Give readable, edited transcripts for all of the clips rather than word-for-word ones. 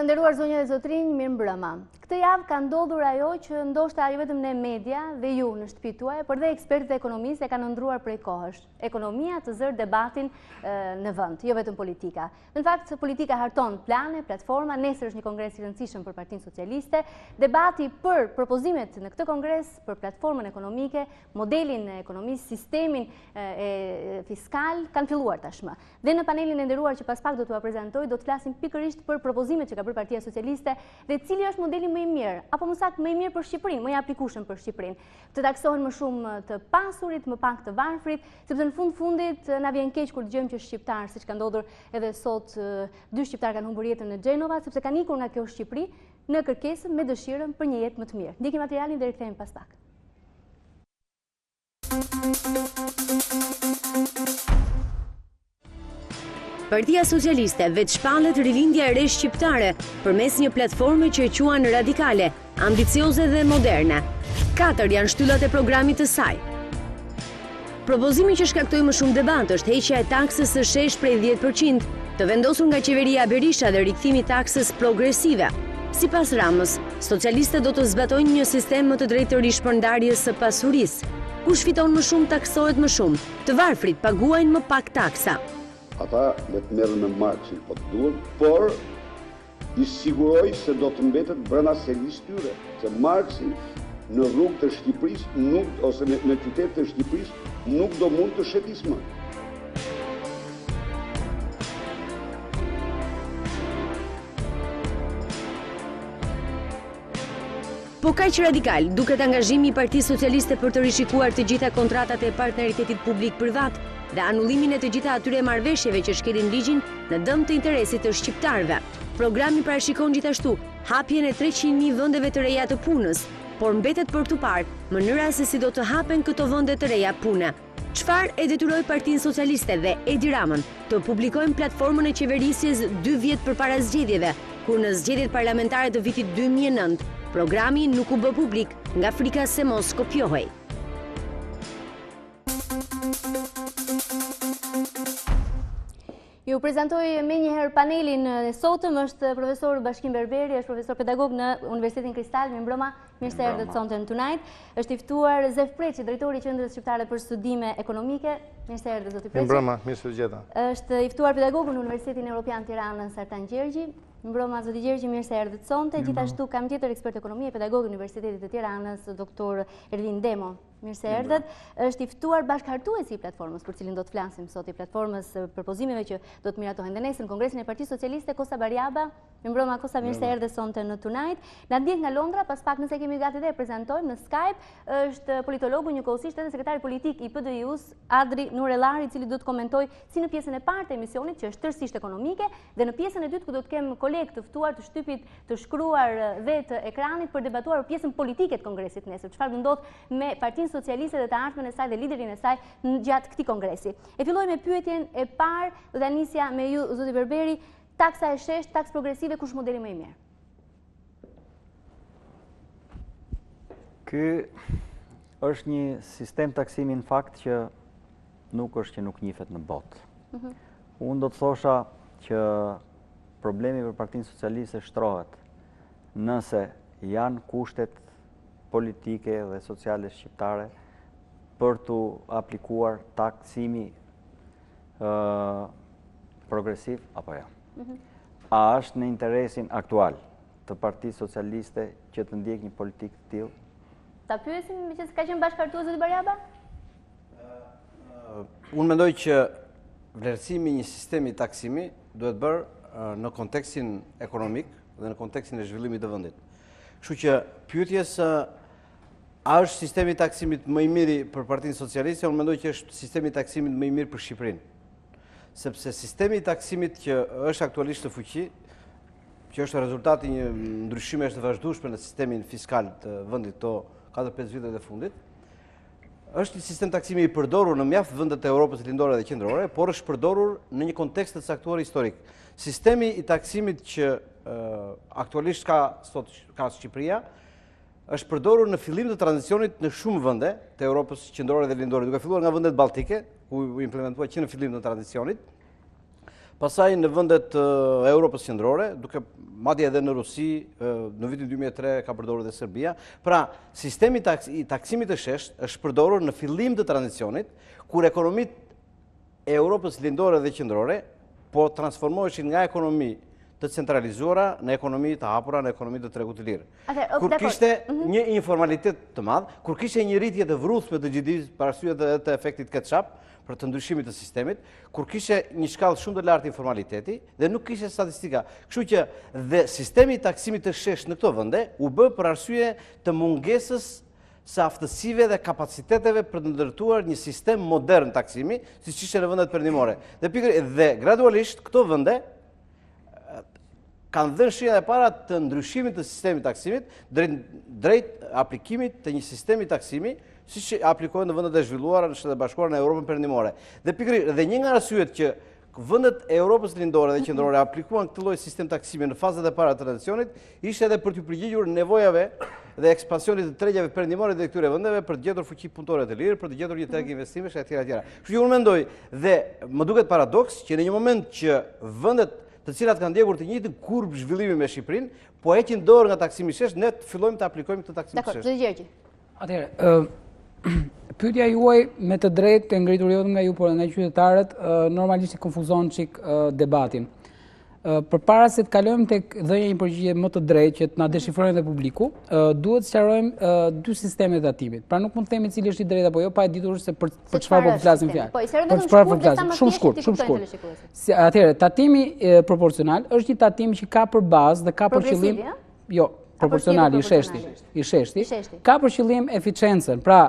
nderuar zonja dhe zotrinj, mirë mbrëma. Këtë javë ka ndodhur ajo që ndoshta jo vetëm ne media dhe ju në shtëpi tuaj, por dhe ekspertët e ekonomisë e kanë ndruar prej kohësh. Ekonomia të zër debatin në vend, jo vetëm politika. Në fakt, politika harton plane, platforma, nesër është një kongres i rëndësishëm për Partinë Socialiste. Debati për propozimet në këtë kongres, për platformën ekonomike, modelin e ekonomisë, sistemin fiskal, kanë filluar tashmë. Dhe në panelin e nderuar që pas pak do t'ua prezantoj, do të flasim pikërisht për propozimet që ka bërë Partia Socialiste dhe cili është modeli më i mirë, apo më saktë më i mirë për Shqipërinë, më i aplikueshëm për Shqipërinë. Të taksohen më shumë të pasurit, më pak të varfrit, sepse në fundit na vjen keq kur dëgjojmë që shqiptar, siç ka ndodhur edhe sot, 2 shqiptar kanë humbur jetën në Gjenova sepse kanë ikur nga kjo Shqipëri në kërkesën me dëshirën për një jetë më të mirë. Ndjekim materialin dhe rikthehemi pas pak. Partia Socialiste vetë shpallet rilindja e re shqiptare përmes një platforme që e quan radikale, ambicioze dhe moderne. 4 janë shtyllat e programit të saj. Propozimi që shkaktoi më shumë debat është heqja e taksës së shesh prej 10%, të vendosur nga qeveria Berisha dhe rikthimi i taksës progresive. Sipas Ramës, socialistët do të zbatojnë një sistem më të drejtërisht për ndarjes së pasurisë. Kush fiton më shumë taksohet më shumë, të varfrit paguajnë më pak taksa. Ata le të merren me Marksin po të duan, por i siguroj se do të mbetet brenda selisë tyre, se Marksi në rrugë të Shqipërisë ose në qytetet të Shqipërisë nuk do mund të shetisë më. Po kaq radikal duket angazhimi i Partisë Socialiste për të rishikuar të gjitha kontratat e partneritetit publik-privat dhe anullimin e të gjitha atyre marrëveshjeve që shkelin ligjin në dëm të interesit të shqiptarëve. Programi parashikon gjithashtu hapjen e 300.000 vendeve të reja të punës, por mbetet për tu parë mënyra se si do të hapen këto vende të reja pune. Çfarë e detyroi Partinë Socialiste dhe Edi Ramën të publikojnë platformën e qeverisjes 2 vjet përpara zgjedhjeve, kur në zgjedhjet parlamentare të vitit 2009 programi nuk u bë publik nga frika se mos kopjohej. Ju prezantoj me njëherë panelin e sotëm, është profesor Bashkim Berberi, është profesor pedagog në Universitetin Kristal, mirë mbrëma, mirë se erdhët sonte në Tonight. Është i ftuar Zef Preçi, drejtori i Qendrës Shqiptare për Studime Ekonomike, mirë se erdhët zoti Preçi. Mirë mbrëma, mirë se u gjeta. Është i ftuar pedagog në Universitetin Evropian Tiranën, Sartan Gjergji. Mbrëma zoti Gjergji, mirë se erdhët sonte. Gjithashtu kam tjetër ekspert ekonomie, pedagog në Universitetit të Tiranës, doktor Ervin Demo. Mirë se erdhët. Është i ftuar bashkëhartuesi i platformës për cilin do të flasim sot, i platformës propozimeve që do të miratohen dhe nesër në Kongresin e Partisë Socialiste. Kosa Barjaba, mbrëma Kosa, mirë se erdhët sonte në Tonight. Na ndjek nga Londra, pas pak nëse kemi gati dhe e prezantojmë në Skype, është politologu njëkohësisht edhe sekretari politik i PDI-s, Adri Nurellari, i cili do të komentoj si në pjesën e parë të emisionit që është tërësisht ekonomike dhe në pjesën e dytë ku do të kemë kolegë të ftuar të shtypit të shkruar dhe të ekranit për debatuar për pjesën politike të Kongresit nesër. Çfarë do ndodh me Partinë Socialiste dhe të ardhmen e saj dhe liderin e saj gjatë këtij kongresi. E filloj me pyetjen e parë, do ta nisja me ju zoti Berberi, taksa e shesh, taks progresive, kush modeli më i mirë? Ky është një sistem taksimi në fakt që nuk është që nuk njihet në botë. Unë do të thosha që problemi për Partinë Socialiste shtrohet nëse janë kushtet politike dhe sociale shqiptare për të aplikuar taksimi progresiv apo jo. A është në interesin aktual të Partisë Socialiste që të ndjek një politikë të tillë? Ta pyesim me që ka qenë bashkëhartues zoti Barjaba? Unë mendoj që vlerësimi një sistemi taksimi duhet bërë në kontekstin ekonomik dhe në kontekstin e zhvillimit të vendit. Kështu që pyetjes a është sistemi taksimit më i miri për Partinë Socialiste, unë mendoj që është sistemi taksimit më i mirë për Shqipërinë. Sepse sistemi taksimit që është aktualisht në fuqi, që është rezultati një ndryshime të vazhdueshme në sistemin fiskal të vendit këto 4-5 vitet e fundit, është një sistem taksimi i përdorur në mjaft vendet e Europës lindore dhe qendrore, por është përdorur në një kontekst të caktuar historik. Sistemi i taksimit që aktualisht ka Shqipëria është përdorur në fillim të tranzicionit në shumë vende të Europës qendrore dhe lindore, duke filluar nga vendet baltike, ku u implementua që në fillim të tranzicionit, pasaj në vëndet Europës qendrore, duke madje edhe në Rusi, në vitin 2003 ka përdorur dhe Serbia. Pra, sistemi i taksimit të sheshtë është përdorur në fillim të tranzicionit, kur ekonomit e Europës lindore dhe qendrore po transformoheshin nga ekonomi të centralizuara në ekonomi të hapura, në ekonomi të tregut të lirë. Kur kishte një informalitet të madh, kur kishte një rritje të vrruthme të GDP-s për arsye të efektit ketchup, për të ndryshimit të sistemit, kur kishte një shkallë shumë të lartë informaliteti dhe nuk kishte statistika. Kështu që dhe sistemi i taksimit të sheshtë në këto vende u bë për arsye të mungesës së aftësive dhe kapaciteteve për të ndërtuar një sistem modern taksimi, siç ishte në vendet perëndimore. Dhe gradualisht këto vende kanë dhënë shihen e para të ndryshimit të sistemit taksimit drejt aplikimit të një sistemi taksimi siç aplikohen në vendet e zhvilluara në Shtetet e Bashkuara në Europën perëndimore. Dhe një nga arsyet që vendet e Europës lindore dhe qendrore aplikuan këtë lloj sistem taksimi në fazat e para të tranzicionit ishte edhe për të përgjigjur nevojave dhe ekspansionit të tregjave perëndimore të këtyre vendeve për të gjetur fuqi punëtore të lirë, për të gjetur një treg investimesh etj. Kështu që unë mendoj dhe më duket paradoks që në një moment që vendet të cilat kanë ndjekur të njëjtin kurb zhvillimi me Shqipërinë, po heqin dorë nga taksimi i sheshtë, ne fillojmë të aplikojmë këtë taksim të sheshtë. Dakor, Atëherë, pyetja juaj me të drejtë e ngritur jo nga ju, por nga qytetarët, normalisht i konfuzon çik debatin. Përpara se të kalojmë tek dhënia një përgjigje më të drejtë që të na deshifrojë dhe publiku, duhet të sqarojmë dy sisteme të tatimit. Pra nuk mund të themi cili është i drejtë apo jo, pa e ditur se për çfarë po flasim fjalë. Për çfarë po flasim? Shumë shkurt. Atëherë, tatimi proporcional është një tatim që ka për bazë dhe ka për qëllim jo, proporcional i sheshti, ka për qëllim eficiencën. Pra,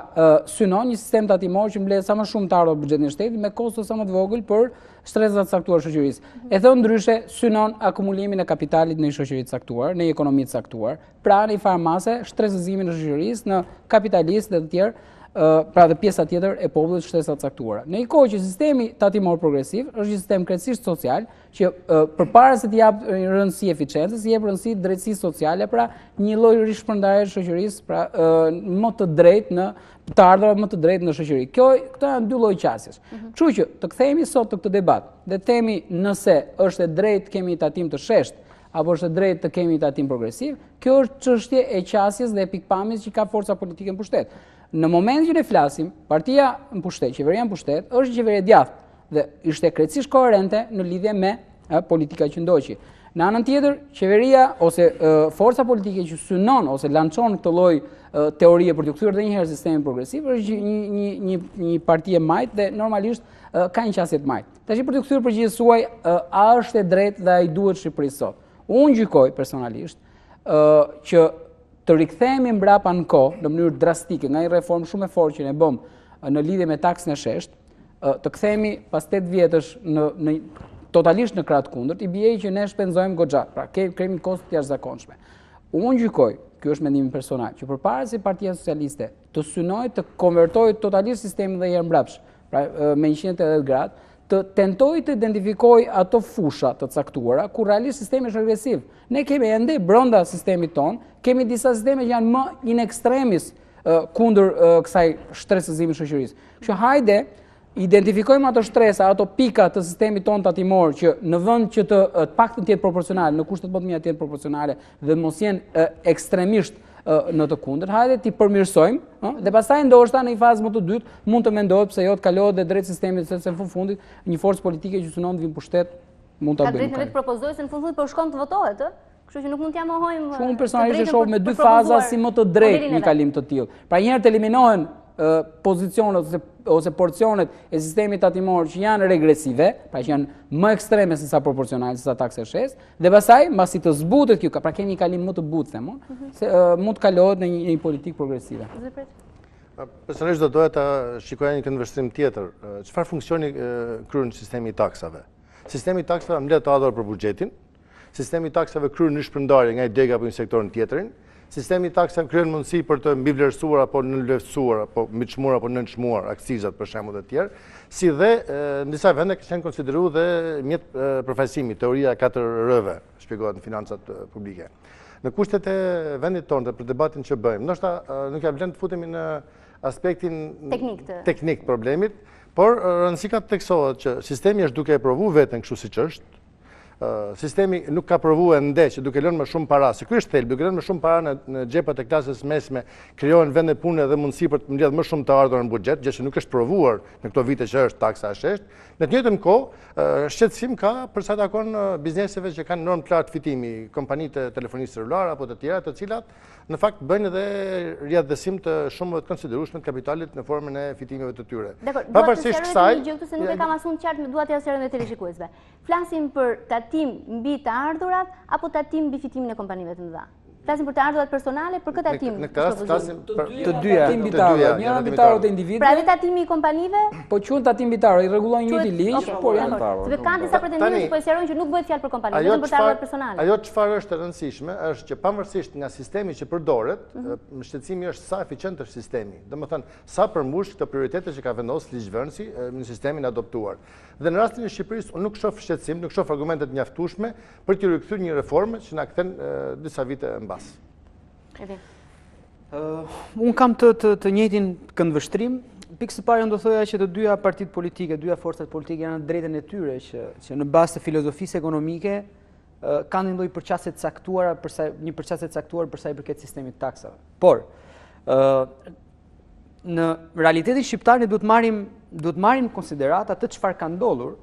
synon një sistem tatimor që mbledh sa më shumë të ardhur buxhetin e shtetit me kosto sa më të vogël për shtresat e caktuar shoqërisë. E thënë ndryshe, synon akumulimin e kapitalit në një shoqëri të caktuar, në një ekonomi të caktuar, pra në një farmase shtresizimin e shoqërisë në kapitalistë dhe të tjerë, pra dhe pjesa tjetër e popullit shtresat të caktuara. Në një kohë që sistemi tatimor progresiv është një sistem krejtësisht social që përpara se të jap rëndësi eficiencës, jep rëndësi drejtësisë sociale, pra një lloj rishpërndarje shoqërisë, pra më të drejtë në të ardhurat më të drejtë në shoqëri. Këto janë dy lloj qasjesh. Kështu që të kthehemi sot të këtë debat dhe themi nëse është e drejtë kemi tatim të sheshtë apo është e drejtë të kemi tatim progresiv, kjo është çështje e qasjes dhe pikpamjes që ka forca politike në pushtet. Në momentin që ne flasim, partia në pushtet, qeveria në pushtet, është qeveri e djathtë dhe ishte krejtësisht koherente në lidhje me politika që ndoqi. Në anën tjetër, qeveria ose forca politike që synon ose lançon këtë lloj teorie për të kthyer edhe një herë sistemin progresiv është një parti e majt dhe normalisht ka një qasje të majt. Tash për të kthyer përgjigjes suaj, a është e drejtë dhe a i duhet Shqipërisë sot? Unë gjykoj personalisht që të rikthehemi mbrapa në kohë në mënyrë drastike nga një reformë shumë e fortë që ne bëm në lidhje me taksën e sheshtë, të kthehemi pas 8 vjetësh në totalisht në krah të kundërt, i bie që ne shpenzojmë goxha, pra kemi kosto të jashtëzakonshme. Unë gjykoj, ky është mendimi personal, që përpara se Partia Socialiste të synojë të konvertojë totalisht sistemin dhe herë mbrapsht, pra me 180 gradë, të tentoj të identifikoj ato fusha të caktuara, ku realisht sistemi është regresiv. Ne kemi ende brenda sistemit ton, kemi disa sisteme që janë më in extremis kundër kësaj shtresëzimi shoqërisë. Kështu hajde identifikojmë ato shtresa, ato pika të sistemit ton tatimor që në vend që të paktën të jetë proporcionale, në kushtet më të mira të jetë proporcionale dhe mos jenë ekstremisht në të kundër, hajde t'i përmirësojmë, dhe pastaj ndoshta në një fazë më të dytë mund të mendohet pse jo të kalohet dhe drejt sistemit, sepse në fundit një forcë politike që synon të vinë pushtet mund ta bëjmë. Ka drejtë në vetë propozoj se në fundit po shkon të votohet, kështu që nuk mund t'ja mohojmë. Unë personalisht e shoh me dy faza si më të drejtë një kalim të tillë. Pra njëherë të eliminohen pozicionet ose porcionet e sistemit tatimor që janë regresive, pra që janë më ekstreme se sa proporcionale, se sa taksa e sheshtë, dhe pastaj mbasi të zbutet kjo, pra kemi një kalim më të butë, them unë, se mund të kalohet në një politikë progresive. Personalisht do doja ta shikoja një këndvështrim tjetër. Çfarë funksioni kryen sistemi i taksave? Sistemi i taksave mbledh të ardhurat për buxhetin, sistemi i taksave kryen një shpërndarje nga një deg apo një sektorin tjetrin, sistemi i taksave kryen mundësi për të mbivlerësuar apo nënvlerësuar apo mbiçmuar apo nënçmuar akcizat për shembull të tjerë, si dhe në disa vende kanë konsideruar dhe mjet përfaqësimi, teoria e 4 R-ve, shpjegohet në financat publike. Në kushtet e vendit tonë për debatin që bëjmë, ndoshta nuk ja vlen të futemi në aspektin teknik të problemit, Por rëndësika të teksohet që sistemi është duke e provu vetën kështu siç është. Sistemi nuk ka provu ende që duke lënë më shumë para, se ky është thelbi, duke lënë më shumë para në xhepat e klasës mesme, krijohen vende pune dhe mundësi për të mbledhur më shumë të ardhurën në buxhet, gjë që nuk është provuar në këto vite që është taksa e sheshtë. Në të njëjtën kohë, shqetësim ka për sa takon bizneseve që kanë normë të lartë fitimi, kompanitë e telefonisë celulare apo të tjera, të cilat në fakt bëjnë edhe riadhësim të shumë të konsiderueshme të kapitalit në formën e fitimeve të tyre. Pavarësisht kësaj, se nuk e kam asnjë qartë, dua t'ia sqaroj edhe televizionistëve. Flasim për tatim mbi të ardhurat apo tatim mbi fitimin e kompanive të mëdha? Flasim për të ardhurat personale, për këtë tatim. Në këtë rast flasim për të dyja. Njëra mbitarët e individëve. Pra dhe tatimi i kompanive? Po quhen tatim mbitarë, i rregullojnë njëjti ligj, por janë sepse kanë disa pretendime që po e sqarojnë që nuk bëhet fjalë për kompanive, vetëm për të ardhurat personale. Ajo çfarë është e rëndësishme është që pavarësisht nga sistemi që përdoret, shqetësimi është sa eficient është sistemi. Domethënë, sa përmbush këto prioritete që ka vendosur ligjvënësi në sistemin adoptuar. Dhe në rastin e Shqipërisë, unë nuk shoh shqetësim, nuk shoh argumente të mjaftueshme për të rikthyer një reformë që na kthen disa vite mbas. Unë kam të njëjtin këndvështrim. Pikë së parë do thoja që të dyja partitë politike, dyja forcat politike janë në drejtën e tyre që në bazë të filozofisë ekonomike kanë një lloj përqasje të caktuar për sa i përket sistemit taksave. Por në realitetin shqiptar ne duhet marrim konsiderat atë çfarë ka ndodhur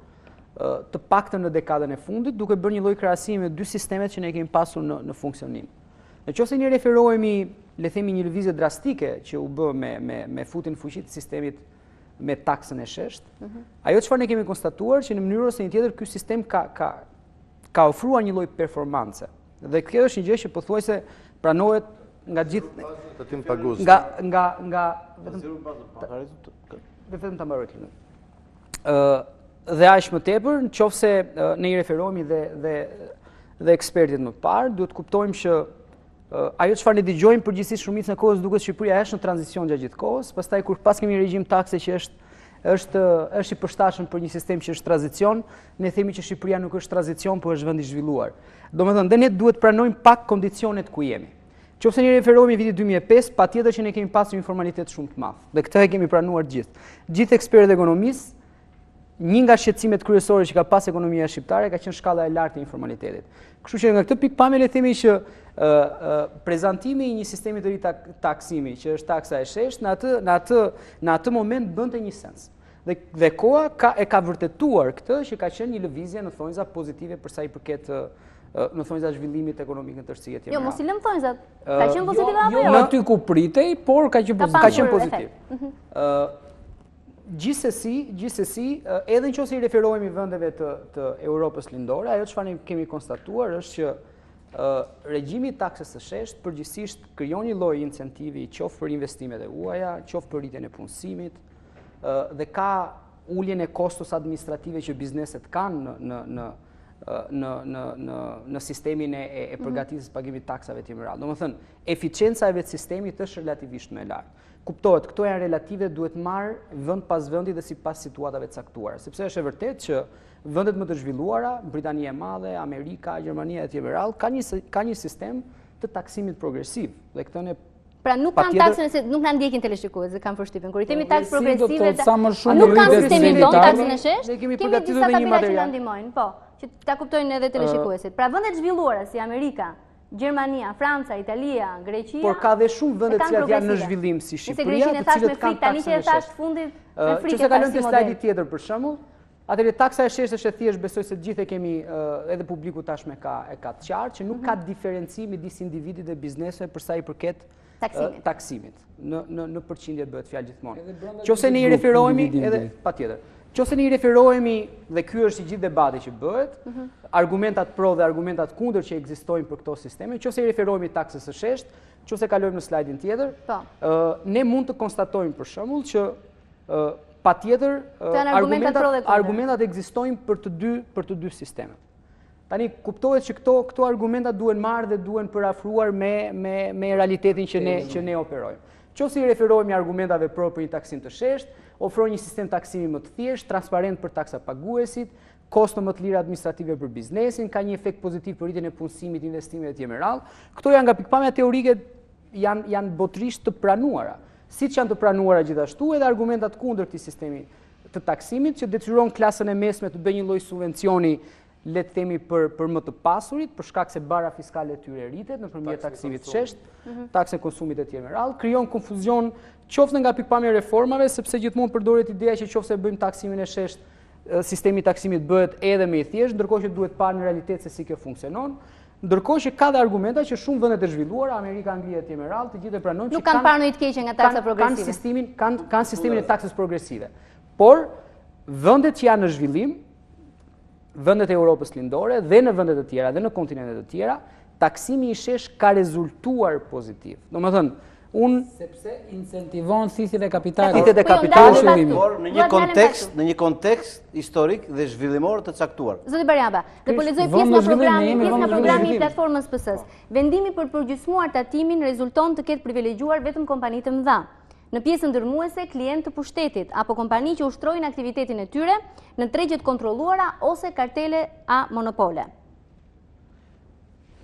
të paktën në dekadën e fundit, duke bërë një lloj krahasimi me dy sistemet që ne kemi pasur në funksionim. Nëse ne referohemi, le themi, një lëvizje drastike që u bë me futjen në fuqi të sistemit me taksën e sheshtë, ajo çfarë ne kemi konstatuar që në mënyrë ose një tjetër ky sistem ka ofruar një lloj performance. Dhe kjo është një gjë që pothuajse pranohet nga gjithë tatim pagues. Nga vetëm ta mbaroj këtu. Dhe aq më tepër, nëse ne i referohemi dhe ekspertit më parë, duhet kuptojmë që ajo çfarë ne dëgjojmë përgjithsisht shumicën e kohës duket Shqipëria është në tranzicion gjatë gjithë kohës, pastaj kur pas kemi regjim takse që është i përshtatshëm për një sistem që është tranzicion, ne themi që Shqipëria nuk është tranzicion, por është vend i zhvilluar. Domethënë, dhe ne duhet pranojmë pak kondicionet ku jemi. Nëse ne referohemi vitit 2005, patjetër që ne kemi pasur një formalitet shumë të madh. Dhe këtë e kemi pranuar gjithë. Gjithë ekspertët ekonomistë, një nga shqetësimet kryesore që ka pas ekonomia shqiptare ka qenë shkalla e lartë e informalitetit. Kështu që nga këtë pikpamje le themi që prezantimi i një sistemi të ri taksimi, që është taksa e sheshtë, në atë moment bënte një sens. Dhe koha e ka vërtetuar këtë që ka qenë një lëvizje në thonjza pozitive për sa i përket në thonjza zhvillimit ekonomik në tërësi e tjera. Jo, mos i lëm thonjzat. Ka qenë pozitive apo jo? Jo aty ku pritej, por ka qenë pozitiv. Gjithsesi, edhe nëse i referohemi vendeve të Europës lindore, ajo çfarë ne kemi konstatuar është që regjimi i taksës së sheshtë përgjithsisht krijon një lloj incentivi qoftë për investimet e huaja, qoftë për rritjen e punësimit, dhe ka uljen e kostos administrative që bizneset kanë në sistemin e përgatitjes së pagimit taksave të mëdha. Domethënë, eficienca e vetë sistemit është relativisht më e lartë. Kuptohet, këto janë relative, duhet marrë vend pas vendi dhe sipas situatave të caktuara, sepse është e vërtetë që vendet më të zhvilluara, Britania e Madhe, Amerika, Gjermania e tjera, ka një sistem të taksimit progresiv. Dhe këtë ne pra nuk kanë taksën se nuk na ndjekin teleshikues, kanë përshtypjen. Kur i themi taksë progresive, nuk kanë sistemin tonë taksën e sheshtë. Kemi disa tabela që na ndihmojnë, po, që ta kuptojnë edhe teleshikuesit. Pra vendet zhvilluara si Amerika, Gjermania, Franca, Italia, Greqia. Por ka dhe shumë vende të cilat janë në zhvillim si Shqipëria, të cilët kanë taksën e sheshtë. Nëse kalojmë te slajdi tjetër për shembull, atëherë taksa e sheshtë është e thjeshtë, besoj se të gjithë e kemi, edhe publiku tashmë ka të qartë që nuk ka diferenci midis individit dhe bizneseve për sa i përket taksimit. Në përqindje bëhet fjalë gjithmonë. Nëse ne i referohemi edhe patjetër. Nëse ne i referohemi, dhe ky është i gjithë debati që bëhet, argumentat pro dhe argumentat kundër që ekzistojnë për këto sisteme, nëse i referohemi taksës së sheshtë, nëse kalojmë në slajdin tjetër, ne mund të konstatojmë për shembull që patjetër argumentat ekzistojnë për të dy sistemet. Tani kuptohet që këto argumentat duhen marrë dhe duhen përafruar me realitetin që ne operojmë. Nëse i referohemi argumentave pro për një taksim të sheshtë, ofron një sistem taksimi më të thjeshtë, transparent për taksa paguesit, kosto më të lira administrative për biznesin, ka një efekt pozitiv për rritjen e punësimit, investimet e tjera. Këto janë nga pikpamja teorike janë botërisht të pranuara. Siç janë të pranuara gjithashtu edhe argumentat kundër këtij sistemi të taksimit që detyron klasën e mesme të bëjë një lloj subvencioni, le të themi për më të pasurit, për shkak se bara fiskale e tyre rritet nëpërmjet taksimit të shesht, taksën e konsumit e tjerë me radhë, krijon konfuzion qoftë nga pikpamja e reformave, sepse gjithmonë përdoret ideja që qoftë se bëjmë taksimin e shesht, sistemi i taksimit bëhet edhe më i thjeshtë, ndërkohë që duhet parë në realitet se si kjo funksionon. Ndërkohë që ka dhe argumenta që shumë vendet e zhvilluara, Amerika, Anglia e tjerë me radhë, të gjithë e pranojnë që kanë parë në të keqe nga taksa progresive. Kanë sistemin e taksës progresive. Por vendet që janë në zhvillim, vendet e Europës lindore dhe në vendet të tjera dhe në kontinentet të tjera, taksimi i shesh ka rezultuar pozitiv. Domethënë, sepse incentivon thithjet e kapitalit. Thithjet e kapitalit, por në një kontekst historik dhe zhvillimor të caktuar. Zoti Barjaba, do po lexoj pjesë nga programi i platformës PS-s. Vendimi për përgjysmuar tatimin rezulton të ketë privilegjuar vetëm kompani të mëdha. Në pjesën ndërmuese, klient të pushtetit apo kompani që ushtrojnë aktivitetin e tyre në tregjet kontrolluara ose kartele a monopole.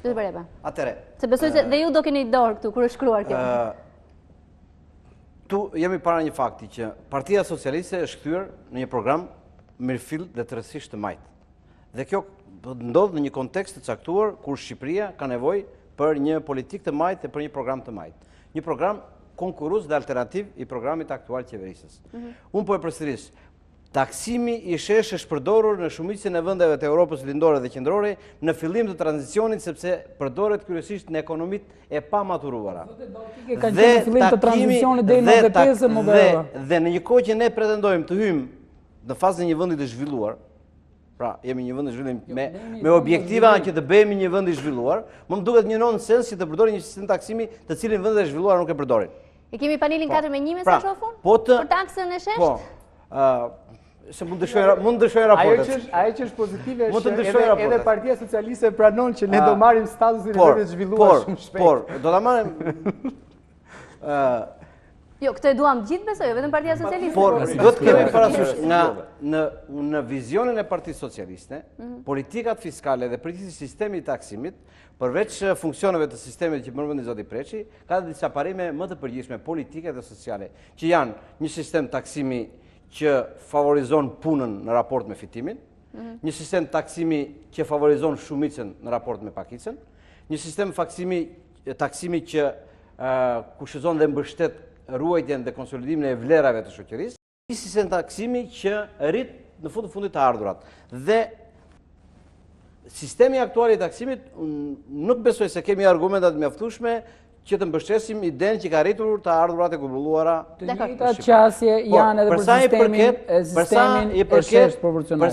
Atëre. Se besoj se dhe ju do keni dorë këtu kur është shkruar kjo. Tu jemi para një fakti që Partia Socialiste është kthyer në një program mirëfill dhe tërësisht të majt. Dhe kjo ndodh në një kontekst të caktuar kur Shqipëria ka nevojë për një politikë të majt dhe për një program të majt. Një program konkurrues dhe alternativ i programit aktual qeverisës. Unë po e përsëris. Taksimi i shesh është përdorur në shumicën e vendeve të Europës lindore dhe qendrore në fillim të tranzicionit sepse përdoret kryesisht në ekonomitë e pamaturuara. Dhe fillim të tranzicionit deri në 95 modeleve. Dhe në një kohë që ne pretendojmë të hyjmë në fazën e një vendi të zhvilluar, pra jemi një vend i zhvillim me objektiva që të bëhemi një vend i zhvilluar, më duket një nonsens që të përdorin një sistem taksimi të cilin vendet e zhvilluara nuk e përdorin. E kemi panelin 4-1 me sa shofun? Për taksën e shesh? Po. Se mund të shojë raportet. Ajo që është pozitive është edhe Partia Socialiste pranon që ne do marrim statusin e vendit të zhvilluar shumë shpejt. Por, do ta marrim. Jo, këtë e duam gjithë besoj, vetëm Partia Socialiste. Por, do të kemi parasysh në vizionin e Partisë Socialiste, politikat fiskale dhe përgjithësisht sistemi i taksimit, përveç funksioneve të sistemit që përmendi zoti Preçi, ka disa parime më të përgjithshme politike dhe sociale, që janë një sistem taksimi që favorizon punën në raport me fitimin, një sistem taksimi që favorizon shumicën në raport me pakicën, një sistem taksimi që kushëzon dhe mbështet ruajtjen dhe konsolidimin e vlerave të shoqërisë, një sistem taksimi që rrit në fund të fundit të ardhurat. Dhe sistemi aktual i taksimit, nuk besoj se kemi argumentat mjaftueshme që të mbështesim idenë që ka rritur të ardhurat e grumbulluara. Të njëjta qasje janë edhe për sistemin e shesht proporcional.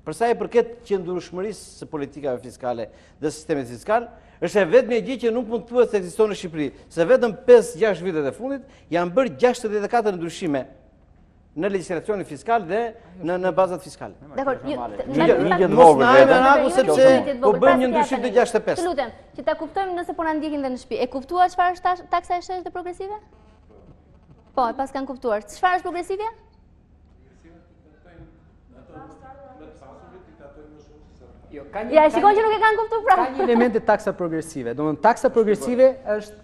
Përsa i përket qëndrueshmërisë së politikave fiskale dhe sistemit fiskal, është e vetmja gjë që nuk mund të thuhet se ekziston në Shqipëri, se vetëm 5-6 vitet e fundit janë bërë 64 ndryshime në legjislacionin fiskal dhe në bazat fiskale. Dakor, mos na hajmë raku sepse po bëjmë një ndryshim të 65. Të lutem, që ta kuptojmë nëse po na ndjekin dhe në shtëpi. E kuptuat çfarë është taksa e shesh dhe progresive? Po, pas kanë kuptuar. Çfarë është progresive? Ja, shikon që nuk e kanë kuptuar pra. Ka një element të taksa progresive. Domethënë taksa progresive është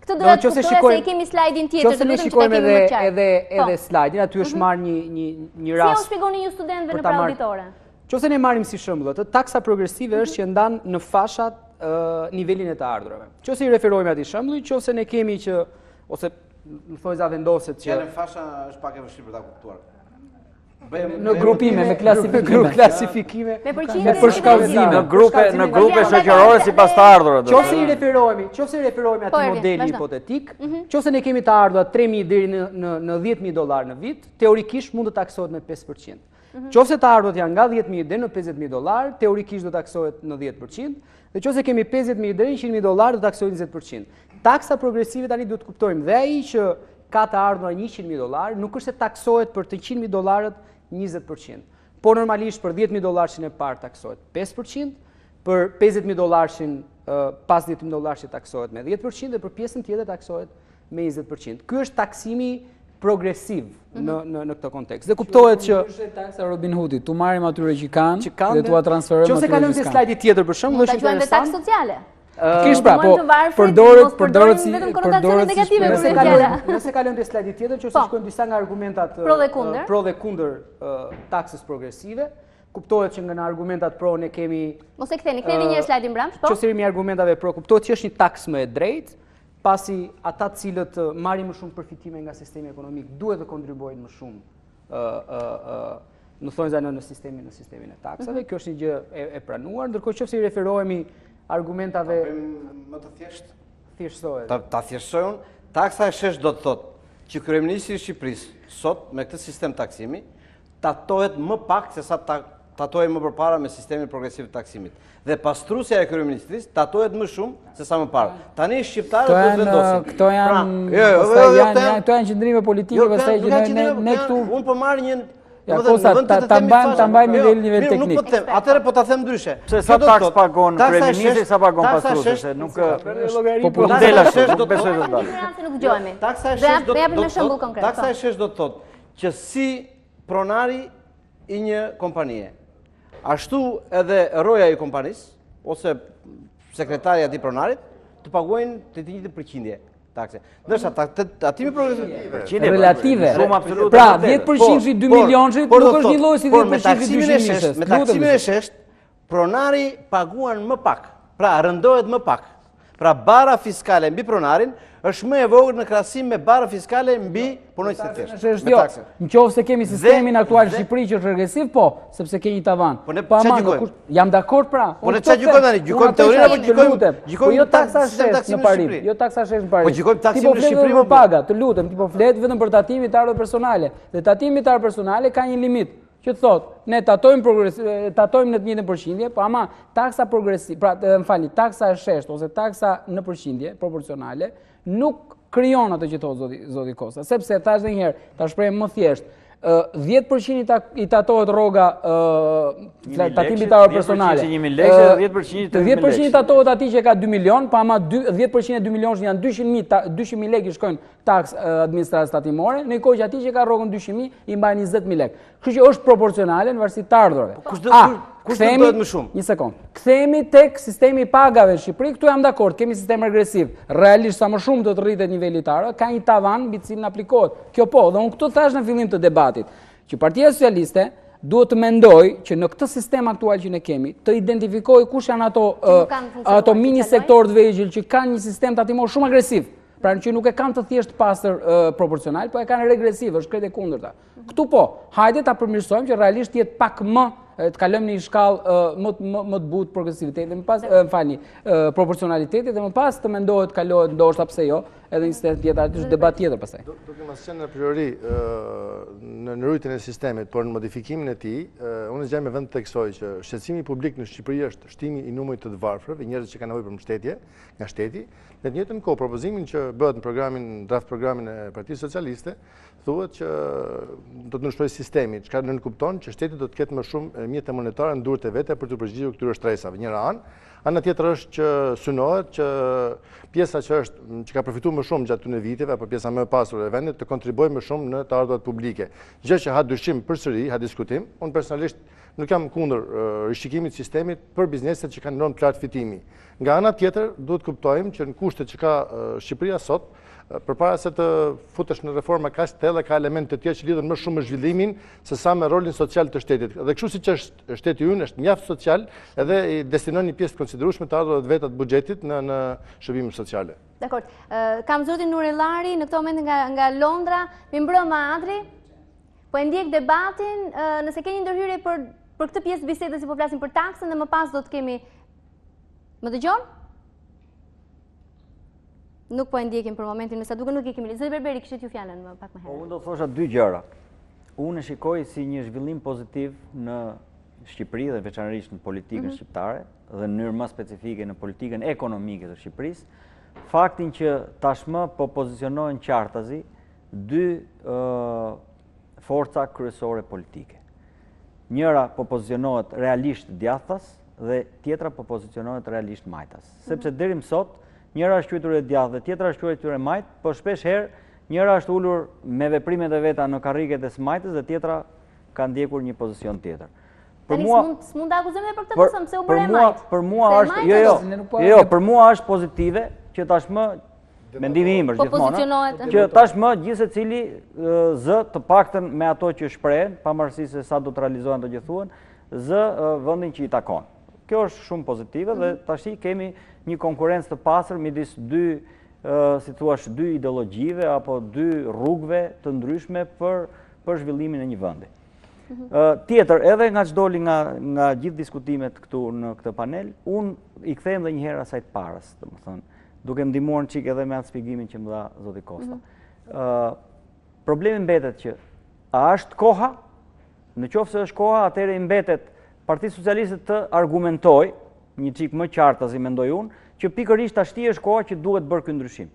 këtë do të kuptoj se i kemi slajdin tjetër, ne shikojmë edhe slajdin, aty është marrë një rast. Si u shpjegoni ju studentëve në pra auditore? Nëse ne marrim si shembull atë, taksa progresive është që ndan në fashat nivelin e të ardhurave. Nëse i referojmë atij shembulli, nëse ne kemi që ose në thojza vendoset që në fasha është pak e vështirë për ta kuptuar. Në grupime, me klasifikime, me përshkallëzime, në grupe shoqërore sipas të ardhurat. Nëse i referohemi atij modeli hipotetik, nëse ne kemi të ardhurat 3.000 deri në $10.000 në vit, teorikisht mund të taksohet me 5%. Nëse të ardhurat janë nga $10.000 deri në $50.000, teorikisht do taksohet në 10%, dhe nëse kemi $50.000 deri në $100.000 do taksohet në 20%. Taksa progresive tani duhet të kuptojmë dhe ai që ka të ardhur $100.000, nuk është se taksohet për të $100.000 20%. Por normalisht për $10.000 e parë taksohet 5%, për $50.000 pas $10.000 taksohet me 10% dhe për pjesën tjetër taksohet me 20%. Ky është taksimi progresiv në këtë kontekst. Dhe kuptohet që është taksa Robin Hoodit, tu marrim atyre që kanë dhe tu transferojmë atyre që s'kan. Nëse kalojmë te slajdi tjetër për shembull, është interesant. Taksë sociale. Kish pra, po, përdorët si... Nëse kalojmë te slajdi tjetër, që ose shkojmë disa nga argumentat pro dhe kundër taksës progresive, kuptohet që nga argumentat pro ne kemi... Mos e ktheni një slajdin mbrapsht, po? Qësirimi argumentave pro, kuptohet që është një taks më e drejtë, pasi ata cilët marrin më shumë përfitime nga sistemi ekonomik duhet të kontribuojnë më shumë në thonjza në sistemin e taksave. Kjo është një gjë e pranuar, ndërkohë që si referohemi argumentave... Më të thjesht? Thjeshtësohet. Ta thjeshtësojnë, taksa e shesh do të thotë që Kryeministri i Shqipërisë sot me këtë sistem taksimi tatohet më pak se sa tatohej më përpara me sistemin progresiv të taksimit. Dhe pastrusja e kryeministrisë tatohet më shumë se sa më parë. Tani shqiptarët do të vendosin. Këto janë qëndrime politike, pastaj që ne këtu... Unë po marr një... Ta mbajmë nivel teknik. Nuk po të them, atëherë po ta them ndryshe. Se sa taks pagon kryeministri, sa pagon pastruesi, se nuk... Po modela shesh do të thotë. Nuk dëgjojmë. Taksa e shesh do të thotë që si pronari i një kompanie, ashtu edhe roja i kompanisë, ose sekretarja i pronarit, të paguajnë të njëjtën përqindje takse. Ndërsa tatimi progresiv relative. Pra, 10% i 2 milionësh nuk është një lloj si 10% i 200.000. Me taksimin e shesh, pronari paguan më pak. Pra, rëndohet më pak. Pra, bara fiskale mbi pronarin është më e vogël në krahasim me bara fiskale mbi punonjësit e thjeshtë. Nëse kemi sistemin aktual në Shqipëri që është regresiv, po, sepse ke një tavan. Po ne çfarë gjykojmë? Jam dakord pra. Po ne çfarë gjykojmë tani? Gjykojmë teorinë apo gjykojmë jo taksa shesh në Parim, jo taksa shesh në Parim. Po gjykojmë taksimin në Shqipëri më paga, të lutem, ti po flet vetëm për tatimin të ardhur personale. Dhe tatimi të ardhur personale ka një limit. Që të thotë, ne tatojmë në të njëjtën përqindje, po ama taksa progresive, pra m'falni, taksa e shesht ose taksa në përqindje proporcionale nuk krijon atë që thotë zoti Kosta, sepse thash edhe një herë, ta shpreh më thjesht, 10% i tatohet rroga tatimit të personale. 10% i tatohet atij që ka 2 milion, pa ama 10% e 2 milionësh janë 200.000 lekë i shkojnë taks administratës tatimore, në kohë që atij që ka rrogën 200.000 i mbajnë 20.000 lekë. Kështu që është proporcionale në varësi të ardhurave. Kush do të më shumë? Një sekond. Kthehemi tek sistemi i pagave në Shqipëri, këtu jam dakord, kemi sistem regresiv. Realisht sa më shumë do të rritet niveli i tarë, ka një tavan mbi cilin aplikohet. Kjo po, dhe unë këtu thash në fillim të debatit, që Partia Socialiste duhet të mendoj që në këtë sistem aktual që ne kemi, të identifikoj kush janë ato mini sektorë të vegjël që kanë një sistem tatimor shumë agresiv. Pra në që nuk e kanë të thjesht pastër proporcional, po e kanë regresiv, është krejt e kundërta. Këtu po, hajde ta përmirësojmë që realisht jetë pak më të kalojmë në një shkallë më të butë progresivitetit, më pas proporcionalitetit dhe më pas të mendohet kalohet ndoshta pse jo, edhe një sistem tjetër, aty është debat tjetër pastaj. Duke mos qenë në priori në rrytjen e sistemit, por në modifikimin e tij, unë zgjaj me vend të theksoj që shqetësimi publik në Shqipëri është shtimi i numrit të varfërve, njerëz që kanë nevojë për mbështetje nga shteti. Në të njëjtën kohë, propozimin që bëhet në draft programin e Partisë Socialiste, thuhet që do të ndryshojë sistemi, çka nënkupton që shteti do të ketë më shumë mjete monetare në durët e vete për të përgjigjur këtyre stresave. Njëra anë. Ana tjetër është që synohet që pjesa që ka përfituar më shumë gjatë këtyre viteve apo pjesa më e pasur e vendit të kontribuojë më shumë në të ardhurat publike. Gjë që ha dyshim përsëri, ha diskutim. Unë personalisht nuk jam kundër rishikimit të sistemit për bizneset që kanë normë të lartë fitimi. Nga ana tjetër, duhet kuptojmë që në kushtet që ka Shqipëria sot, përpara se të futesh në reforma kaq të thella, ka elemente të tjera që lidhen më shumë me zhvillimin se sa me rolin social të shtetit. Dhe kështu siç është shteti ynë, është mjaft social edhe i destinon një pjesë të konsiderueshme të ardhurat veta të buxhetit në shërbime sociale. Dakor. Kam zotin Nurellari në këtë moment nga Londra, mi mbrëma Adri. Po e ndjek debatin, nëse keni ndërhyrje për këtë pjesë të bisedës si po flasim për taksën dhe më pas do të kemi... Më dëgjon? Nuk po e ndjekim për momentin, nësa duke nuk i kemi... Zëri Berberi, kishit ju fjalën më pak më herë. Unë do të thosha dy gjëra. Unë e shikoj si një zhvillim pozitiv në Shqipëri dhe veçanërisht në politikën shqiptare dhe në mënyrë më specifike në politikën ekonomike të Shqipërisë, faktin që tashmë po pozicionohen qartazi dy forca kryesore politike. Njëra po pozicionohet realisht djathtas dhe tjetra po pozicionohet realisht majtas. Sepse deri më sot, njëra është quajtur e djathtë dhe tjetra është quajtur e majt, por shpesh herë njëra është ulur me veprimet e veta në karriget e së majtës dhe tjetra ka ndjekur një pozicion tjetër. Tani s'mund të akuzojmë për këtë mësëm, se u bërë e majtë. Për mua është, për mua është pozitive që tashmë, mendimi im është gjithmonë, që tashmë gjithë se cili zë të paktën me ato që shprehen, pavarësisht se sa do të realizohen të gjithuan, zë vendin që i takon. Kjo është shumë pozitive dhe tashi kemi një konkurrencë të pastër midis dy, si thua, dy ideologjive apo dy rrugëve të ndryshme për zhvillimin e një vendi. Tjetër, edhe nga që doli nga gjithë diskutimet këtu në këtë panel, unë i kthejmë dhe njëherë asajt parës, të më thënë, duke më ndihmuar në qik edhe me atë shpjegimin që më dha zoti Kosta. Problemi mbetet që a është koha, në qoftë se është koha, atëherë i mbetet Partia Socialiste të argumentoj, një qik më qartë si mendoj unë, që pikërisht tashti është koha që duhet bërë ky ndryshim.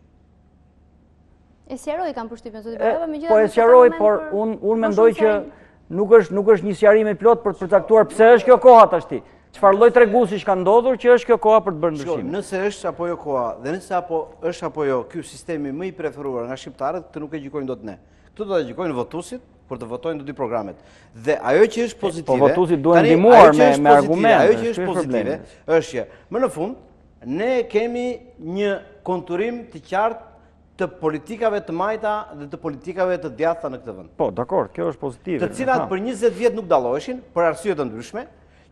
E sqaroi kam përshtypjen zoti Baraba, megjithatë. Po e sqaroi, por unë mendoj që nuk është një sqarim i plot për të përcaktuar pse është kjo koha tashti. Çfarë lloj treguesi ka ndodhur që është kjo koha për të bërë ndryshim? Nëse është apo jo koha, dhe nëse është apo jo ky sistemi më i preferuar nga shqiptarët, këtë nuk e gjykojnë dot ne. Këtë do ta gjykojnë votuesit kur të votojnë të dy programet. Dhe ajo që është pozitive, po votuesit duhen ndihmuar me argumente. Ajo që është pozitive është që më në fund ne kemi një konturim të qartë të politikave të majta dhe të politikave të djathta në këtë vend. Po, dakor, kjo është pozitive. Të cilat për 20 vjet nuk dalloheshin për arsye të ndryshme,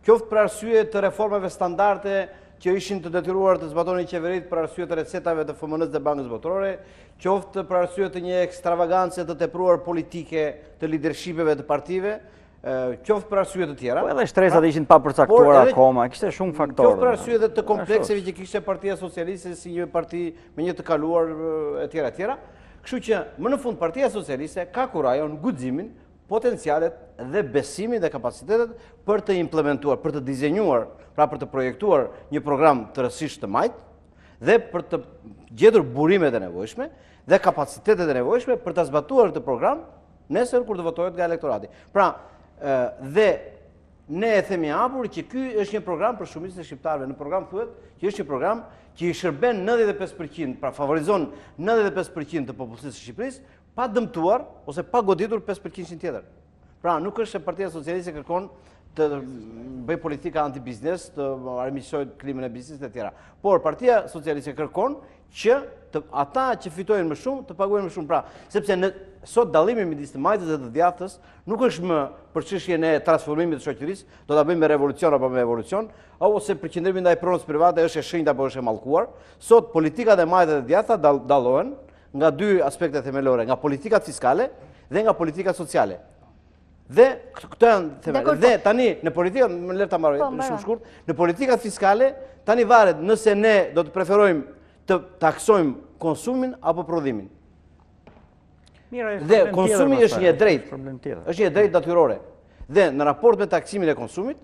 qoftë për arsye të reformave standarde që ishin të detyruar të zbatonin qeverit për arsye të recetave të FMN-s dhe Bankës Botërore, qoftë për arsye të një ekstravagancë të tepruar politike të lidershipeve të partive, qoftë për arsye të tjera. Po edhe shtresat ishin pa përcaktuar akoma, kishte shumë faktorë. Qoftë për arsye dhe të komplekseve që kishte Partia Socialiste si një parti me një të kaluar etj. Etj. Kështu që më në fund Partia Socialiste ka kurajon, guximin, potencialet dhe besimin dhe kapacitetet për të implementuar, për të dizenjuar, pra për të projektuar një program të rësisht të majtë dhe për të gjetur burimet e nevojshme dhe kapacitetet e nevojshme për të zbatuar këtë program nesër kur të votohet nga elektorati. Pra, dhe ne e themi hapur që ky është një program për shumicën e shqiptarëve. Në program thuhet që është një program që i shërben 95%, pra favorizon 95% të popullsisë së Shqipërisë, pa dëmtuar ose pa goditur 5% tjetër. Pra, nuk është se Partia Socialiste kërkon të bëj politika anti-biznes, të armiqësoj klimën e biznesit e tjera. Por Partia Socialiste kërkon që ata që fitojnë më shumë të paguajnë më shumë. Pra, sepse sot dallimi midis të majtës dhe të djathtës nuk është më për çështjen e transformimit të shoqërisë, do ta bëjmë me revolucion apo me evolucion, ose përqendrimi ndaj pronës private është e shenjtë apo është e mallkuar. Sot politikat e majtës dhe të djathta dallohen nga dy aspekte themelore, nga politikat fiskale dhe nga politikat sociale. Dhe këto janë themele. Dhe tani në politikat, më lër ta mbaroj shumë shkurt, në politikat fiskale tani varet nëse ne do të preferojmë të taksojmë konsumin apo prodhimin. Dhe konsumi është një drejtë, është një drejtë natyrore. Dhe në raport me taksimin e konsumit,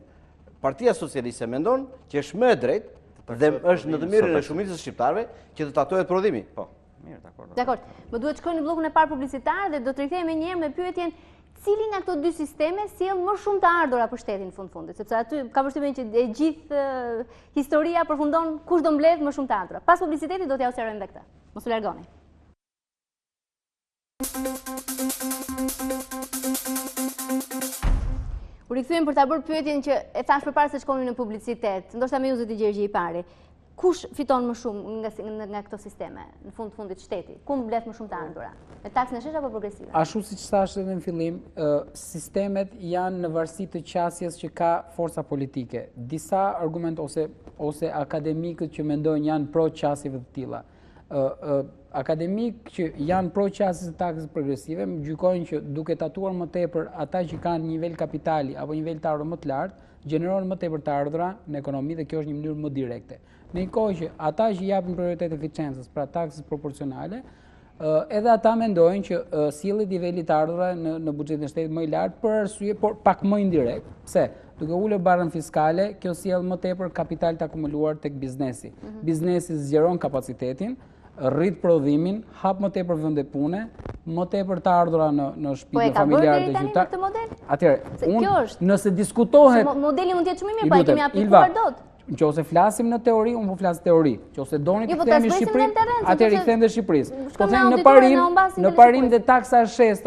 Partia Socialiste mendon që është më e drejtë dhe është në të mirën e shumicës së shqiptarëve që të tatohet prodhimi. Po. Dakor. Më duhet shkojmë në bllokun e parë publicitar dhe do të rikthehemi një herë me pyetjen cili nga këto dy sisteme sjell më shumë të ardhura për shtetin fundit, sepse aty ka përshtypjen që e gjithë historia përfundon kush do mbledh më shumë të ardhura. Pas publicitetit do t'ja observojmë edhe këtë. Mos u largoni. U rikthyem për ta bërë pyetjen që e thash përpara se shkonim në publicitet, ndoshta me ju zoti Gjergji i pari. Kush fiton më shumë nga këto sisteme, në fundit shteti? Ku mbledh më shumë të ardhura? Me taksën e shesh apo progresive? Ashtu siç thash edhe në fillim, sistemet janë në varësi të qasjes që ka forca politike. Disa argument ose akademikët që mendojnë janë pro qasjeve të tilla. Akademikë që janë pro qasjes të taksës progresive më gjykojnë që duke tatuar më tepër ata që kanë nivel kapitali apo nivel të ardhurë më të lartë, gjeneron më tepër të ardhura në ekonomi dhe kjo është një mënyrë më direkte. Në një kohë që ata që japin prioritet eficiencës, pra taksës proporcionale, edhe ata mendojnë që sillet niveli të ardhura në buxhetin e shtetit më i lartë për arsye, por pak më indirekt. Pse? Duke ulur barrën fiskale, kjo sjell më tepër kapital të akumuluar tek biznesi. Biznesi zgjeron kapacitetin, rrit prodhimin, hap më tepër vende pune, më tepër të ardhura në shtëpitë familjare të qytetarëve. Atëherë, nëse diskutohet, modeli mund të jetë shumë i mirë, po ai kemi aplikuar dot. Nëse flasim në teori, unë po flas teori. Nëse doni të kthehemi në Shqipëri, atëherë i kthem në Shqipërisë. Po them në parim dhe taksa e shesht,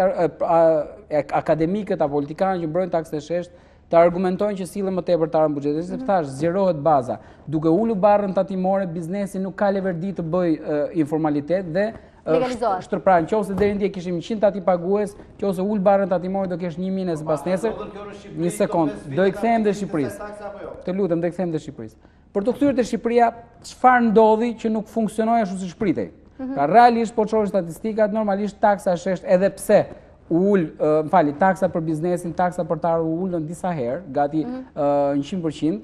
akademikët apo politikanët që mbrojnë taksën e shesht, të argumentojnë që sille më tepër tarën buxhetit, sepse thash zgjerohet baza. Duke ulur barrën tatimore, biznesi nuk ka leverdi të bëj informalitet dhe shtrëpran. Nëse deri ndje kishim 100 tati pagues, nëse ul barrën tatimore do kesh 1000 nëse pas nesër. Një sekond, do i kthehem te Shqipërisë. Të lutem, do i kthehem te Shqipërisë. Për të kthyer te Shqipëria, çfarë ndodhi që nuk funksionoi ashtu siç pritej? Ka realisht po çoj statistikat, normalisht taksa është edhe pse taksa për biznesin, taksa për tarë u ullën disa herë, gati 100%,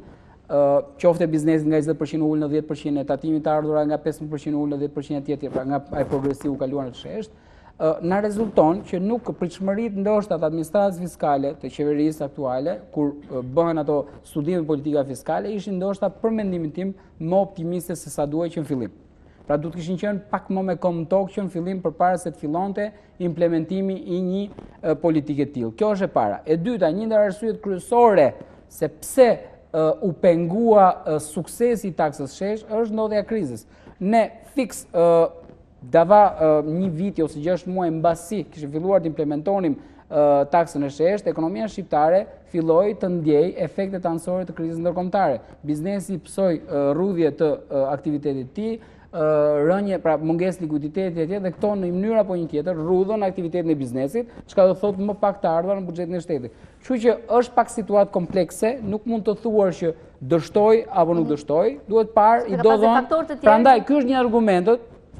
qofte biznesin nga 20% u ullën në 10%, e tatimi të ardhura nga 15% u ullën në 10% e tjetër, pra nga e progresiv u kaluar në të shesht, na rezulton që nuk pritshmërit ndoshta të administratës fiskale të qeverisë aktuale, kur bëhen ato studime politika fiskale, ishin ndoshta për mendimin tim më optimiste se sa duhej që në fillim. Pra du të kishin qenë pak më me kom tokë që në fillim përpara se të fillonte implementimi i një politike tillë. Kjo është e para. E dyta, një ndër arsyet kryesore se pse u pengua suksesi i taksës shesh është ndodhja e krizës. Ne fiks dava një vit ose 6 muaj mbasi kishim filluar të implementonim taksën e shesht, ekonomia shqiptare filloi të ndjej efektet anësore të krizës ndërkombëtare. Biznesi psoi rrudhje të aktivitetit të tij, rënje, pra mungesë likuiditeti e tjetër, dhe këto në mënyrë apo një tjetër rrudhën aktivitetin e biznesit, çka do thotë më pak të ardhur në buxhetin e shtetit. Kështu që është pak situatë komplekse, nuk mund të thuar që dështoj apo nuk dështoj, duhet parë i do dhënë. Prandaj ky është një argument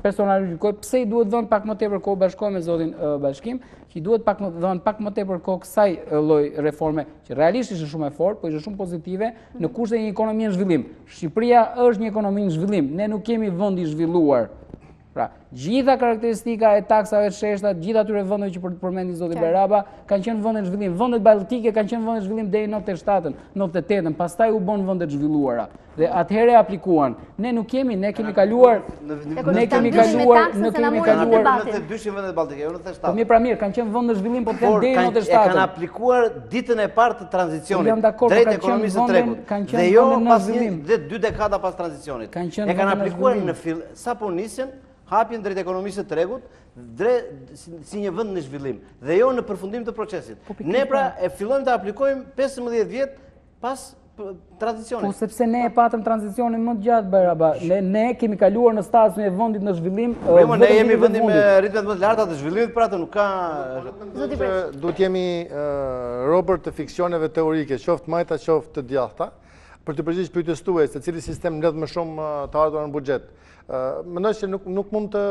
personalisht pse i duhet dhënë pak më tepër kohë bashkoj me zotin Bashkim, që i duhet dhënë pak më tepër kohë kësaj lloj reforme, që realisht ishte shumë e fortë, por ishte shumë pozitive në kushte një ekonomie në zhvillim. Shqipëria është një ekonomi në zhvillim, ne nuk kemi vend i zhvilluar. Pra, gjitha karakteristika e taksave të sheshta, gjitha atyre vendeve që përmendi zoti Beraba, kanë qenë vende në zhvillim. Vendet balltike kanë qenë vende në zhvillim deri në 97-ën, 98-ën, pastaj u bën vende të zhvilluara. Dhe atëherë aplikuan. Ne nuk kemi, ne kemi kaluar në 92 vendet balltike, jo në 97. Po mirë, kanë qenë vende në zhvillim, po them deri në 97-ën. Kanë aplikuar ditën e parë të tranzicionit drejt ekonomisë së tregut. Dhe jo pas 2 dekada pas tranzicionit. E kanë aplikuar në sapo nisën hapjen drejt ekonomisë të tregut si një vend në zhvillim dhe jo në përfundim të procesit. Ne pra e fillojmë të aplikojmë 15 vjet pas tranzicionit. Po sepse ne e patëm tranzicionin më të gjatë, Beraba. Ne kemi kaluar në stadion e vendit në zhvillim. Ne jemi vendi me ritmet më të larta të zhvillimit, pra atë nuk ka. Duhet jemi robër të fiksioneve teorike, qoftë majta, qoftë të djathta, për të përgjigjur pyetjes tuaja se cili sistem mbledh më shumë të ardhurën në buxhet. Mendoj se nuk mund të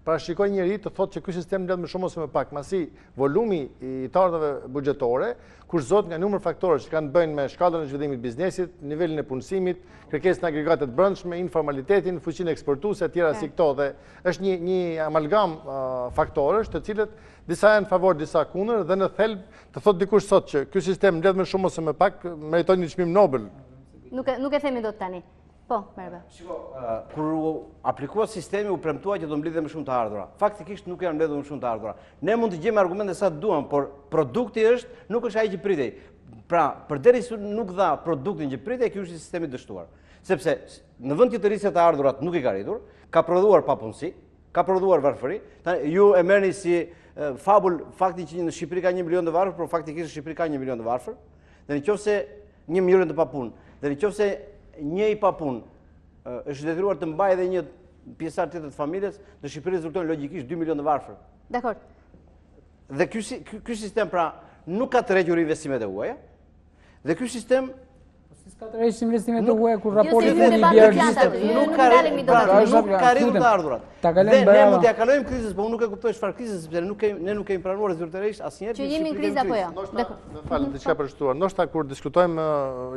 parashikoj njëri të thotë që ky sistem mbledh më shumë ose më pak, masi volumi i të ardhurave buxhetore kurzohet nga numër faktorësh që kanë të bëjnë me shkallën e zhvillimit të biznesit, nivelin e punësimit, kërkesën e agregatet të brendshme, informalitetin, fuqinë eksportuese e tjera si këto, dhe është një amalgam faktorësh të cilët disa janë në favor, disa kundër, dhe në thelb të thotë dikush sot që ky sistem mbledh më shumë ose më pak meriton një çmim Nobel. Nuk e themi dot tani. Po, merve. Shiko, kur u aplikua sistemi, u premtua që do mblidhe më shumë të ardhura. Faktikisht nuk janë mbledhur më shumë të ardhura. Ne mund të gjejmë argumente sa të duam, por produkti nuk është ai që pritej. Pra, përderisa nuk dha produktin që pritej, ky është sistemi dështuar. Sepse në vend që të rrisë të ardhurat nuk i ka rritur, ka prodhuar papunësi, ka prodhuar varfëri. Ju e merrni si fabul faktin që në Shqipëri ka 1 milion të varfër, por faktikisht në Shqipëri ka 1 milion të varfër. Dhe nëse 1 milion të papunë, dhe nëse një i papun është detyruar të mbajë edhe një pjesëtar tjetër të familjes, në Shqipëri rezultojnë logjikisht 2 milion të varfër. Dakor. Dhe ky sistem pra nuk ka tërhequr investimet e huaja. Dhe ky sistem ka tërhequr investimet e huaja kur raporti nuk ka rritur të ardhurat. Dhe ne mund t'ia kalojmë krizës, por unë nuk e kuptoj çfarë krizës, sepse ne nuk kemi pranuar zyrtarisht asnjëherë që jemi në krizë apo jo. Më fal, diçka për shtuar. Ndoshta kur diskutojmë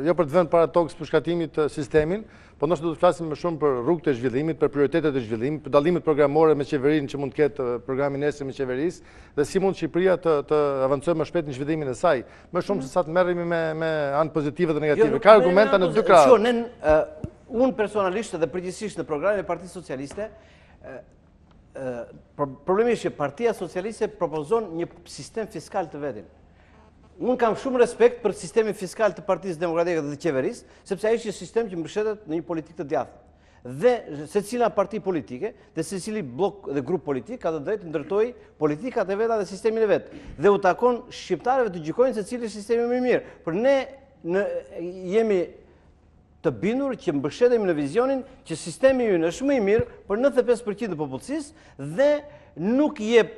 jo për të vënë para tokës për shkatimin të sistemin, po ndoshta duhet të flasim më shumë për rrugët e zhvillimit, për prioritetet e zhvillimit, për dallimet programore me qeverinë që mund të ketë programin nesër me qeverisë, dhe si mund Shqipëria të avancojë më shpejt në zhvillimin e saj, më shumë se sa të merremi me anë pozitive dhe negative. Ka argumenta në dy krahë. Unë personalisht dhe përgjithsisht në programin e Partisë Socialiste, problemi është që Partia Socialiste propozon një sistem fiskal të vetin. Unë kam shumë respekt për sistemin fiskal të Partisë Demokratike dhe të qeverisë, sepse ai është një sistem që mbështetet në një politikë të djathtë. dhe se cila parti politike dhe se cili blok dhe grup politik ka të drejtë ndërtoj politikat e veta dhe sistemin e vetë. Dhe u takon shqiptarëve të gjykojnë se cili sistemi më i mirë. Për ne jemi të bindur që mbështetemi në vizionin që sistemi ynë është më i mirë për 95% të popullsisë dhe nuk jep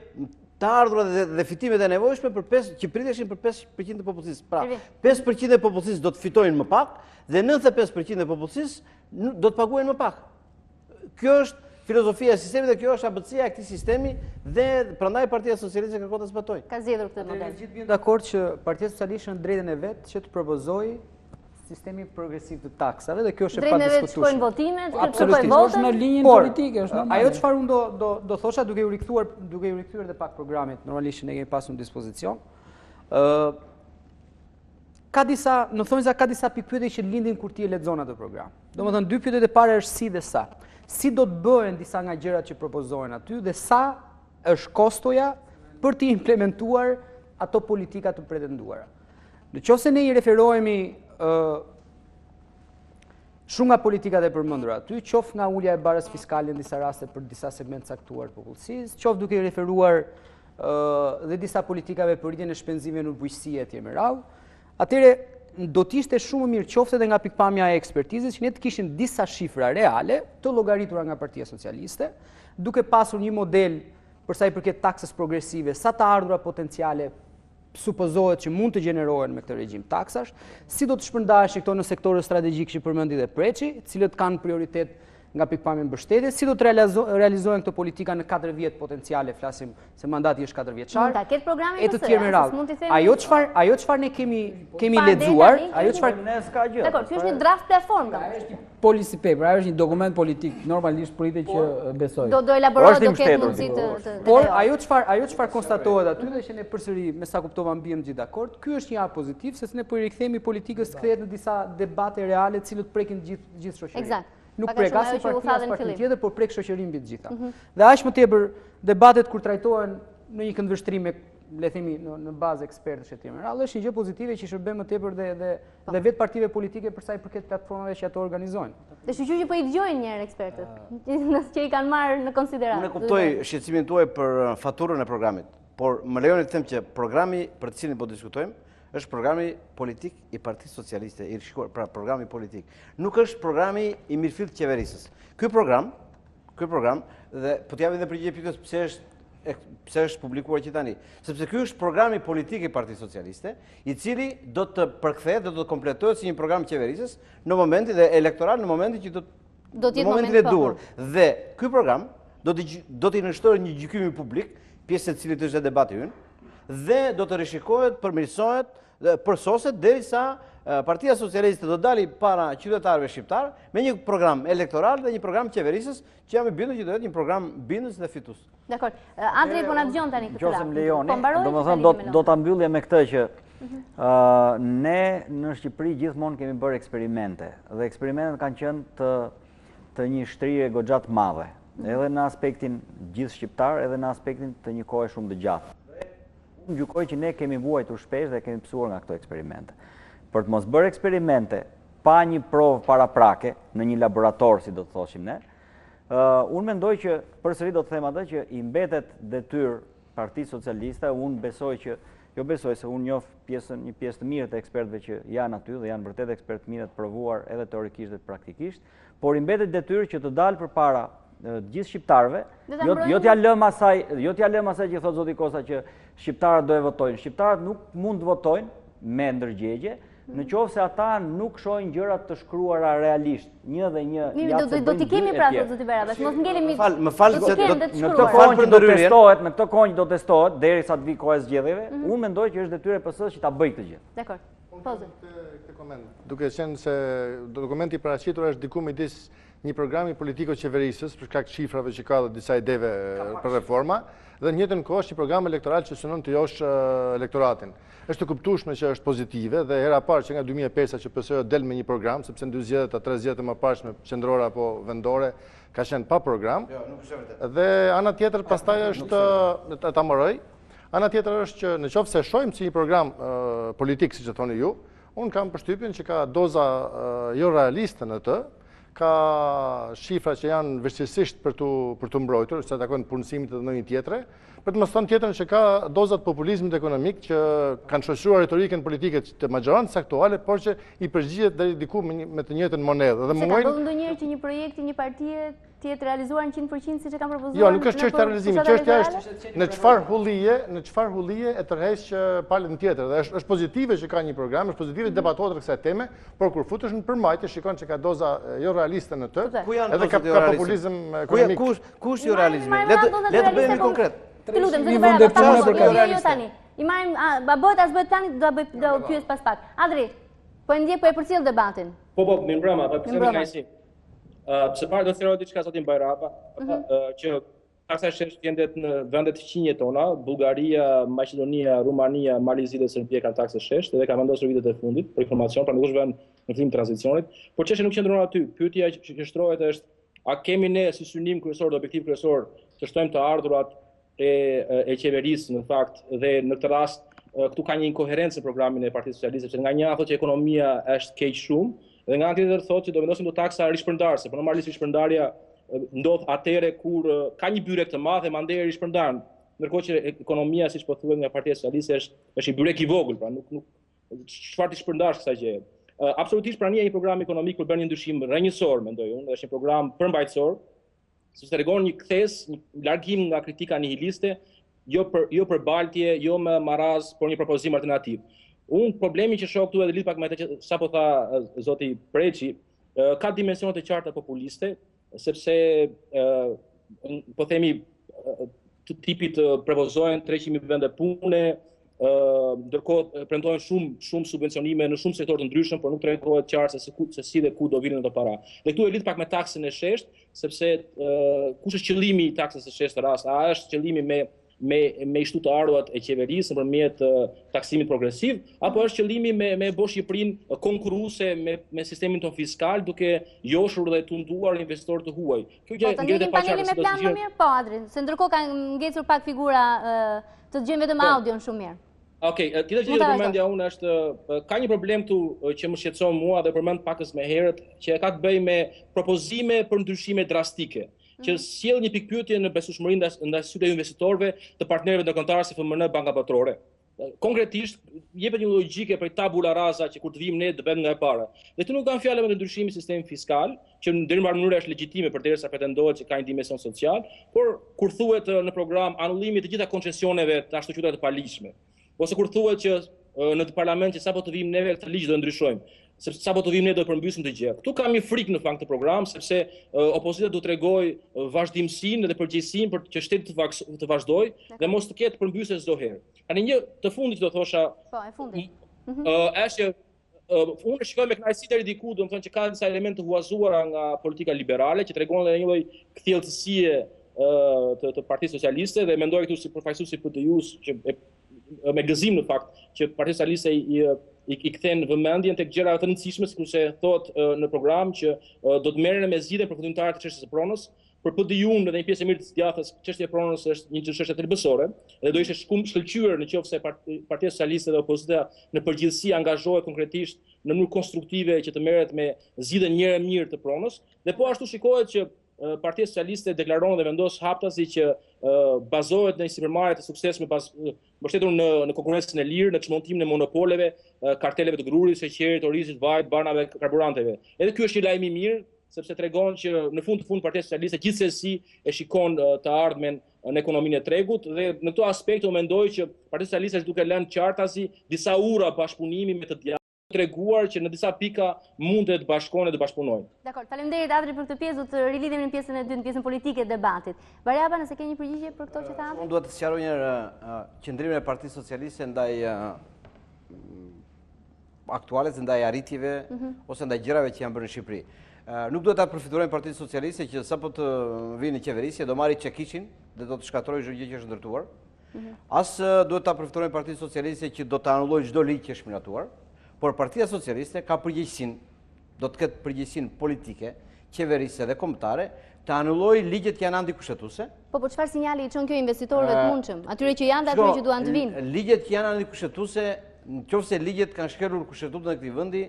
të ardhurat dhe fitimet e nevojshme që priteshin për 5% të popullsisë. Pra, 5% e popullsisë do të fitojnë më pak dhe 95% e popullsisë do të paguajnë më pak. Kjo është filozofia e sistemit dhe kjo është ABC-ja e këtij sistemi dhe prandaj Partia Socialiste kërkon ta zbatojë. Ka zgjedhur këtë model. Ne gjithë jemi dakord që Partia Socialiste në drejtën e vet që të propozojë sistemi progresiv të taksave dhe kjo është e padiskutueshme. Drejtën e vet shkojnë votimet, kërkojnë votën. Është në linjën politike, është normale. Ajo çfarë unë do thosha duke u rikthyer edhe pak programit, normalisht ne kemi pasur në dispozicion. Ka disa pikpyetje që lindin kur ti e lexon atë program. Domethënë dy pyetjet e para është si dhe sa. Si do të bëhen disa nga gjërat që propozohen aty dhe sa është kostoja për të implementuar ato politika të pretenduara. Nëse ne i referohemi shumë nga politikat e përmendura aty, qoftë nga ulja e barës fiskale në disa raste për disa segment caktuar të popullsisë, qoftë duke i referuar dhe disa politikave për rritjen e shpenzimeve në bujqësi etj. Me radhë, atëherë do të ishte shumë mirë qoftë edhe nga pikpamja e ekspertizës që ne të kishim disa shifra reale të llogaritura nga Partia Socialiste, duke pasur një model për sa i përket taksës progresive, sa të ardhurat potenciale supozohet që mund të gjenerohen me këtë regjim taksash, si do të shpërndaheshin këto në sektorët strategjik që përmendi dhe Preçi, cilët kanë prioritet nga pikpamja e mbështetjes, si do të realizohen këto politika në 4 vjet potenciale, flasim se mandati është 4 vjeçar. Mund ta ketë programin e të tjerë me radhë. Ajo çfarë ne kemi lexuar, ajo çfarë ne s'ka gjë. Dakor, ky është një draft platform. Ajo është një policy paper, ajo është një dokument politik, normalisht pritet që besoj. Do elaborohet, do ketë mundësi të. Por ajo çfarë konstatohet aty dhe që ne përsëri me sa kuptova mbiem gjithë dakord, ky është një hap pozitiv sepse ne po i rikthehemi politikës kthehet në disa debate reale të cilët prekin gjithë shoqërinë. Eksakt. Nuk prek as partin tjetër, por prek shoqërinë mbi të gjitha. Dhe aq më tepër debatet kur trajtohen në një këndvështrim me, le themi, në bazë ekspertësh etj. Është një gjë pozitive që shërben më tepër dhe vetë partive politike për sa i përket platformave që ato organizojnë. Dhe shqyqy që po i dëgjojnë një herë ekspertët, nëse që i kanë marrë në konsideratë. Unë kuptoj shqetësimin tuaj për faturën e programit, por më lejoni të them që programi për të cilin po diskutojmë është programi politik i Partisë Socialiste, pra programi politik. Nuk është programi i mirëfillt të qeverisës. Ky program, dhe po t'japim edhe përgjigje pyetjes pse është publikuar që tani, sepse ky është programi politik i Partisë Socialiste, i cili do të përkthehet, do të kompletohet si një program qeverisës në momentin dhe elektoral në momentin që do të jetë momentin e duhur. Dhe ky program do të nënshtojë një gjykimi publik, pjesë e cilit është debati ynë, dhe do të rishikohet, përmirësohet dhe përsoset derisa Partia Socialiste do dali para qytetarëve shqiptar me një program elektoral dhe një program qeverisës që jam i bindur që do jetë një program bindës dhe fitus. Dakor. Andrej po na dëgjon tani këtë radhë. Lejoni, domethënë do ta mbyllje me këtë që ne në Shqipëri gjithmonë kemi bërë eksperimente dhe eksperimentet kanë qenë të një shtrije goxha të madhe, edhe në aspektin gjithë shqiptar, edhe në aspektin të një kohe shumë të gjatë. Unë gjykoj që ne kemi vuajtur shpesh dhe kemi pësuar nga këto eksperimente. Për të mos bërë eksperimente pa një provë paraprake në një laborator, si do të thoshim ne, unë mendoj që përsëri do të them atë që i mbetet detyrë Partisë Socialiste, unë besoj që se unë njoh një pjesë të mirë të ekspertëve që janë aty dhe janë vërtet ekspertë mirë të provuar edhe teorikisht dhe praktikisht, por i mbetet detyrë që të dalë përpara gjithë shqiptarëve, jo t'ja lëm asaj që thot zoti Kosta që shqiptarët do e votojnë. Shqiptarët nuk mund të votojnë me ndërgjegje, në qoftë se ata nuk shohin gjërat të shkruara realisht. Një dhe një do t'i kemi pra zoti Bera, mos ngelemi. Më fal se në këtë kohë do testohet derisa të vi koha e zgjedhjeve. Unë mendoj që është detyrë e PS-së që ta bëjë këtë gjë. Dakor. Këtë koment. Duke qenë se dokumenti i paraqitur është diku midis një programi politiko-qeverisës për shkak të shifrave që ka dhe disa ideve për reforma, dhe në njëjtën kohë është një program elektoral që synon të josh elektoratin. Është të kuptueshme që është pozitive dhe hera parë që nga 2005 që PS-ja del me një program, sepse në 2 zgjedhjet a 3 zgjedhjet e mëparshme qendrore apo vendore ka qenë pa program. Jo, nuk është vërtet. Dhe ana tjetër pastaj është ta mëroj. Ana tjetër është që nëse shohim si një program politik, siç e thoni ju, unë kam përshtypjen që ka doza jo realiste në të, ka shifra që janë vështirësisht për të mbrojtur, se takon punësimit të ndonjë tjetre, për të mos thënë tjetrën që ka dozat populizmit ekonomik që kanë shoqëruar retorikën politike të magjorantës aktuale, por që i përgjigjet deri diku me të njëjtën monedhë. Se ka ndodhur ndonjëherë që një projekt i një partie të jetë realizuar në 100% siç e kanë propozuar? Jo, nuk është çështja e realizimit, çështja është në çfarë hullie e tërheq palën tjetër. Dhe është pozitive që ka një program, është pozitive debatohet rreth kësaj teme, por kur futesh në përmbajtje shikon që ka doza jo realiste në të, edhe ka populizëm ekonomik. Ku është jo realizmi? Le të bëhemi konkret. Të lutem, zoti Bajrami, jo tani. I marrim, a bëhet as bëhet tani, do pyes pas pak. Adri, po e ndjej, po e përcjell debatin. Po, mirë mbrëma, po pse më kaqësi? Pse parë do të thëroj diçka zotin Bajrapa, që taksa shesh gjendet në vendet fqinje tona, Bullgaria, Maqedonia, Rumania, Malizi dhe Serbia kanë taksë shesh, dhe ka vendosur vitet e fundit për informacion, pra nuk është vend në fillim tranzicionit, por çështja nuk qëndron aty. Pyetja që shtrohet është, a kemi ne si synim kryesor dhe objektiv kryesor të shtojmë të ardhurat e qeverisë në fakt, dhe në këtë rast këtu ka një inkoherencë në programin e Partisë Socialiste, sepse nga një anë thotë që ekonomia është keq shumë, dhe nga tjetër thotë që do vendosim do taksa rishpërndarëse, por normalisht rishpërndarja ndodh atëre kur ka një byrek të madh dhe mandej rishpërndan, ndërkohë që ekonomia, siç po thuhet nga Partia Socialiste, është një byrek i vogël, pra nuk çfarë të shpërndash kësaj gjëje. Absolutisht prania e një programi ekonomik kur bën një ndryshim rrënjësor, mendoj unë, është një program përmbajtësor, sepse tregon një kthes, një largim nga kritika nihiliste, jo për baltje, jo me maraz, por një propozim alternativ. Unë problemi që shoh këtu edhe lidh pak me atë që sapo tha zoti Preçi, ka dimensione të qarta populiste, sepse po themi të tipit propozojnë 300.000 vende pune, ndërkohë premtojnë shumë subvencionime në shumë sektorë të ndryshëm, por nuk tregohet qartë se si dhe ku do vinë ato para. Dhe këtu e lidh pak me taksën e shesht, sepse kush është qëllimi i taksës së shesht të rast? A është qëllimi me shtu të ardhurat e qeverisë nëpërmjet taksimit progresiv, apo është qëllimi me bo Shqipërinë konkurruese me sistemin ton fiskal, duke joshur dhe tunduar investorë të huaj? Po të ndjekim panelin me plan më mirë? Po, Adri, se ndërkohë ka ngecur pak figura, të dëgjojmë vetëm audion shumë mirë. Okej, tjetër që përmendja unë është, ka një problem këtu që më shqetëson mua dhe përmend pakës më herët, që ka të bëjë me propozime për ndryshime drastike, që sjell një pikpyetje në besueshmëri ndaj syve të investitorëve, të partnerëve ndërkombëtar si FMN, Banka Botërore. Konkretisht jepet një logjike për tabula rasa që kur të vijmë ne të bëhet nga e para. Dhe këtu nuk kanë fjalë me ndryshimin e sistemit fiskal, që në deri në mënyrë është legjitime përderisa pretendohet që ka një dimension social, por kur thuhet në program anullimi të gjitha koncesioneve të ashtu quajtura të paligjshme, ose kur thuhet që në parlament që sapo të vijmë neve këtë ligj do ndryshojmë, sepse sapo të vijmë ne do të përmbysim të gjë. Ktu kam një frikë në fakt të program, sepse opozita do tregojë vazhdimsinë dhe përgjegjësinë për që shteti të vazhdojë dhe mos të ketë përmbysje çdo herë. Tani një të fundit do thosha, po, e fundit. Është unë shikoj me kënaqësi deri diku, domethënë që ka disa elemente të huazuara nga politika liberale që tregon edhe një lloj kthjellësie të Partisë Socialiste, dhe mendoj këtu si përfaqësues i PTU-s që me gëzim në fakt që Partia Socialiste i kthen vëmendjen tek gjëra të rëndësishme, sikurse thot në program që do të merren me zgjidhje përfundimtare të çështjes së pronës. Për PDU-n dhe një pjesë e mirë të djathtas, çështja e pronës është një çështje thelbësore dhe do ishte shkëlqyer nëse Partia Socialiste dhe opozita në përgjithësi angazhohet konkretisht në mënyrë konstruktive që të merret me zgjidhjen një herë mirë të pronës, dhe po ashtu shikohet që Partia Socialiste deklaron dhe vendos haptasi që bazohet në një sipërmarrje të suksesshme mbështetur në konkurrencën e lirë, në çmontimin e monopoleve, karteleve të grurit, sheqerit, orizit, vajt, barnave, karburanteve. Edhe ky është një lajm i mirë, sepse tregon që në fund Partia Socialiste gjithsesi e shikon të ardhmen në ekonominë e tregut, dhe në këtë aspekt unë mendoj që Partia Socialiste është duke lënë qartasi disa ura bashkëpunimi me të djathtë, treguar që në disa pika mund të bashkohen dhe të bashkëpunojnë. Dakor, faleminderit Adri për këtë pjesë, do të rilidhemi në pjesën e dytë, në pjesën politike të debatit. Bajrapa, nëse ke një përgjigje për këto që tha Adri? Unë duhet të sqaroj një qëndrimin e Partisë Socialiste ndaj aktuales, ndaj arritjeve ose ndaj gjërave që janë bërë në Shqipëri. Nuk duhet ta përfitojmë Partisë Socialiste që sapo të vinë në qeverisje do marrë çekiçin dhe do të shkatërrojë çdo gjë që është ndërtuar. As duhet ta përfitojmë Partisë Socialiste që do të anullojë çdo ligj që është miratuar. Por Partia Socialiste ka përgjegjësinë, do të ketë përgjegjësinë politike, qeverise dhe kombëtare, të anullojë ligjet që janë antikushtetuese. Po çfarë sinjali i çon kjo investitorëve të mundshëm, atyre që janë dhe atyre që duan të vinë? Ligjet që janë antikushtetuese, nëse ligjet kanë shkelur kushtetutën e këtij vendi,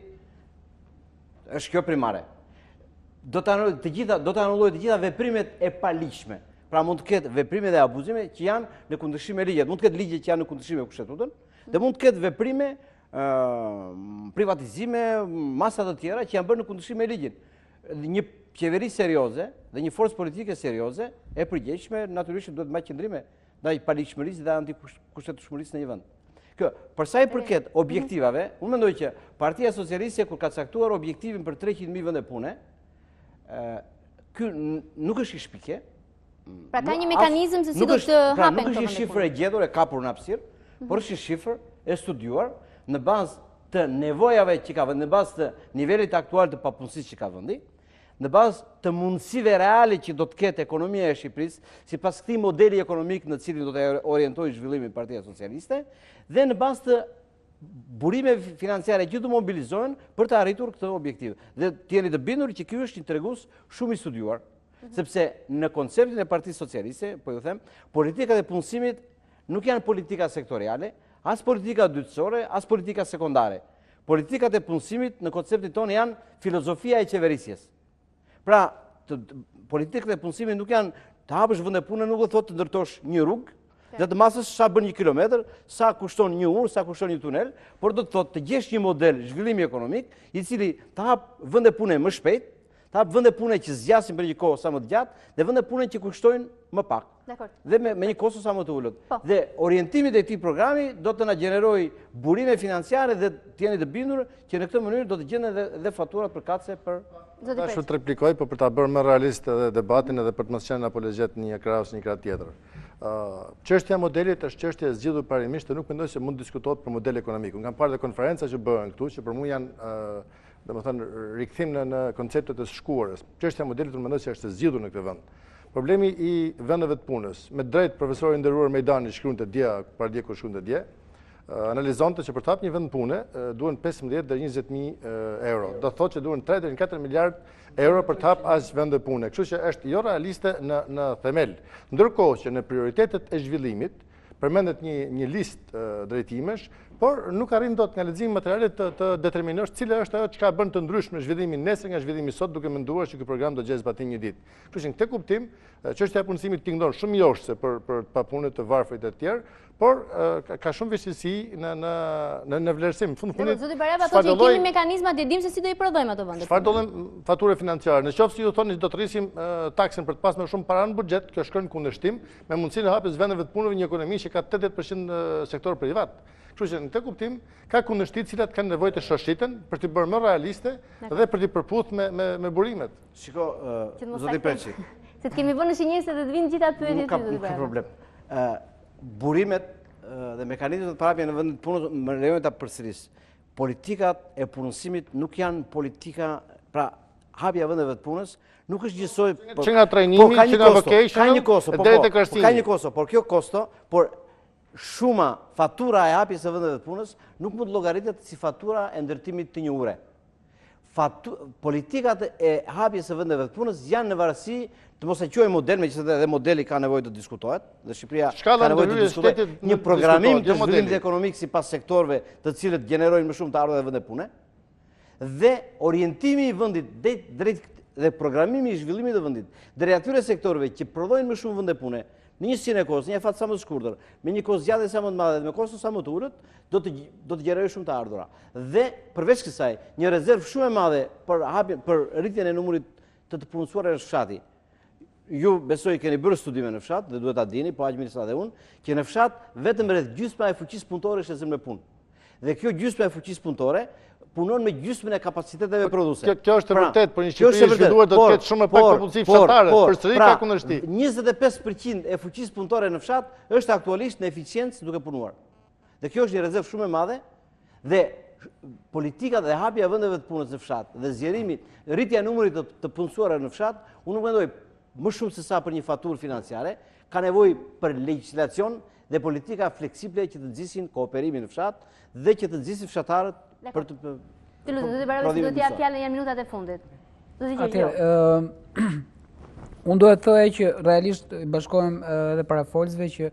është kjo primare. do të anullojë të gjitha veprimet e paligjshme. Pra mund të ketë veprime dhe abuzime që janë në kundërshtim me ligjet. Mund të ketë ligje që janë në kundërshtim me Kushtetutën dhe mund të ketë veprime, privatizime, masa të tjera që janë bërë në kundërshtim me ligjin. Një qeveri serioze dhe një forcë politike serioze e përgjegjshme natyrisht duhet mbajë qendrime ndaj paligjshmërisë dhe antikushtetueshmërisë në një vend. Për sa i përket objektivave, unë mendoj që Partia Socialiste kur ka caktuar objektivin për 300.000 vende pune, ky nuk është i shpike. Pra ka një mekanizëm se si do të hapen këto vende pune. Nuk është një shifër e gjetur e kapur në hapësirë, por është një shifër e studiuar në bazë të nevojave që ka vendi, në bazë të nivelit aktual të papunësisë që ka vendi, në bazë të mundësive reale që do të ketë ekonomia e Shqipërisë, sipas këtij modeli ekonomik në cilin do të orientojë zhvillimin Partia Socialiste, dhe në bazë të burimeve financiare që do mobilizohen për të arritur këtë objektiv. Dhe të jeni të bindur që ky është një tregues shumë i studiuar, sepse në konceptin e Partisë Socialiste, po ju them, politikat e punësimit nuk janë politika sektoriale, as politika dytësore, as politika sekondare. Politikat e punësimit në konceptin tonë janë filozofia e qeverisjes. Pra, politikët e punësimit nuk janë të hapësh vende pune, nuk do thotë të ndërtosh një rrugë, dhe të masës sa bën 1 kilometër, sa kushton një urë, sa kushton një tunel, por do të thotë të gjesh një model zhvillimi ekonomik, i cili të hapë vende pune më shpejt, të hapë vende pune që zgjasin për një kohë sa më të gjatë, dhe vende pune që kushtojnë më pak. Dhe me një kosto sa më të ullët. Dhe orientimit e këtij programi do të na gjeneroj burime financiare dhe të jeni të bindur që në këtë mënyrë do të gjenden edhe faturat përkatëse për... Ashtu të replikoj, për ta bërë më realist edhe debatin edhe për të mos qenë apologjet një krah ose një krah tjetër. Çështja e modelit është çështje e zgjidhur parimisht dhe nuk mendoj se mund të diskutohet për model ekonomik. Unë kam parë dhe konferenca që bëhen këtu, që për mua janë, domethënë, rikthim në konceptet e shkuarës. Çështja e modelit unë mendoj se është e zgjidhur në këtë vend. Problemi i vendeve të punës, me drejt profesori i nderuar Mejdani shkruante dje, para dje kur shkruante dje, analizonte që për të hapur një vend pune duhen 15 deri 20.000 euro. Do thotë që duhen 3 deri 4 miliard euro për të hapur as vende pune. Kështu që është jo realiste në themel. Ndërkohë që në prioritetet e zhvillimit përmendet një listë drejtimesh, por nuk arrin dot nga leximi materialit të determinosh cila është ajo që ka bën të ndryshme zhvillimin nesër nga zhvillimi sot, duke menduar se ky program do gjejë zbatim një ditë. Kështu që në këtë kuptim, çështja e punësimit tingëllon shumë joshse për papunët të varfrit e tjerë, por ka shumë vështirësi në vlerësim. Zoti Baraba thotë që kemi mekanizma dhe dim se si do i prodhojmë ato vende. Çfarë do të faturë financiare? Nëse ju thoni do të rrisim taksën për të pasur më shumë para në buxhet, kjo shkon në kundërshtim me mundësinë e hapjes vendeve të punëve një ekonomi që ka 80% sektor privat. Kështu që në këtë kuptim ka kundërshti të cilat kanë nevojë të shoshiten për të bërë më realiste dhe për të përputhur me burimet. Shiko, zoti Peçi. Se të kemi vënë në shinjese dhe të vinë gjitha pyetjet ty. Nuk ka problem. Burimet dhe mekanizmat e parapje në vendet punës më lejojnë ta përsëris. Politikat e punësimit nuk janë politika, pra hapja vendeve të punës nuk është gjithsoj që nga trajnimi, që nga vocational, drejt e kërcimit. Ka një kosto, por kjo kosto, por shuma, fatura e hapjes së vendeve të punës nuk mund të llogaritet si fatura e ndërtimit të një ure. Politikat e hapjes së vendeve të punës janë në varësi të mos e quajmë model, megjithatë edhe modeli ka nevojë të diskutohet, dhe Shqipëria ka nevojë të diskutojë një programim të zhvillimit ekonomik sipas sektorëve, të cilët gjenerojnë më shumë të ardhurë dhe vende pune, dhe orientimi i vendit drejt dhe programimi i zhvillimit të vendit drejt atyre sektorëve që prodhojnë më shumë vende pune, në një sinë e kohës, një fat sa më të shkurtër, me një kohë zgjatje sa më të madhe dhe me kosto sa më të ulët, do të gjerojë shumë të ardhura. Dhe përveç kësaj, një rezervë shumë e madhe për rritjen e numrit të punësuar në fshati. Ju besoj keni bërë studime në fshat dhe duhet ta dini, po aq mirë sa dhe unë, që në fshat vetëm rreth gjysma e fuqisë punëtore është e zënë me punë. Dhe kjo gjysma e fuqisë punëtore punon me gjysmën e kapaciteteve produse. Kjo është e vërtetë, por një Shqipëri e zhvilluar do të ketë shumë më pak popullsi fshatare, përsëri ka kundërshti. 25% e fuqisë punëtore në fshat është aktualisht në eficiencë duke punuar. Dhe kjo është një rezervë shumë e madhe dhe politika dhe hapja e vendeve të punës në fshat dhe zgjerimi, rritja e numrit të punësuarve në fshat, unë nuk mendoj më shumë se sa për një faturë financiare, ka nevojë për legjislacion dhe politika fleksible që të nxisin kooperimin në fshat dhe që të nxisin fshatarët për të Zoti Barabesi, do t'jap fjalën janë minutat e fundit. Unë do të thojë që realisht bashkohem edhe parafolsve që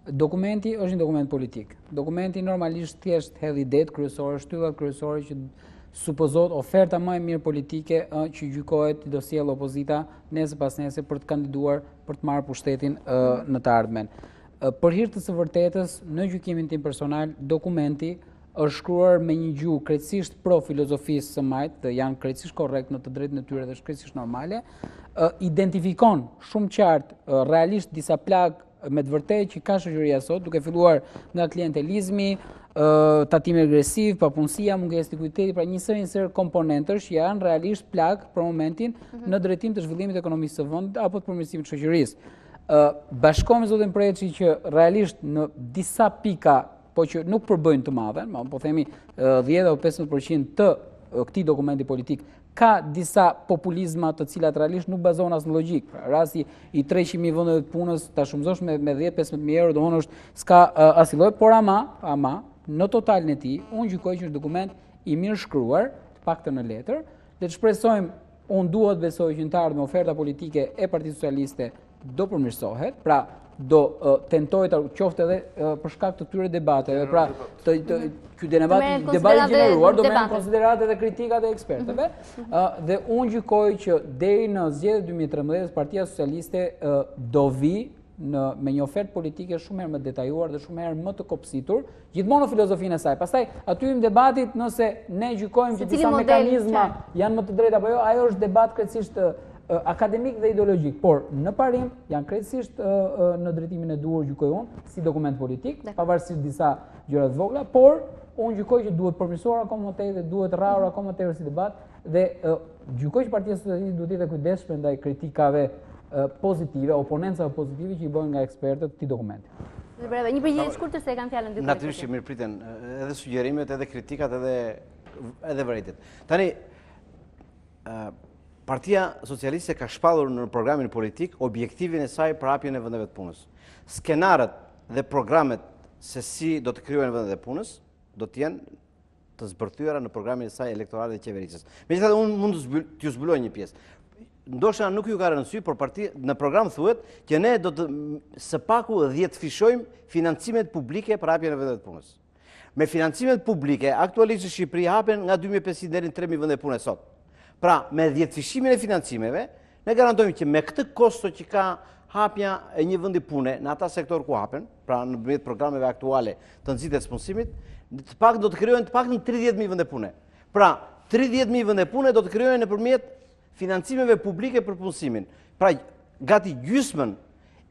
dokumenti është një dokument politik. Dokumenti normalisht thjesht hedh idetë kryesore, shtyllat kryesore që supozot oferta më e mirë politike që gjykohet do sjellë opozita nesër pas nesër për të kandiduar për të marrë pushtetin në të ardhmen. Për hir të së vërtetës, në gjykimin tim personal, dokumenti është shkruar me një gjuhë krejtësisht pro filozofisë së majt, dhe janë krejtësisht korrekt në të drejtën e tyre dhe krejtësisht normale, identifikon shumë qartë realisht disa plagë me të vërtetë që ka shoqëria sot, duke filluar nga klientelizmi, tatimi agresiv, papunësia, mungesë likuiditeti, pra një sër komponentësh që janë realisht plagë për momentin në drejtim të zhvillimit ekonomisë së vendit apo të përmirësimit të shoqërisë. Bashkohem me zotin Preçi që realisht në disa pika, po që nuk përbëjnë të madhen, po themi 10 o 15% të këtij dokumenti politik, ka disa populizma të cilat realisht nuk bazohen as në logjik. Pra, rasti i 300.000 vendeve të punës ta shumëzosh me 10-15.000 euro, domthonë është s'ka asnjë lloj, por ama në totalin e tij, unë gjykoj që është dokument i mirë shkruar, të paktën në letër, dhe të shpresojmë, unë duhet besoj që në të ardhmen oferta politike e Partisë Socialiste do përmirësohet, pra do tentoj të qofte edhe për shkak të këtyre debateve, pra ky debati gjeneruar do merren konsiderat edhe kritikat e ekspertëve, dhe unë gjykoj që deri në zgjedhjet 2013 Partia Socialiste do vi me një ofertë politike shumë herë më detajuar dhe shumë herë më të kopësitur, gjithmonë në filozofinë e saj. Pastaj aty në debatit nëse ne gjykojmë që disa mekanizma janë më të drejta apo jo, ajo është debat krejtësisht akademik dhe ideologjik, por në parim janë krejtësisht në drejtimin e duhur gjykoj unë si dokument politik, pavarësisht disa gjëra të vogla, por unë gjykoj që duhet përmirësuar akoma më tej dhe duhet rrahur akoma më tepër si debat dhe gjykoj që Partia Socialiste duhet të jetë kujdesshme ndaj kritikave pozitive, oponencave pozitive që i bëjnë nga ekspertët këtij dokumenti. Një përgjigje shkurtër se kanë fjalën dy kolegë. Natyrisht mirë priten edhe sugjerimet, edhe kritikat, edhe vërejtjet. Tani Partia Socialiste ka shpallur në programin politik objektivin e saj për hapjen e vendeve të punës. Skenarët dhe programet se si do të krijohen vendet e punës do të jenë të zbërthyera në programin e saj elektoral dhe qeverisjes. Megjithatë unë mund t'ju zbuloj një pjesë. Ndoshta nuk ju ka rënë sy, por në program thuhet që ne do të së paku 10 fishojmë financimet publike për hapjen e vendeve të punës. Me financimet publike, aktualisht në Shqipëri hapen nga 2500 deri në 3000 vende pune sot. Pra, me 10 fishimin e financimeve, ne garantojmë që me këtë kosto që ka hapja e një vendi pune në ata sektor ku hapen, pra në përmjet programeve aktuale të nxitet sponsimit, të pak do të krijohen të paktën 30.000 vende pune. Pra, 30.000 vende pune do të krijohen nëpërmjet financimeve publike për punësimin. Pra, gati gjysmën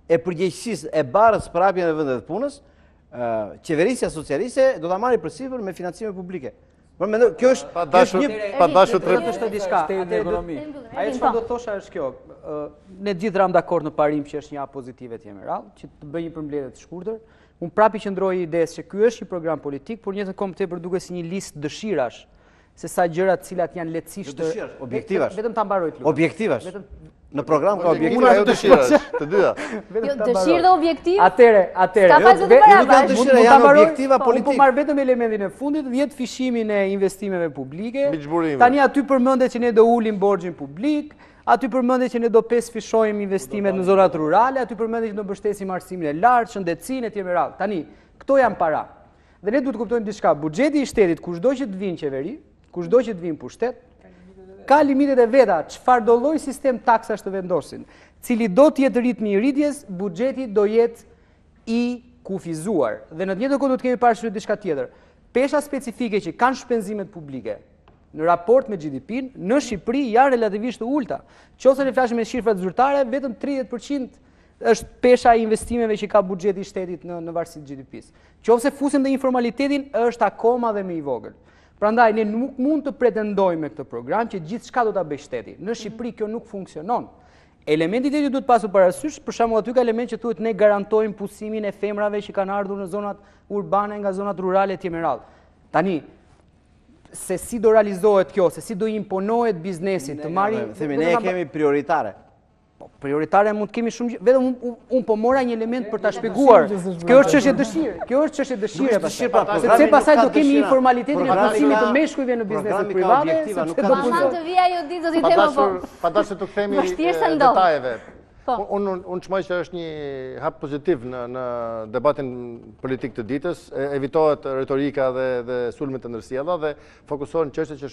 e përgjegjësisë e barës për hapjen e vendeve të punës, qeverisja socialiste do ta marrë përsipër me financime publike. Kjo është pa dashur të diçka. Ajo çfarë do thosha është kjo. Ne gjithë ram dakord në parim që është një hap pozitive të Jemeral, që të bëjë një përmbledhje të shkurtër. Unë prapë qëndroj idesë që ky është një program politik, por një të kohë tepër duket si një listë dëshirash, se sa gjëra të cilat janë lehtësisht objektivash. Vetëm ta mbaroj të lutem. Objektivash. Në program ka objektiva ajo dëshirash, të dyja. Dëshirë dhe objektiv? Atëre. Nuk janë dëshira, janë objektiva politik. Po marr vetëm elementin e fundit, 10 fishimin e investimeve publike. Tani aty përmendet që ne do ulim borxhin publik, aty përmendet që ne do pesfishojmë investimet në zonat rurale, aty përmendet që do mbështesim arsimin e lartë, shëndetësinë etj. Tani, këto janë para. Dhe ne duhet të kuptojmë diçka, buxheti i shtetit, kushdo që të vinë qeveri, kushdo që të vinë pushtet, ka limitet e veta, çfarë do lloj sistem taksash të vendosin, cili do të jetë ritmi i rritjes, buxheti do jetë i kufizuar. Dhe në të njëjtën kohë do të kemi parasysh diçka tjetër. Pesha specifike që kanë shpenzimet publike në raport me GDP-n në Shqipëri janë relativisht të ulta. Qofse ne flasim me shifrat zyrtare, vetëm 30% është pesha e investimeve që ka buxheti i shtetit në varësi të GDP-s. Qofse fusim dhe informalitetin, është akoma dhe më i vogël. Prandaj ne nuk mund të pretendojmë me këtë program që gjithçka do ta bëjë shteti. Në Shqipëri kjo nuk funksionon. Elementi tjetër duhet pasur parasysh, për shembull aty ka element që thuhet ne garantojmë pusimin e femrave që kanë ardhur në zonat urbane nga zonat rurale etj. Tani se si do realizohet kjo, se si do imponohet biznesit të marrë, themi ne e kemi prioritare. Prioritare mund të kemi shumë, vetëm unë po mora një element për ta shpjeguar. Kjo është çështje dëshire. Kjo është çështje dëshire sepse pastaj do kemi informalitetin e punësimit të meshkujve në bizneset private. Të vi ajo ditë do t'i them po. Pa dashur të kthehemi detajeve. Unë qmaj që është një hap pozitiv në debatin politik të ditës, evitohet retorika dhe sulmet të ndërsjella dhe fokusohen çështje që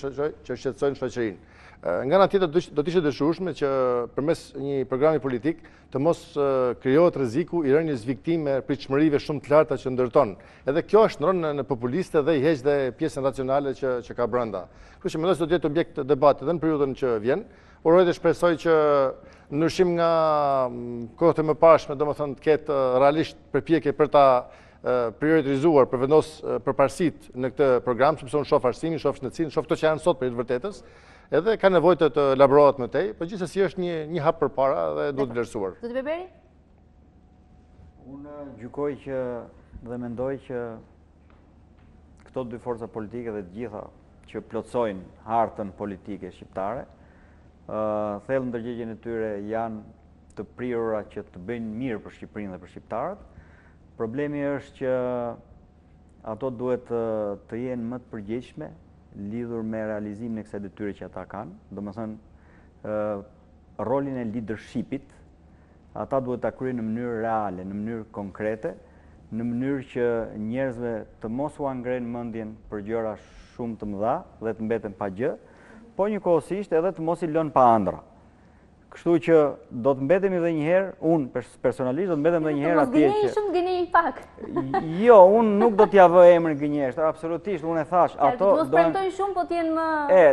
shqetësojnë shoqërinë. Nga ana tjetër do të ishte dëshueshme që përmes një programi politik të mos krijohet rreziku i rënies viktime pritshmërive shumë të larta që ndërton. Edhe kjo shndron në populiste dhe i heq dhe pjesën racionale që ka brenda. Kështu që mendoj se do të jetë objekt të debatit edhe në periudhën që vjen. Uroj dhe shpresoj që ndryshim nga kohët e mëparshme, domethënë të ketë realisht përpjekje për ta prioritizuar për vendos përparësitë në këtë program, sepse unë shoh arsimin, shoh shëndetësinë, shoh këto që janë sot për të vërtetës, edhe ka nevojë të elaborohet më tej, por gjithsesi është një hap përpara dhe duhet vlerësuar. Zoti Berberi? Unë gjykoj që dhe mendoj që këto dy forca politike dhe të gjitha që plotësojnë hartën politike shqiptare, thellë ndërgjegjen e tyre janë të prirura që të bëjnë mirë për Shqipërinë dhe për shqiptarët. Problemi është që ato duhet të jenë më të përgjegjshme lidhur me realizimin e kësaj detyre që ata kanë. Domethënë, rolin e leadershipit ata duhet ta kryejnë në mënyrë reale, në mënyrë konkrete, në mënyrë që njerëzve të mos u angrenë mendjen për gjëra shumë të mëdha dhe të mbeten pa gjë, po njëkohësisht edhe të mos i lënë pa ëndra. Kështu që do të mbetemi edhe një herë, unë personalisht do të mbetem edhe një herë atje që... Shumë gënjej pak. Jo, unë nuk do t'ja vë emrin gënjeshtër, absolutisht, unë e thash, ato... Mos premtojnë shumë, po t'jenë më...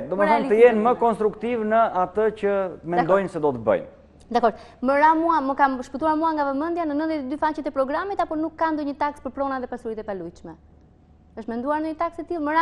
do më thënë të jenë më konstruktiv në atë që mendojnë se do të bëjnë. Dakor, më kam shpëtuar mua nga vëmendja në 92 faqet e programit, apo nuk ka ndonjë taks për prona dhe pasuritë e palujshme? Është menduar në një taksë të tillë?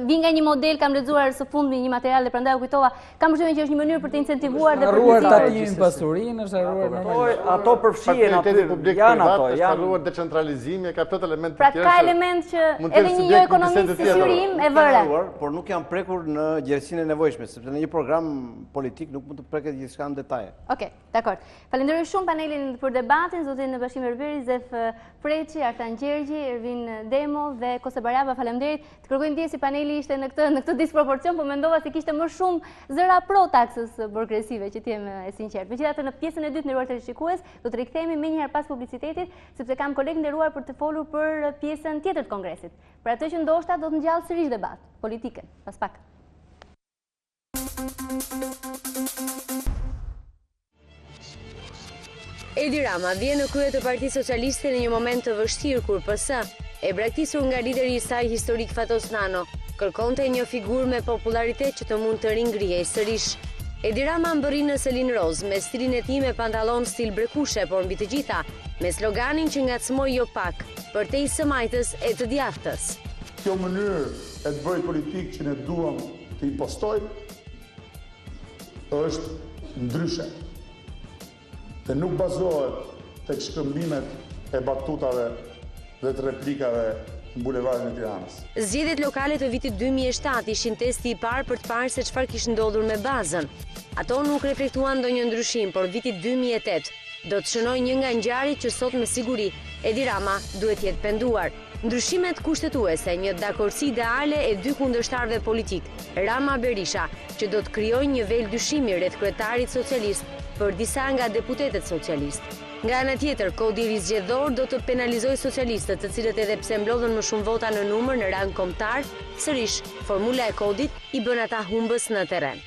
Vi nga një model, kam lexuar së fundmi një material dhe prandaj u kujtova, kam përshtypjen që është një mënyrë për të incentivuar dhe për të harruar tatimin pasurinë, është harruar ato përfshihen aty, janë ato, janë harruar decentralizimi, ka plot elemente të tjera. Pra ka element që edhe një jo ekonomist si syrim e vëre. Por nuk janë prekur në gjerësinë e nevojshme, sepse në një program politik nuk mund të preket gjithçka në detaje. Okej, dakor. Falenderoj shumë panelin për debatin, zotin Bashim Berberi, Zef Preçi, Artan Gjergji, Ervin Demo dhe Baraba, faleminderit. Të kërkoj ndjes si paneli ishte në këtë disproporcion, po mendova se kishte më shumë zëra pro taksës burokrasive, që t'jem e sinqert. Megjithatë, në pjesën e dytë nderuar televizionist, do të rikthehemi më njëherë pas publicitetit, sepse kam kolegë nderuar për të folur për pjesën tjetër të kongresit. Për atë që ndoshta do të ngjallë sërish debat politike, pas pak. Edi Rama vjen në krye të Partisë Socialiste në një moment të vështirë kur PS, e braktisur nga lideri i saj historik Fatos Nano, kërkonte një figurë me popularitet që të mund të ringrihej sërish. Edi Rama mbërri në Selin Roz me stilin e tij me pantallon stil brekushe, por mbi të gjitha me sloganin që ngacmoi jo pak, përtej së majtës e të djathtës. Kjo mënyrë e të bëjë politikë që ne duam të impostojmë është ndryshe. Dhe nuk bazohet tek shkëmbimet e batutave dhe të replikave në bulevardin e Tiranës. Zgjedhjet lokale të vitit 2007 ishin testi i parë për të parë se çfarë kishte ndodhur me bazën. Ato nuk reflektuan ndonjë ndryshim, por viti 2008 do të shënojë një nga ngjarjet që sot me siguri Edi Rama duhet jetë penduar. Ndryshimet kushtetuese, një dakordsi ideale e dy kundërshtarëve politik, Rama Berisha, që do të krijojë një vel dyshimi rreth kryetarit socialist për disa nga deputetët socialist. Nga ana tjetër, kodi rizgjedhor do të penalizojë socialistët, të cilët edhe pse mblodhen më shumë vota në numër në rang kombëtar, sërish formula e kodit i bën ata humbës në terren.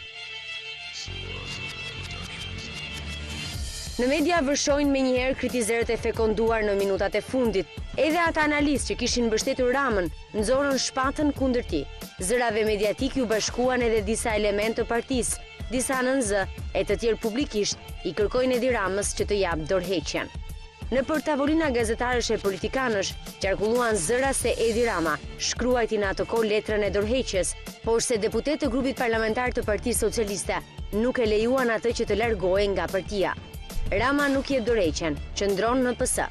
Në media vërshojnë me njëherë kritizerët e fekonduar në minutat e fundit. Edhe ata analistë që kishin mbështetur Ramën nxorën shpatën kundër tij. Zërave mediatik ju bashkuan edhe disa elementë të partisë, disa në zë e të tjerë publikisht i kërkojnë Edi Ramës që të japë dorëheqjen. Në për tavolina gazetarësh e politikanësh qarkulluan zëra se Edi Rama shkruajti në atë kohë letrën e dorëheqjes, por se deputetë të grupit parlamentar të Partisë Socialiste nuk e lejuan atë që të largohej nga partia. Rama nuk jep dorëheqjen, qëndron në PS.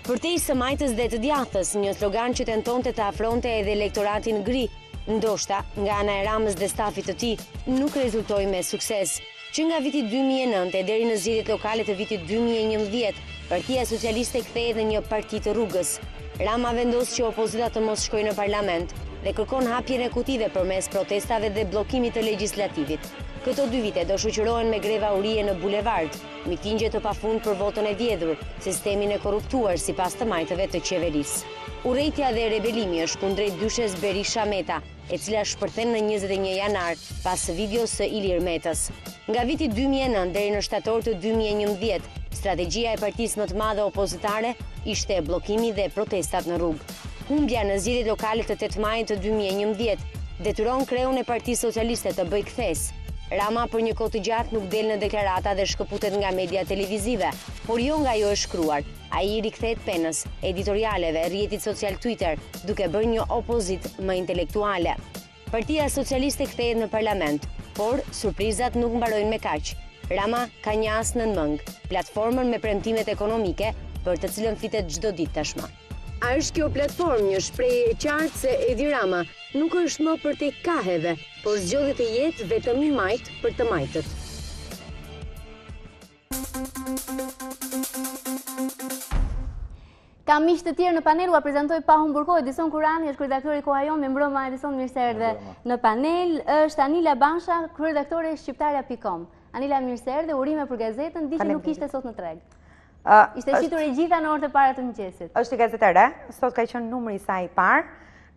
Përtej së majtës dhe të djathtës, një slogan që tentonte të afronte edhe elektoratin gri, ndoshta nga ana e Ramës dhe stafit të tij, nuk rezultoi me sukses. Që nga viti 2009 e deri në zgjedhjet lokale të vitit 2011, Partia Socialiste kthehet në një parti të rrugës. Rama vendos që opozita të mos shkojë në parlament dhe kërkon hapjen e kutive përmes protestave dhe bllokimit të legjislativit. Këto 2 vite do shoqërohen me greva urie në bulevard, mitingje të pafund për votën e vjedhur, sistemin e korruptuar sipas të majtëve të qeverisë. Urrejtja dhe rebelimi është kundrejt dyshes Berisha Meta, e cila shpërthen në 21 janar pas videos së Ilir Metës. Nga viti 2009 deri në shtator të 2011, strategjia e partisë më të madhe opozitare ishte bllokimi dhe protestat në rrugë. Humbja në zgjedhjet lokale të 8 majit të 2011 detyron kreun e Partisë Socialiste të bëjë kthes. Rama për një kohë të gjatë nuk del në deklarata dhe shkëputet nga media televizive, por jo nga ajo e shkruar. Ai rikthehet penës, editorialeve, rrjetit social Twitter, duke bërë një opozit më intelektuale. Partia Socialiste kthehet në parlament, por surprizat nuk mbarojnë me kaq. Rama ka një as nën mëng, platformën me premtimet ekonomike, për të cilën flitet çdo ditë tashmë. A është kjo platformë një shprehje e qartë se Edi Rama nuk është më për te kaheve, por zgjodhet të jetë vetëm i majt për të majtët. Kam miq të tjerë në panel, u prezantoj pa humbur kohë. Edison Kurani është kryeredaktori Koha Jon, me mbrëma Edison, mirë se erdhe në panel. Është Anila Bansha, kryeredaktore shqiptarja.com. Anila, mirë se erdhe, urime për gazetën, di që nuk ishte sot në treg. Ishte shitur e gjitha në orët e para të mëngjesit. Është një gazetë e re, sot ka qenë numri i saj i parë.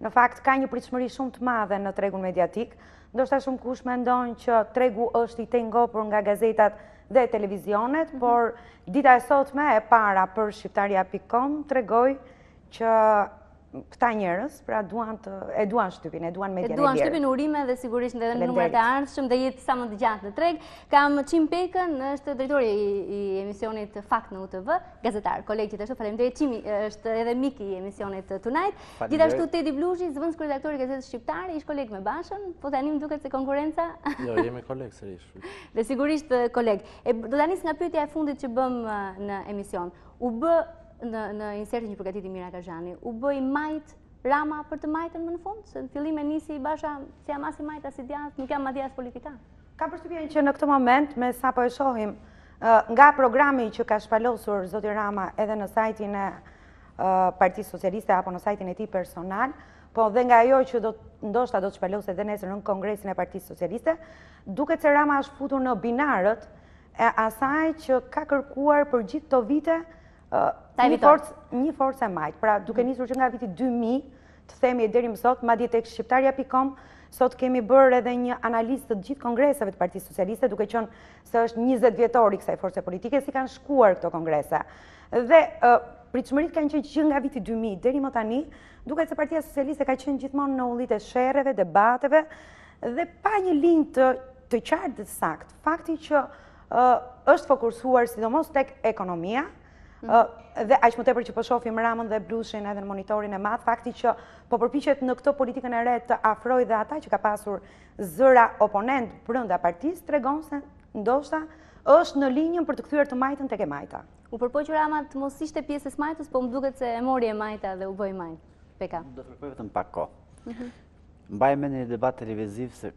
Në fakt ka një pritshmëri shumë të madhe në tregun mediatik. Ndoshta shumë kush mendon që tregu është i tengopur nga gazetat dhe televizionet, por dita e sotme e para për shqiptaria.com tregoi që këta njerëz pra e duan shtypin, e duan median e lirë. E duan shtypin, urime dhe sigurisht edhe në numrat e ardhshëm dhe jetë sa më të gjatë në treg. Kam Çim Pekën, është drejtori i emisionit Fakt në UTV, gazetar, koleg gjithashtu, faleminderit. Çimi është edhe mik i emisionit Tonight. Gjithashtu Tedi Blushi, zëvendës kryeredaktor i gazetës shqiptare, ish koleg me Bashën, po tani më duket se konkurenca. Jo, jemi koleg sërish. Dhe sigurisht koleg. Do ta nis nga pyetja e fundit që bëm në emision. U bë në insertin që përgatiti Mira Kazhani, u bëj majt Rama për të majtën më në fund? Se në fillim e nisi Basha si jam as i majt as i djathtë, nuk jam madje as politikan. Kam përshtypjen që në këtë moment, me sa po e shohim, nga programi që ka shpalosur zoti Rama edhe në sajtin e Partisë Socialiste apo në sajtin e tij personal, po dhe nga ajo që ndoshta do të shpalosë edhe nesër në Kongresin e Partisë Socialiste, duket se Rama është futur në binarët e asaj që ka kërkuar për gjithë këto vite një forcë e majtë. Pra, duke nisur që nga viti 2000, të themi e deri më sot, madje tek shqiptaria.com, sot kemi bërë edhe një analizë të gjithë kongreseve të Partisë Socialiste, duke qenë se është 20 vjetori kësaj force politike, si kanë shkuar këto kongrese. Dhe pritshmëritë kanë qenë që nga viti 2000 deri më tani, duket se Partia Socialiste ka qenë gjithmonë në ullit e sherreve, debateve, dhe pa një linjë të qartë dhe saktë. Fakti që është fokusuar sidomos tek ekonomia, dhe aq më tepër që po shohim Ramën dhe Blushin edhe në monitorin e madh, fakti që po përpiqet në këtë politikën e re të afrojë dhe ata që ka pasur zëra oponent brenda partisë, tregon se ndoshta është në linjën për të kthyer të majtën tek e majta. U përpoq Rama të mos ishte pjesë e majtës, po më duket se e mori e majta dhe u bë majt. Peka. Do kërkoj vetëm pak kohë. Mbaj mend një debat televiziv se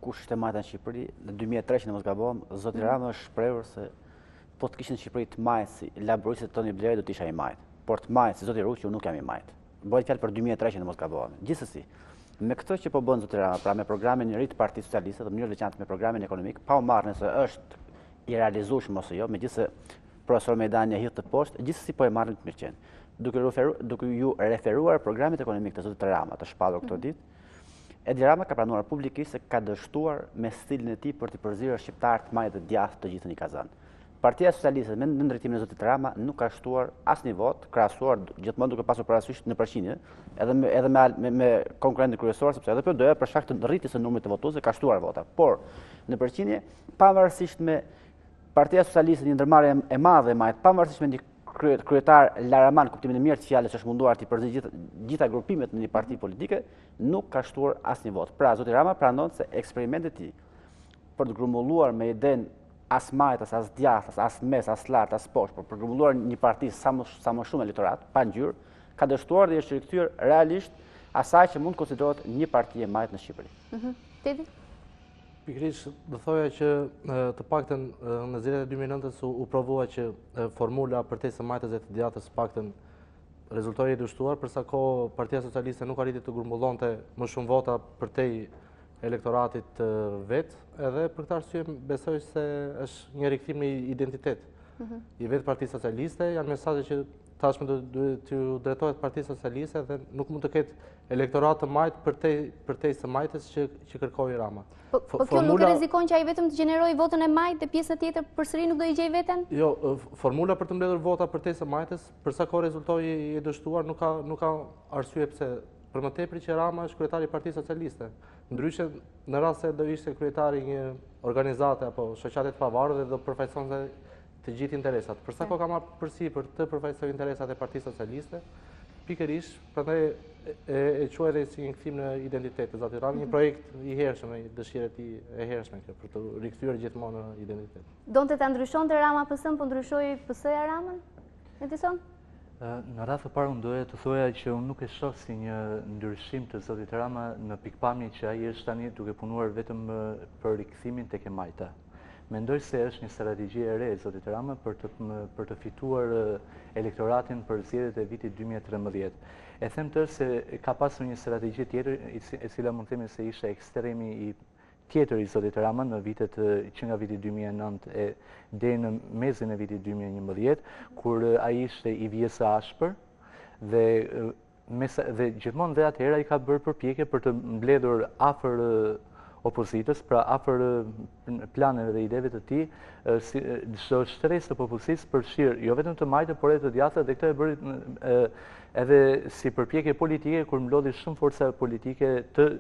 kush ishte majta në Shqipëri në 2003, në mos gabon, zoti Rama është shprehur se po të kishin në Shqipëri të majtë si laboristë të Toni Bleri do të isha i majtë. Por të majtë si zoti Ruqi, unë nuk jam i majtë. Bëhet fjalë për 2003 që në mos gabohem. Gjithsesi, me këtë që po bën zoti Rama, pra me programin e ri të Partisë Socialiste, në mënyrë veçantë me programin ekonomik, pa u marrë nëse është i realizueshëm ose jo, megjithëse profesor Mejdani e hidh të poshtë, gjithsesi po e marrin të mirë qenë. Duke ju referuar programit ekonomik të zotit Rama, të shpallur këto ditë, Edi Rama ka pranuar publikisht se ka dështuar me stilin e tij për të përzierë shqiptarët majtë të djathtë të gjithë në Kazan. Partia Socialiste me në ndërtimin e zotit Rama nuk ka shtuar asnjë vot, krahasuar gjithmonë duke pasur parasysh në përqindje, edhe me konkurrentin kryesor, sepse edhe PD-ja për shkak të rritjes së numrit të votuesve ka shtuar vota. Por në përqindje, pavarësisht me Partia Socialiste një ndërmarrje e madhe e majt, pavarësisht me një kryetar Laraman, kuptimin e mirë të fjalës, është munduar të përziejë gjitha grupimet në një parti politike, nuk ka shtuar asnjë vot. Pra zoti Rama pranon se eksperimentet e tij për të grumbulluar me idenë as majtas, as djathtas, as mes, as lart, as poshtë, por për grumbulluar një parti sa më shumë elektorat, pa ngjyrë, ka dështuar dhe është rikthyer realisht asaj që mund të konsiderohet një parti e majtë në Shqipëri. Tedi? Pikërisht do thoja që të paktën në zgjedhjet e 2009-s u provua që formula për te së majtës dhe të djathtës paktën rezultoi i dështuar, përsa kohë Partia Socialiste nuk arriti të grumbullonte më shumë vota për te elektoratit vetë, edhe për këtë arsye besoj se është një rikthim në identitet. I vetë Partisë Socialiste janë mesazhe që tashmë duhet të drejtohet Partisë Socialiste dhe nuk mund të ketë elektorat të majtë përtej së majtës që kërkoi Rama. Po kjo nuk e rrezikon që ai vetëm të gjenerojë votën e majtë dhe pjesën tjetër përsëri nuk do i gjej veten? Jo, formula për të mbledhur vota përtej së majtës, për sa kohë rezultoi i dështuar, nuk ka arsye pse. Për më tepër që Rama është kryetari i Partisë Socialiste. Ndryshe, në rast se do ishte kryetari një organizate apo shoqate të pavarur dhe do përfaqësonte të gjithë interesat. Për sa kohë ka marrë përsipër të përfaqësojë interesat e Partisë Socialiste, pikërisht, prandaj e quaj edhe si një kthim në identitet të Zotit Rama, një projekt i hershëm, një dëshirë e hershme kjo për të rikthyer gjithmonë në identitet. Donte ta ndryshonte Rama PS-n, po ndryshoi PS-ja Ramën? Edison? Në radhë të parë unë doja të thoja që unë nuk e shoh si një ndryshim të Zotit Rama në pikpamje që ai është tani duke punuar vetëm për rikthimin tek e majta. Mendoj se është një strategji e re e Zotit Rama për të fituar elektoratin për zgjedhjet e vitit 2013. E them tërë se ka pasur një strategji tjetër e cila mund të themi se ishte ekstremi i tjetër i Zotit Rama në vitet që nga viti 2009 deri në mezin e vitit 2011, kur ai ishte i vjesë ashpër dhe gjithmonë dhe atëherë ai ka bërë përpjekje për të mbledhur afër opozitës, pra afër planeve dhe ideve të tij, çdo shtresë të popullsisë përfshir jo vetëm të majtë, por edhe të djathtë, dhe këtë e bëri edhe si përpjekje politike kur mblodhi shumë forca politike të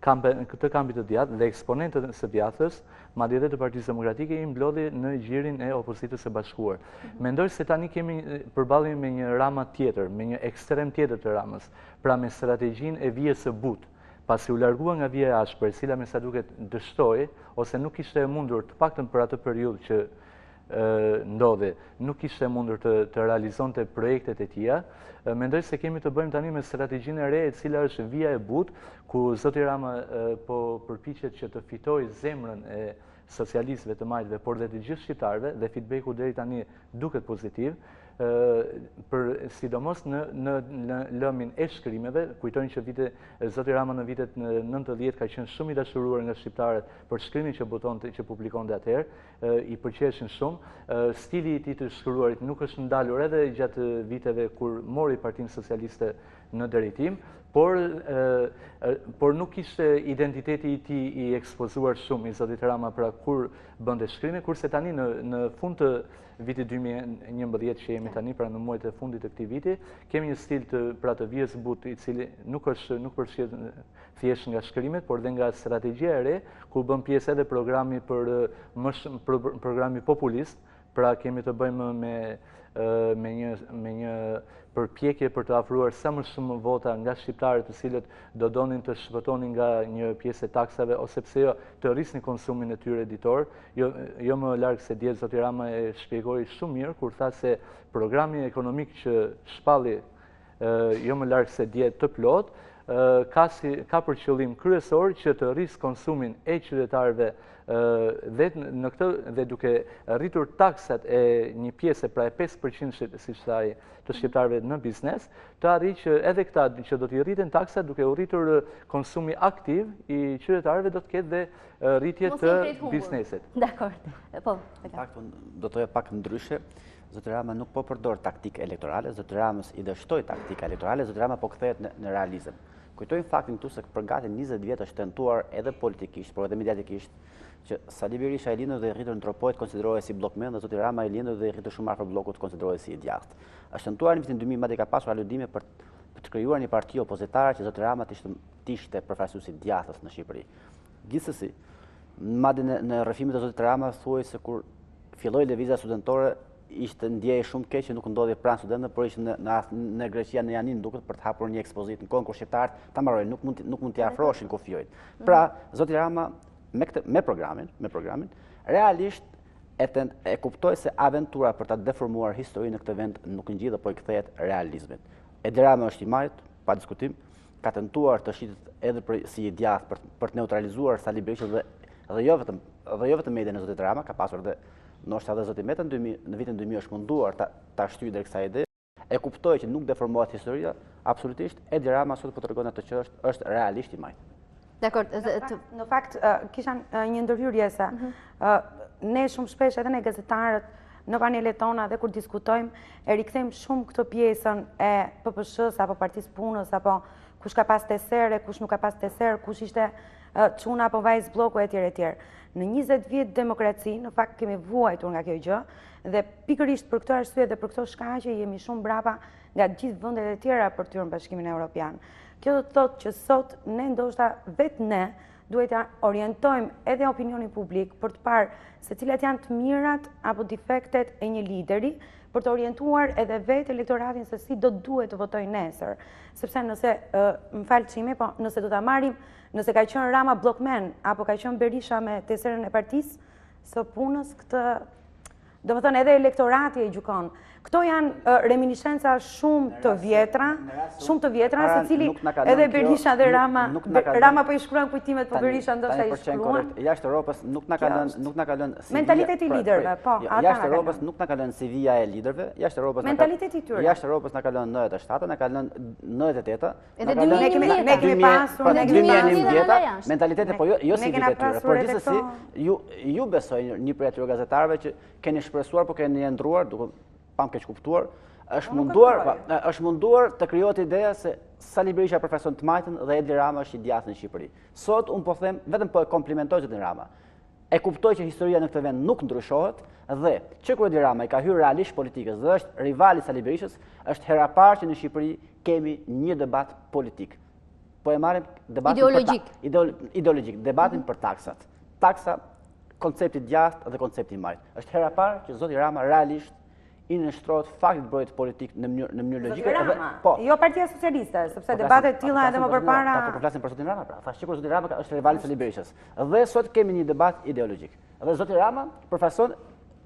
kampit të djathtë dhe eksponentët së djathtës, madje edhe të Partisë Demokratike i mblodhi në gjirin e opozitës së bashkuar. Mendoj se tani kemi përballje me një Rama tjetër, me një ekstrem tjetër të Ramës, pra me strategjinë e vijës së butë. Pasi u largua nga vija e ashpër, e cila me sa duket dështoi ose nuk ishte e mundur, të paktën për atë periudhë që ndodhi, nuk ishte mundur të realizonte projektet e tija, mendoj se kemi të bëjmë tani me strategjinë e re e cila është vija e butë, ku Zoti Rama po përpiqet që të fitojë zemrën e socialistëve të majtëve, por dhe të gjithë shqiptarëve, dhe feedbacku deri tani duket pozitiv, sidomos në lëmin e shkrimeve. Kujtojnë që Zoti Rama në vitet 90 ka qenë shumë i dashuruar nga shqiptarët për shkrimin që publikonte atëherë, i pëlqeshin shumë. Stili i tij të shkruarit nuk është ndalur edhe gjatë viteve kur mori Partinë Socialiste në drejtim, por nuk ishte identiteti i tij i ekspozuar shumë i Zotit Rama pra kur bënte shkrime, kurse tani në fund të vitit 2011 që jemi tani, pra në muajt e fundit të këtij viti, kemi një stil të vijës butë, i cili nuk përfshihet thjesht nga shkrimet, por dhe nga strategjia e re, ku bën pjesë edhe programi populist, pra kemi të bëjmë me një përpjekje për të afruar sa më shumë vota nga shqiptarët të cilët do donin të shpëtonin nga një pjesë e taksave, ose pse jo të rrisnin konsumin e tyre editor. Jo më larg se dje Zoti Rama e shpjegoi shumë mirë kur tha se programi ekonomik që shpalli jo më larg se dje të plot, ka për qëllim kryesor që të rrisë konsumin e qytetarëve dhe duke rritur taksat e një pjesë, pra e 5% si thaj të shqiptarëve në biznes, të arrijë që edhe këta që do t'i rriten taksat duke u rritur konsumi aktiv i qytetarëve, do të ketë dhe rritje të biznesit. Dakor. Po. Në fakt, do të thoya pak ndryshe. Zoti Rama nuk po përdor taktikë elektorale, Zoti Ramës i dështoi taktika elektorale, Zoti Rama po kthehet në realizëm. Kujtojmë faktin këtu se për gati 20 vjet është tentuar edhe politikisht, por edhe mediatikisht, që Sali Berisha e lindur dhe i rritur në Tropojt konsiderohet si blokmen, dhe Zoti Rama e lindur dhe i rritur shumë afër bllokut konsiderohet si i djathtë. Është tentuar në vitin 2000, madje ka pasur aludime për të krijuar një parti opozitare që Zoti Rama të ishte përfaqësuesi i djathtës në Shqipëri. Gjithsesi, madje në rrëfimet e Zotit Rama thuaj se kur filloi lëvizja studentore ishte ndjej shumë keq që nuk ndodhi pranë studentëve, por ishte në Greqia, në Janin, duket për të hapur një ekspozitë në kohën kur shqiptarët ta mbarojnë, nuk mund t'i afroheshin kufijojt. Pra, Zoti Rama me programin realisht e kuptoi se aventura për ta deformuar historinë në këtë vend nuk ngjidhet, por i kthehet realizmit. Edi Rama është i majtë, pa diskutim, ka tentuar të shitet edhe si i djathtë për të neutralizuar Sali Berishën dhe jo vetëm median e Zotit Rama, ka pasur dhe ndoshta edhe Zoti Meta në vitin 2000 është munduar ta shtyjë deri kësaj ide. E kuptoi që nuk deformohet historia, absolutisht. Edi Rama sot po tregon atë që është realisht i majtë. Në fakt, kisha një ndërhyrje se ne shumë shpesh edhe ne gazetarët në panelet tona dhe kur diskutojmë, e rikthejmë shumë këtë pjesën e PPSH-s apo Partisë Punës, apo kush ka pas tesere, kush nuk ka pas tesere, kush ishte çuna apo vajzë bloku etj. Në 20 vjet demokraci, në fakt kemi vuajtur nga kjo gjë dhe pikërisht për këtë arsye dhe për këto shkaqe jemi shumë brapa nga gjithë vendet e tjera për të hyrë në Bashkimin Evropian. Kjo do të thotë që sot ne ndoshta vetë ne duhet të orientojmë edhe opinionin publik për të parë se cilat janë të mirat apo defektet e një lideri, për të orientuar edhe vetë elektoratin se si do duhet të votojnë nesër. Sepse nëse, më falë qime, po nëse do të marrim, nëse ka qenë Rama blokmen, apo ka qenë Berisha me teserën e partisë, së punës këtë, do më thënë edhe elektorati e gjukon. Këto janë reminiscenca shumë të vjetra, se cili edhe Berisha dhe Rama po i shkruan kujtimet, po Berisha ndoshta i shkruan. Jashtë Europës nuk na ka lënë mentaliteti i liderëve, po. Jashtë Europës nuk na ka lënë CV-ja e liderëve, jashtë Europës mentaliteti i tyre. Jashtë Europës na ka lënë 97, na ka lënë 98, edhe 2010 ne kemi pasur në 2011, mentaliteti po jo CV-të e tyre, por gjithsesi ju besoj një prej atyre gazetarëve që keni shpresuar, po keni ndruar, duke pam keq kuptuar, është munduar të krijohet ideja se Sali Berisha profesion të majtën dhe Edi Rama është i djathtë në Shqipëri. Sot unë po them, vetëm po e komplimentoj Edin Rama. E kuptoj që historia në këtë vend nuk ndryshohet dhe që kur Edi Rama i ka hyrë realisht politikës dhe është rivali Sali Berishës, është hera parë që në Shqipëri kemi një debat politik. Po e marrim debatin ideologjik, debatin për taksat. Taksa, koncepti djathtë dhe koncepti i majtë. Është hera parë që zoti Rama realisht i nështrohet faktit bëhet politik në mënyrë logjike. Jo Partia Socialiste, sepse debatet tilla edhe më përpara. Po flasim për zotin Rama, pra. Thash që zoti Rama është rivali i Sali Berishës. Dhe sot kemi një debat ideologjik. Dhe zoti Rama përfaqëson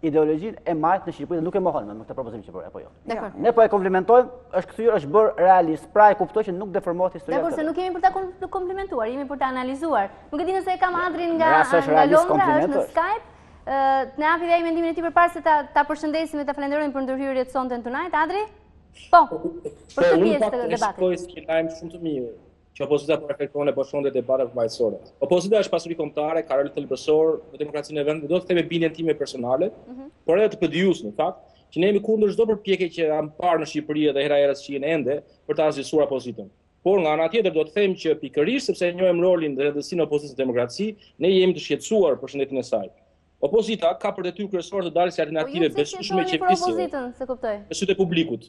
ideologjinë e majtë në Shqipëri dhe nuk e mohon me këtë propozim që bëri apo jo. Ne po e komplimentojmë, është kthyer, është bërë realist. Pra e kuptoj që nuk deformohet historia. Dakor, se nuk jemi për ta komplimentuar, jemi për ta analizuar. Nuk e di nëse e kam Adrin nga Londra, është në Skype. Të ne api dhe i mendimin e ti për parë se ta përshëndesim dhe ta falenderojmë për ndërhyrjet sonte tonight. Adri? Po, për të pjesë të debatit. Unë shkoj s'ki lajmë shumë të mirë, që opozita për reflektone po shonde debatet përmbajtësore. Opozita është pasuri kombëtare, ka rol thelbësor në demokracinë e vendit, do të themi bindjen time personale, por edhe të PD-s në fakt, që ne jemi kundër çdo përpjekje që jam parë në Shqipëri dhe hera herës që jeni ende për të azhisuar opozitën. Por nga ana tjetër do të them që pikërisht sepse njohim rolin dhe rëndësinë e opozitës në demokraci, ne jemi të shqetësuar për shëndetin e saj. Opozita ka për detyrë kryesore të dalë si alternative besueshme qeverisë. Në sytë e publikut.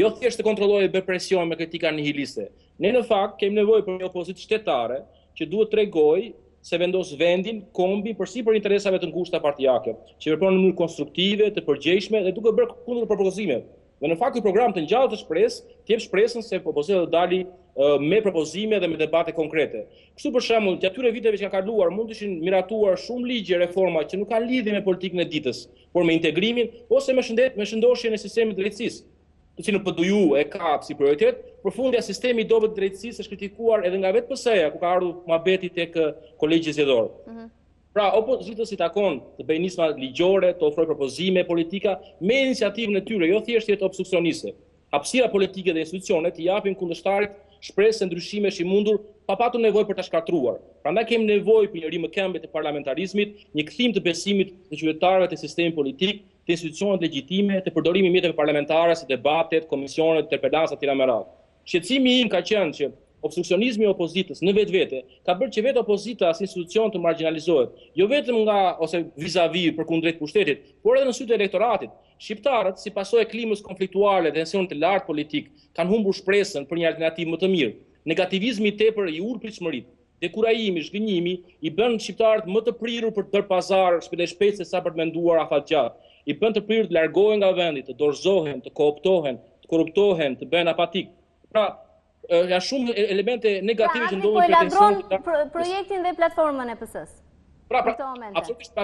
Jo thjesht të kontrollojë bë presion me kritika nihiliste. Ne në fakt kemi nevojë për një opozitë shtetare që duhet tregojë se vendos vendin, kombin përsipër interesave të ngushta partijake, që vepron në mënyrë konstruktive, të përgjegjshme dhe duke bërë kundër propozimeve. Dhe në fakt ky program të ngjallë të shpresë, të jep shpresën se opozita do dali me propozime dhe me debate konkrete. Kështu për shembull, gjatë atyre viteve që kanë kaluar, mund të ishin miratuar shumë ligje, reforma që nuk kanë lidhje me politikën e ditës, por me integrimin ose me shëndoshjen e sistemit të drejtësisë, të cilën PDU e ka si prioritet. Përfundja sistemi i dobët të drejtësisë është kritikuar edhe nga vetë PS-ja, ku ka ardhur muhabeti tek kolegji zgjedhor. Pra, opozitës i takon të bëjë nisma ligjore, të ofrojë propozime politika me iniciativën e tyre, jo thjesht jetë obstruksioniste. Hapësira politike dhe institucionet i japin kundërshtarit shpresë se ndryshimesh i mundur pa patur nevojë për ta shkatruar. Prandaj kemi nevojë për një rikëmbje të parlamentarizmit, një kthim të besimit të qytetarëve te sistemi politik, të institucionet legjitime, të përdorimi mjeteve parlamentare si debatet, komisionet, interpellacat etj. Me radhë. Shqetësimi im ka qenë që obstruksionizmi i opozitës në vetvete ka bërë që vetë opozita si institucion të marginalizohet, jo vetëm nga ose vis-a-vis për kundrejt pushtetit, por edhe në sytë e elektoratit. Shqiptarët, si pasojë e klimës konfliktuale dhe tensionit të lartë politik, kanë humbur shpresën për një alternativë më të mirë. Negativizmi i tepër i ul pritshmëritë, dekurajimi, zhgënjimi i bën shqiptarët më të prirur për të bërë pazar shpejt se sa për të menduar afatgjat. I bën të prirur të largohen nga vendi, të dorëzohen, të kooptohen, të korruptohen, të bëhen apatik. Pra, janë shumë elemente negative që ndodhin për ladron projektin dhe platformën e PS-s. Pra, absolutisht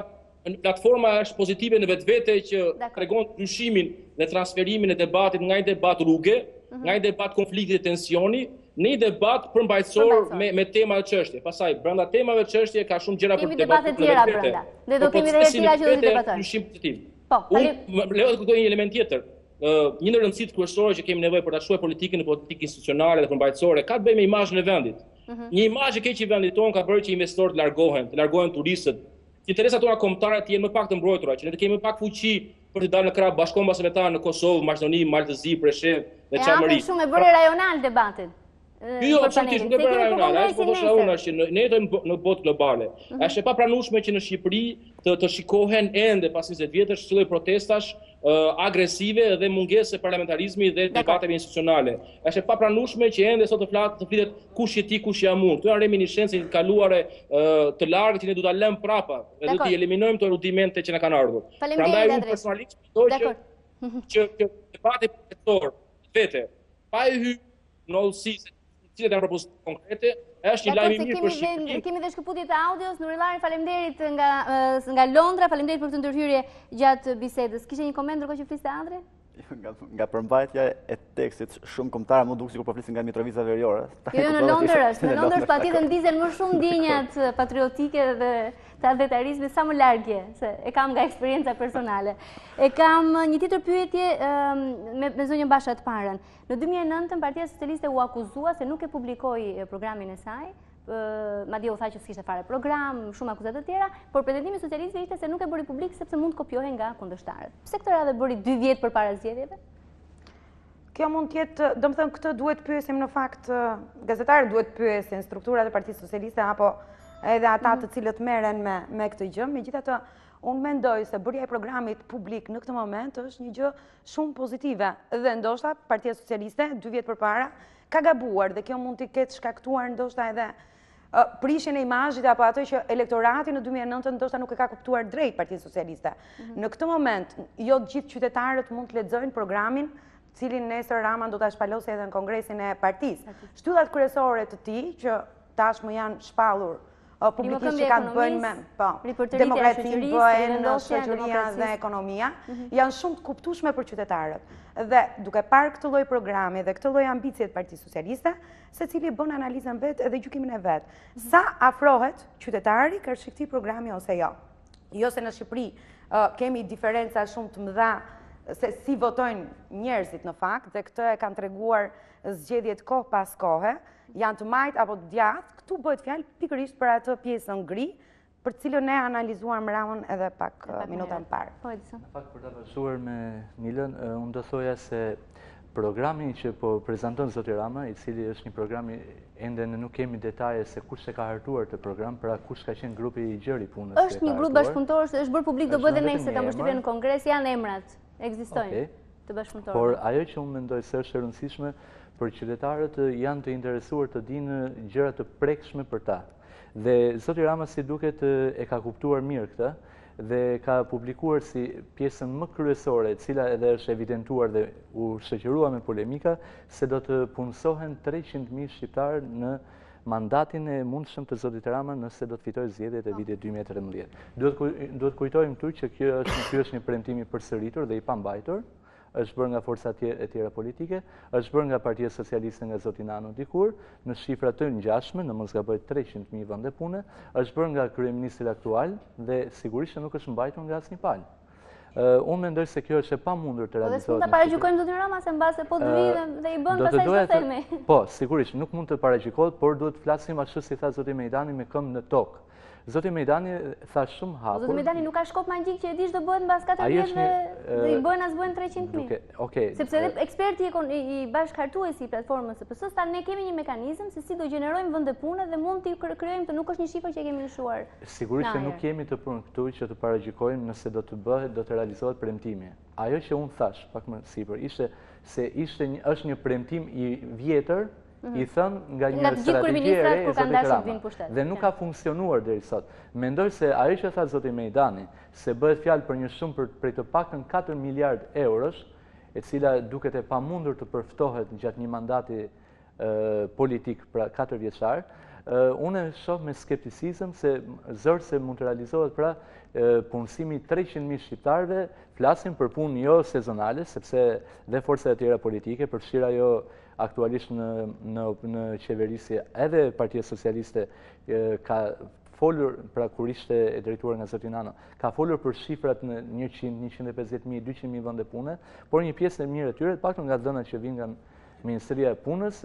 platforma është pozitive në vetvete që tregon ndryshimin dhe transferimin e debatit nga një debat rruge, nga një debat konflikti dhe tensioni, në një debat përmbajtësor me tema dhe çështje. Pastaj brenda temave dhe çështje ka shumë gjëra për të debatur. Kemi debate tjera brenda. Dhe do kemi edhe tjera që do të debatojmë. Unë le të kujtoj një element tjetër. Një në rëndësitë kryesore që kemi nevojë për ta shkuar politikën në politikë institucionale dhe përmbajtësore ka të bëjë me imazhin e vendit. Një imazh e keq i vendit tonë ka bërë që investorët të largohen turistët. Interesat tona kombëtare të jenë më pak të mbrojtura, që ne të kemi më pak fuqi për të dalë në krah bashkëkombë bashkëmetar në Kosovë, Maqedoni, Maltëzi, Preshev dhe Çamëri. Shumë e bëri rajonal debatin. Jo, absolutisht nuk e bëra rajonale, ajo po thosha unë që ne jetojmë në botë globale. Është e papranueshme që në Shqipëri të shikohen ende pas 20 vjetësh çdo lloj protestash agresive dhe mungesë parlamentarizmi dhe debateve institucionale. Është e papranueshme që ende sot të flitet kush je ti, kush jam unë. Këto janë reminiscenca të kaluara të largët që ne duhet ta lëmë prapa dhe do t'i eliminojmë këto rudimente që na kanë ardhur. Prandaj unë personalisht mendoj që debati politikor vetë pa e hyrë në hollësi cilat janë propozime konkrete, është një lajm i mirë për Shqipërinë. Kemi dhe shkëputje të audios, Nurillari, faleminderit nga Londra, faleminderit për këtë ndërhyrje gjatë bisedës. Kishe një koment ndërkohë që fliste Andri? Nga përmbajtja e tekstit shumë kombëtare më duk sikur po flisin nga Mitrovica Veriore. Jo, në Londër është. Në Londër patjetër ndizen më shumë ndjenjat patriotike dhe të adhetarizmit sa më largje, se e kam nga eksperienca personale. E kam një tjetër pyetje me zonjën Basha të parën. Në 2009 Partia Socialiste u akuzua se nuk e publikoi programin e saj, madje u tha që s'kishte fare program, shumë akuzat të tjera, por pretendimi socialistëve ishte se nuk e bëri publik sepse mund të kopjohej nga kundërshtarët. Pse këtë radhë bëri 2 vjet përpara zgjedhjeve? Kjo mund të jetë, domethënë këtë duhet pyesim në fakt gazetarët duhet pyesin strukturat e Partisë Socialiste apo edhe ata të cilët merren me këtë gjë. Megjithatë, unë mendoj se bërja e programit publik në këtë moment është një gjë shumë pozitive dhe ndoshta Partia Socialiste 2 vjet përpara ka gabuar dhe kjo mund të ketë shkaktuar ndoshta edhe prishjen e imazhit apo ato që elektorati në 2009 ndoshta nuk e ka kuptuar drejt Partisë Socialiste. Në këtë moment, jo të gjithë qytetarët mund të lexojnë programin, cilin nesër Rama do ta shpalosë edhe në kongresin e partisë. Shtyllat kryesore të tij që tashmë janë shpallur publikisht që kanë të bëjnë me demokracinë, bëjnë shoqëria dhe ekonomia, janë shumë të kuptueshme për qytetarët. Dhe duke parë këtë lloj programi dhe këtë lloj ambicie të Partisë Socialiste, secili bën analizën vet dhe gjykimin e vet. Sa afrohet qytetari kërkë këtij programi ose jo. Jo se në Shqipëri kemi diferenca shumë të mëdha se si votojnë njerëzit në fakt, dhe këtë e kanë treguar zgjedhjet kohë pas kohe, janë të majt apo të djathtë. Këtu bëhet fjalë pikërisht për atë pjesën gri, për cilën ne analizuam Ramën edhe pak minuta më parë. Në fakt për ta vazhduar me Milën, unë do thoja se programi që po prezanton zoti Rama, i cili është një program ende ne nuk kemi detaje se kush e ka hartuar të program, pra kush ka qenë grupi i gjerë i punës. Është një grup bashkëpunëtorësh, është bërë publik, do bëhet edhe nesër, kam përshtypjen në kongres, janë emrat, ekzistojnë të bashkëpunëtorëve. Por ajo që unë mendoj se është e rëndësishme për qytetarët janë të interesuar të dinë gjëra të prekshme për ta. Dhe zoti Rama si duket e ka kuptuar mirë këtë dhe ka publikuar si pjesën më kryesore, e cila edhe është evidentuar dhe u shoqërua me polemika, se do të punësohen 300.000 shqiptarë në mandatin e mundshëm të zotit Rama nëse do të fitojë zgjedhjet e vitit 2013. Duhet kujtojmë këtu që kjo është një premtim i përsëritur dhe i pambajtur, është bërë nga forcat e tjera politike, është bërë nga Partia Socialiste nga zoti Nano dikur, në shifra të ngjashme, në mos gaboj 300.000 vende pune, është bërë nga kryeministri aktual dhe sigurisht nuk është mbajtur nga asnjë palë. Unë mendoj se kjo është e pamundur të realizohet. Dhe s'mund ta paragjykojmë zotin Rama se mbase po të vijë dhe i bën pastaj çfarë themi. Po, sigurisht nuk mund të paragjykohet, por duhet të flasim ashtu si tha zoti Mejdani me këmbë në tokë. Zoti Mejdani tha shumë hapur. Zoti Mejdani nuk ka shkop magjik që e dish do bëhet mbas 4 vjetëve dhe i bëhen as bëhen 300.000. Sepse edhe eksperti i bashkëhartuesi i platformës së PS-s tani ne kemi një mekanizëm se si do gjenerojmë vende pune dhe mund t'i krijojmë të nuk është një shifër që kemi lëshuar. Sigurisht që nuk kemi të punë këtu që të paragjykojmë nëse do të bëhet, do të realizohet premtimi. Ajo që unë thash pak më sipër ishte se është një premtim i vjetër i thënë nga një strategji e re e zotit Rama dhe nuk ka funksionuar deri sot. Mendoj se ajo që tha zoti Mejdani se bëhet fjalë për një shumë prej të paktën 4 miliard eurosh, e cila duket e pamundur të përftohet gjatë një mandati politik pra 4 vjeçar, unë e shoh me skepticizëm se zërë se mund të realizohet pra punësimi 300.000 shqiptarëve, flasim për punë jo sezonale, sepse dhe forcat e tjera politike, përfshirë ajo aktualisht në qeverisje edhe Partia Socialiste ka folur, pra kur ishte e drejtuar nga zoti Nano, ka folur për shifrat në 100, 150.000, 200.000 vende pune, por një pjesë e mirë e tyre, paktën nga dhënat që vinë Ministria e Punës,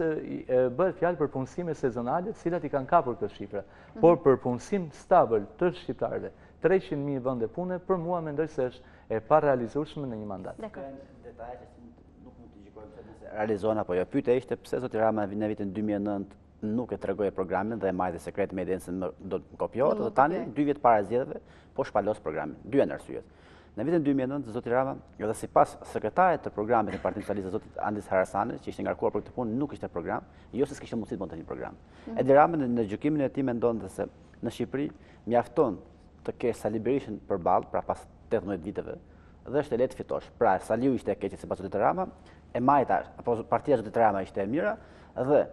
bëhet fjalë për punësime sezonale, cilat i kanë kapur këtë shifra. Por për punësim stabil të shqiptarëve, 300.000 vende pune, për mua mendoj se është e parealizueshme në një mandat. Detaje që nuk mund të gjykojmë se nëse realizohen apo jo. Pyetja ishte pse zoti Rama në vitin 2009 nuk e tregoi programin dhe e majtë sekret me idenë se do të kopjohet, dhe tani 2 vjet para zgjedhjeve po shpalos programin. Dy janë arsyet. Në vitin 2009 zoti Rama, edhe sipas sekretarit të programit të Partisë Socialiste zotit Andis Harasani, që ishte ngarkuar për këtë punë, nuk ishte program, jo se s'kishte mundësi të bënte një program. Edi Rama në gjykimin e tij mendonte se në Shqipëri mjafton të kesh Sali Berishën përballë, pra pas 18 viteve, dhe është e lehtë fitosh. Pra Saliu ishte e keq sipas zotit Rama, e majta apo partia e zotit Rama ishte e mira, dhe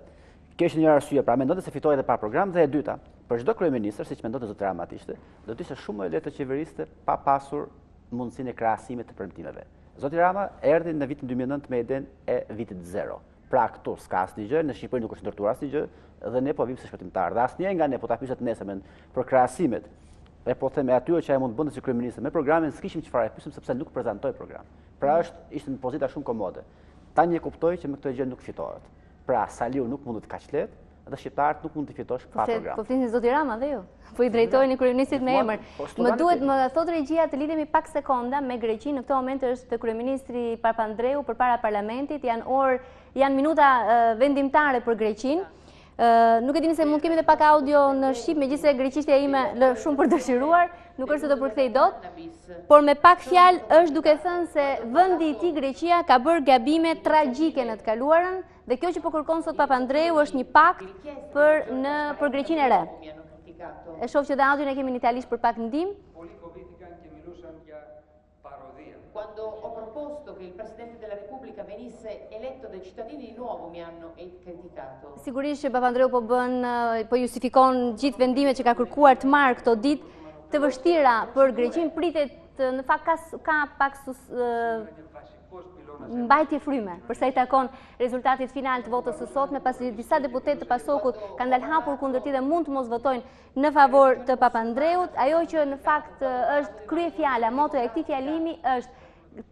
kjo ishte një arsye, pra mendonte se fitoi edhe pa program, dhe e dyta, për çdo kryeministër, siç mendonte zoti Rama ishte, do të ishte shumë e lehtë të qeveriste pa pasur mundësinë e krahasimit të premtimeve. Zoti Rama erdhi në vitin 2009 me idenë e vitit 0. Pra këtu s'ka asnjë gjë, në Shqipëri nuk është ndërtuar asnjë gjë, dhe ne po vim si shpëtimtar. Dhe asnjë nga ne po ta pyeset nesërmen për krahasimet. E po them atyre që ai mund të bënte si kryeminist me programin, s'kishim çfarë pyesim sepse nuk prezantoi program. Pra ishte në pozita shumë komode. Tani e kuptoj që me këtë gjë nuk fitohet. Pra Saliu nuk mundet kaq lehtë, dhe shqiptarët nuk mund të fitosh pa program. Po flisin zoti Rama dhe ju. Po i drejtojnë kryeministit me emër. Më duhet më thot regjia të lidhemi pak sekonda me Greqinë. Në këtë moment është kryeministri Papandreou përpara parlamentit. Janë minuta vendimtare për Greqinë. Nuk e dini se mund kemi dhe pak audio në Shqip, megjithëse greqishtja ime lë shumë për dëshiruar, nuk është se do përkthej dot, por me pak fjalë është duke thënë se vendi i tij Greqia ka bërë gabime tragjike në të kaluarën, dhe kjo që po kërkon sot Papandreou është një pakt për Greqinë e re. E shoh që dhe audion e kemi në italisht për pak ndihmë. Quando ho proposto che il Presidente della Repubblica venisse eletto dai cittadini di nuovo mi hanno criticato. Sigurisht që Papandreou po justifikon gjithë vendimet që ka kërkuar të marrë këto ditë të vështira për Greqinë, pritet në fakt ka pak mbajtje fryme, përsa i takon rezultatit final të votës së sotme, pasi disa deputet të PASOK-ut kanë dalë hapur kundër tij dhe mund të mos votojnë në favor të Papandreut. Ajo që në fakt është kryefjala, motoja e këtij fjalimi është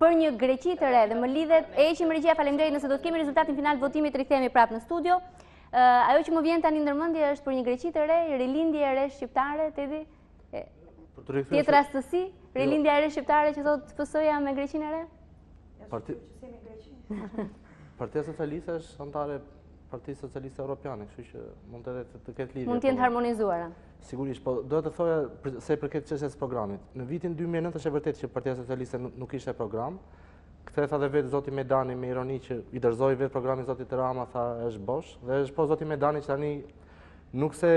për një Greqi të re dhe më lidhet, e heqim regjia, faleminderit, nëse do të kemi rezultatin final të votimit, rikthehemi prapë në studio. Ajo që më vjen tani ndërmendje është për një Greqi të re, rilindje e re shqiptare, Tedi. Tjetë rastësi, rilindja e re shqiptare që thotë PS-ja me Greqinë e re? Partia Socialiste është antare Partisë Socialiste Europiane, kështu që mund të ketë lidhje. Mund të jenë harmonizuara. Sigurisht, po do të thoja se përket çështjes programit. Në vitin 2009 është e vërtetë që Partia Socialiste nuk ishte program. Këtë tha dhe vetë zoti Medani me ironi që i dorëzoi vetë programin zotit Rama, tha është bosh, dhe është po zoti Medani që tani nuk se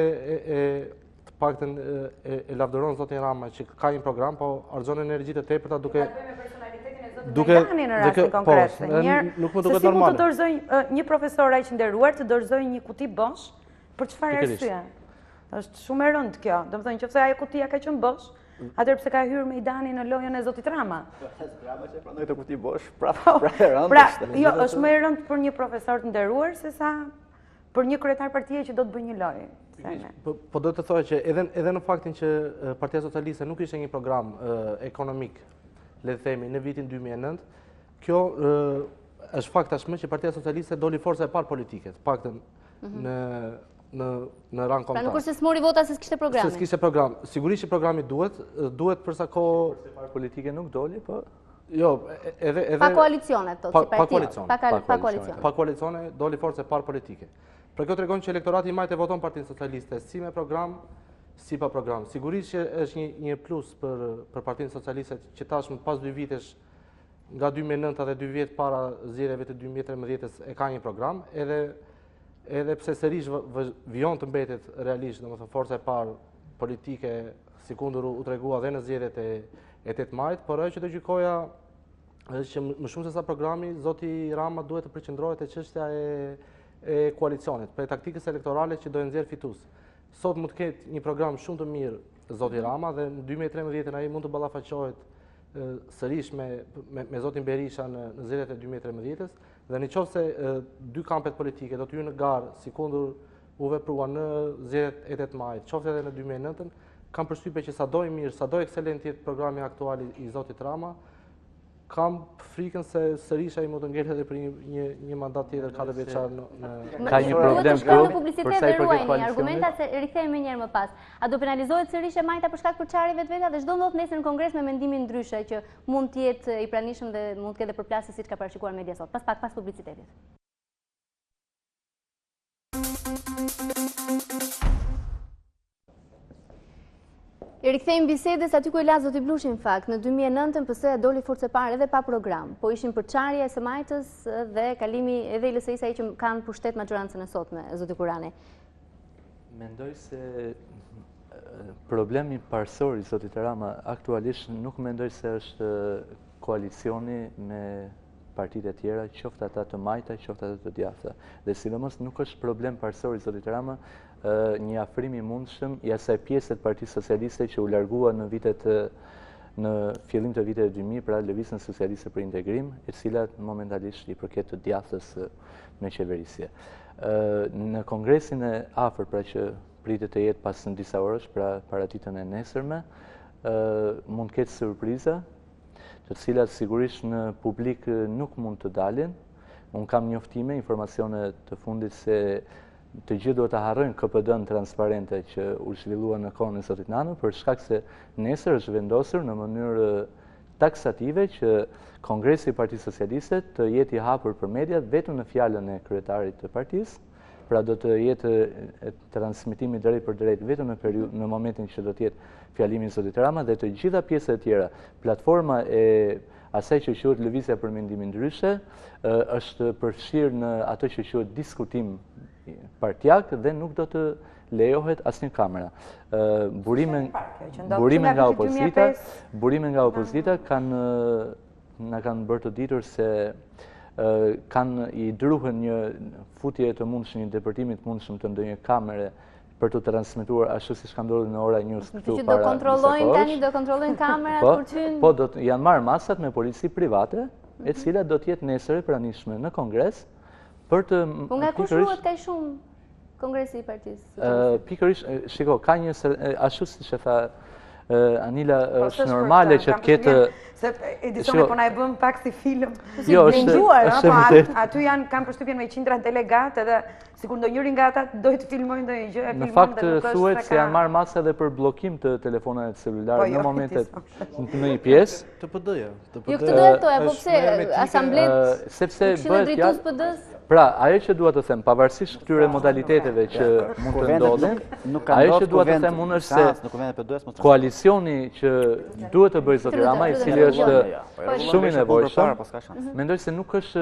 të paktën e lavdëron zotin Rama që ka një program, po argjon energji të tepërta duke Medani në rastin konkret. Nuk më duket normale. Se si mund të dorëzoj një profesor aq nderuar të dorëzoj një kuti bosh, për çfarë arsye? Është shumë e rëndë kjo. Domethënë nëse ajo kutia ka qenë bosh, atëherë pse ka hyrë Medani në lojën e zotit Rama? Rama që pranoi të kuti bosh, prapë e rëndë. Pra, jo, është më e rëndë për një profesor të nderuar sesa për një kryetar partie që do të bëjë një lojë. Po do të thoya që edhe në faktin që Partia Socialiste nuk ishte një program ekonomik, le të themi, në vitin 2009, kjo është fakt tashmë që Partia Socialiste doli forca e parë politike, të paktën në rang kombëtar. Pra nuk është se s'mori vota se s'kishte program. Se s'kishte program. Sigurisht që programi duhet për sa kohë forca e parë politike nuk doli, po jo, edhe pa koalicione si partia. Pa koalicione doli forca e parë politike. Për kjo tregon që elektorati i majtë e voton Partinë Socialiste si me program, si pa program. Sigurisht që është një plus për Partinë Socialiste që tashmë pas 2 vitesh, nga 2009 dhe 2 vjet para zgjedhjeve të 2013 e ka një program, edhe pse sërish vijon të mbetet realisht, domethënë forca e parë politike, sikundur u tregua dhe në zgjedhjet e 8 majit, por ajo që do gjykoja është që më shumë se sa programi, zoti Rama duhet të përqendrohet te çështja e koalicionit, për taktikës elektorale që do e nxjerr fitues. Sot mund të ketë një program shumë të mirë zoti Rama dhe në 2013 ai mund të ballafaqohet sërish me zotin Berisha në zgjedhjet e 2013-s, dhe nëse 2 kampet politike do të hyjnë në garë sikundur u veprua në zgjedhjet e 8 majit, qoftë edhe në 2009-ën, kam përshtypjen që sado i mirë, sado ekselent jetë programi aktual i zotit Rama, kam frikën se Sërisha i më të ngellë edhe për një mandat tjetër 4 vjeçar në... Ka një problem këtu, në publicitet dhe ruajni, argumentat se rikthejmë më njerë më pas. A do penalizohet Sërisha Majta për shkak përçarjeve vetveta dhe çdo ndodh nesër në Kongres me mendimin ndryshe që mund të jetë i pranishëm dhe mund të ketë përplasje siç ka parashikuar media sot. Pas publicitetit. I rikthejmë bisedës aty ku e la zoti Blushi, në fakt. Në 2009 PS-ja doli forcë e parë edhe pa program, po ishin përçarja e së Majtës dhe kalimi edhe i LSI-s ai që kanë pushtet majorancën e sotme, zoti Kurani. Mendoj se problemi parsor i zotit Rama aktualisht nuk mendoj se është koalicioni me partitë e tjera, qoftë ata të Majta, qoftë ata të djathta. Dhe sidomos nuk është problem parsor i zotit Rama një afrim i mundshëm i asaj pjesë të Partisë Socialiste që u largua në fillim të viteve 2000 pra Lëvizjen Socialiste për Integrim, e cila momentalisht i përket të djathtës me qeverisje. Në kongresin e afër, pra që pritet të jetë pas në disa orësh, pra paraditën e nesërme, mund ketë surpriza, të cilat sigurisht në publik nuk mund të dalin. Unë kam njoftime, informacione të fundit se të gjithë duhet të harrojnë KPD-n transparente që u zhvillua në kohën e zotit Nano, për shkak se nesër është vendosur në mënyrë taksative që Kongresi i Partisë Socialiste të jetë i hapur për media vetëm në fjalën e kryetarit të partisë, pra do të jetë transmetimi drejt për drejt vetëm në momentin që do të jetë fjalimi i zotit Rama, dhe të gjitha pjesët e tjera. Platforma e asaj që quhet Lëvizja për mendimin ndryshe është përfshirë në ato që quhet diskutim partijak dhe nuk do të lejohet asnjë kamera. Burime nga opozita na kanë bërë të ditur se kanë i druhen një futje të mundshme, një depërtimi të mundshëm të ndonjë kamere për të transmetuar ashtu siç ka ndodhur në Ora News këtu para. Do kontrollojnë kamerat për çyn. Po janë marrë masat me polici private, e cila do të jetë nesër e pranishme në Kongres për të... Po nga kush ruhet kaq shumë Kongresi i Partisë? Pikërisht, shiko, ka një ashtu siç e tha Anila, është normale që të ketë... Se edicione po na e bëm pak si film. Jo, është vërtet. Aty kanë përshtypjen me qindra delegatë edhe sikur ndonjëri nga ata do të filmojnë ndonjë gjë, në fakt thuhet se janë marrë masa edhe për bllokim të telefonave celulare në momentet në një pjesë. TPD-ja. Jo, këtë do e thoja, po pse asamblet sepse bëhet pra, ajo që dua të them, pavarësisht këtyre modaliteteve që mund të ndodhin, ajo që dua të them unë është se koalicioni që duhet të bëjë zoti Rama, i cili është shumë i nevojshëm, mendoj se nuk është